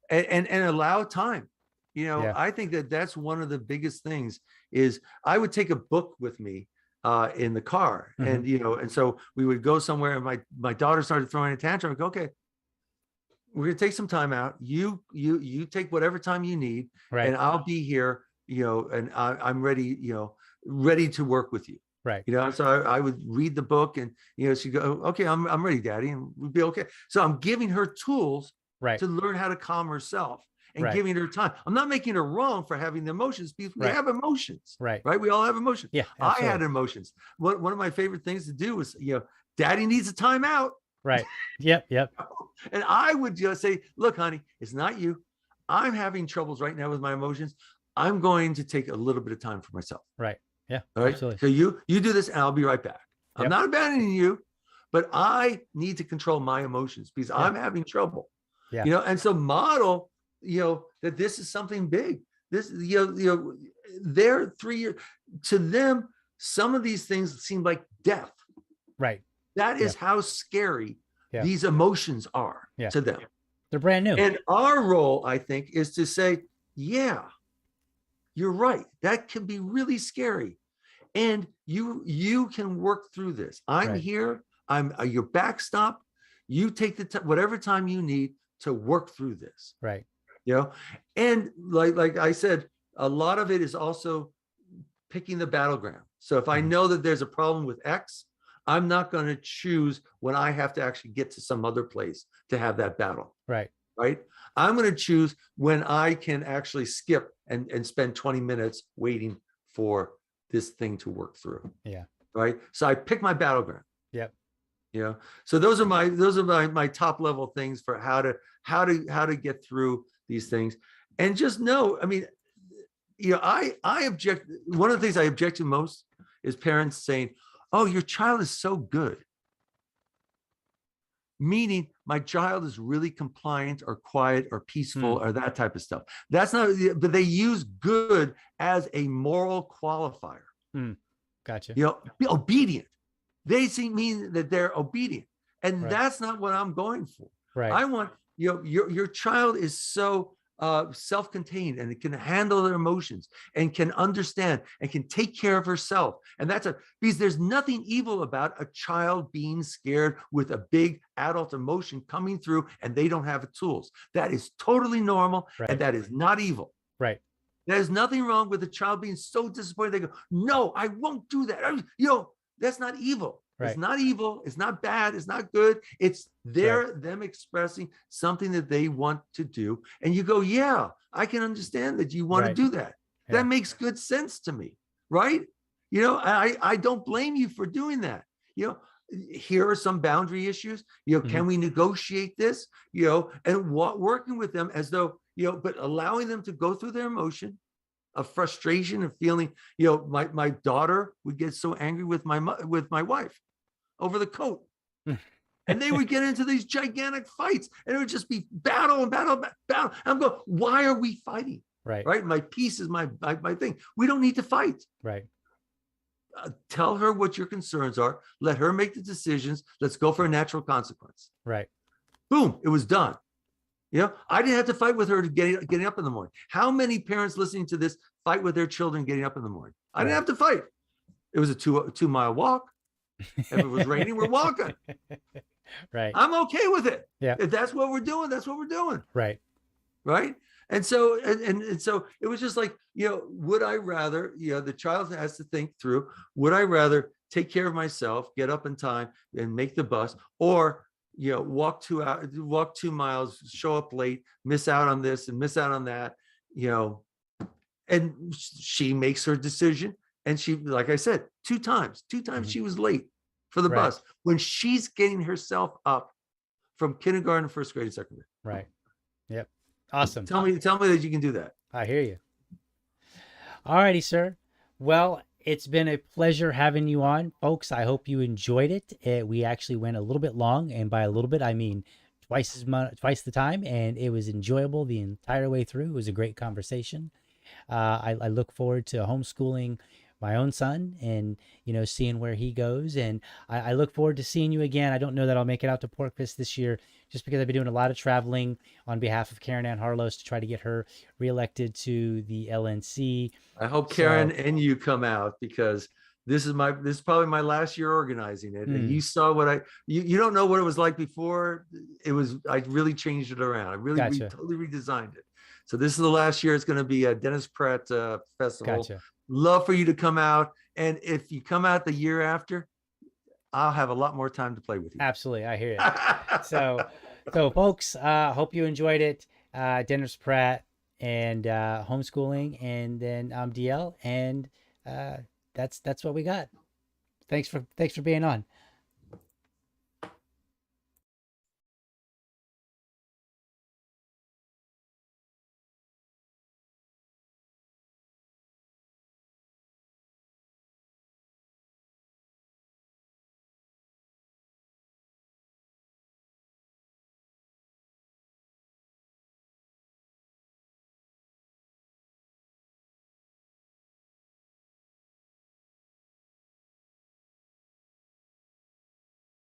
And allow time. I think that's one of the biggest things is I would take a book with me in the car, and and so we would go somewhere, and my daughter started throwing a tantrum. I go, okay, we're gonna take some time out. You take whatever time you need, right, and I'll be here. And I'm ready. Ready to work with you. right. So I would read the book, and she'd go, okay, I'm ready, Daddy, and we'd be okay. So I'm giving her tools to learn how to calm herself, and giving her time. I'm not making her wrong for having the emotions, because we have emotions, right? We all have emotions. Yeah, absolutely. I had emotions. One of my favorite things to do was, Daddy needs a timeout. Right. Yep. And I would just say, look, honey, it's not you. I'm having troubles right now with my emotions. I'm going to take a little bit of time for myself. Right. Yeah. All right. Absolutely. So you do this, and I'll be right back. I'm not abandoning you, but I need to control my emotions because I'm having trouble. Yeah. And so model, that this is something big. This, they're 3 years to them. Some of these things seem like death. Right. That is how scary these emotions are to them. They're brand new. And our role, I think, is to say, yeah, you're right. That can be really scary. And you can work through this. I'm here. I'm your backstop. You take whatever time you need to work through this. Right. And like I said, a lot of it is also picking the battleground. So if I know that there's a problem with X, I'm not going to choose when I have to actually get to some other place to have that battle. Right. I'm going to choose when I can actually skip and spend 20 minutes waiting for this thing to work through. Yeah. Right. So I pick my battleground. Yep. So those are my top level things for how to get through these things. And just know, I mean, I object. One of the things I object to most is parents saying, oh, your child is so good. Meaning my child is really compliant or quiet or peaceful or that type of stuff. That's not, but they use good as a moral qualifier. Gotcha. Be obedient. They mean that they're obedient. And that's not what I'm going for. Right. I want, your child is so self-contained, and it can handle their emotions and can understand and can take care of herself. And because there's nothing evil about a child being scared with a big adult emotion coming through and they don't have the tools. That is totally normal. And that is not evil. Right. There's nothing wrong with a child being so disappointed. They go, no, I won't do that. That's not evil. It's not evil. It's not bad. It's not good. It's them expressing something that they want to do. And you go, yeah, I can understand that you want to do that. That makes good sense to me. Right. I don't blame you for doing that. Here are some boundary issues. Can we negotiate this? And working with them as though, but allowing them to go through their emotion of frustration and feeling, my daughter would get so angry with my wife over the coat. And they would get into these gigantic fights, and it would just be battle and battle, battle. I'm going, why are we fighting? Right. Right. My peace is my thing. We don't need to fight. Right. Tell her what your concerns are. Let her make the decisions. Let's go for a natural consequence. Right. Boom. It was done. You know, I didn't have to fight with her to getting up in the morning. How many parents listening to this fight with their children getting up in the morning? I didn't have to fight. It was a 2-mile walk. If it was raining, we're walking. Right. I'm okay with it. Yeah. If that's what we're doing, that's what we're doing. Right. Right. And so, and so it was just like, you know, would I rather, you know, the child has to think through, would I rather take care of myself, get up in time and make the bus, or, you know, walk 2 miles, show up late, miss out on this and miss out on that, you know, and she makes her decision. And she, like I said, two times she was late for the bus when she's getting herself up from kindergarten, first grade, and second grade. Right. Yep. Awesome. Tell me that you can do that. I hear you. All righty, sir. Well, it's been a pleasure having you on, folks. I hope you enjoyed it. We actually went a little bit long, and by a little bit, I mean twice the time, and it was enjoyable the entire way through. It was a great conversation. I look forward to homeschooling my own son and, you know, seeing where he goes. And I look forward to seeing you again. I don't know that I'll make it out to Porkfest this year just because I've been doing a lot of traveling on behalf of Karen Ann Harlos to try to get her reelected to the LNC. I hope Karen and you come out, because this is probably my last year organizing it. And you saw what you don't know what it was like before. I really changed it around. I really totally redesigned it. So this is the last year. It's going to be a Dennis Pratt festival. Gotcha. Love for you to come out. And if you come out the year after, I'll have a lot more time to play with you. Absolutely. I hear it. So folks, hope you enjoyed it. Dennis Pratt and homeschooling, and then DL, and that's what we got. Thanks for being on.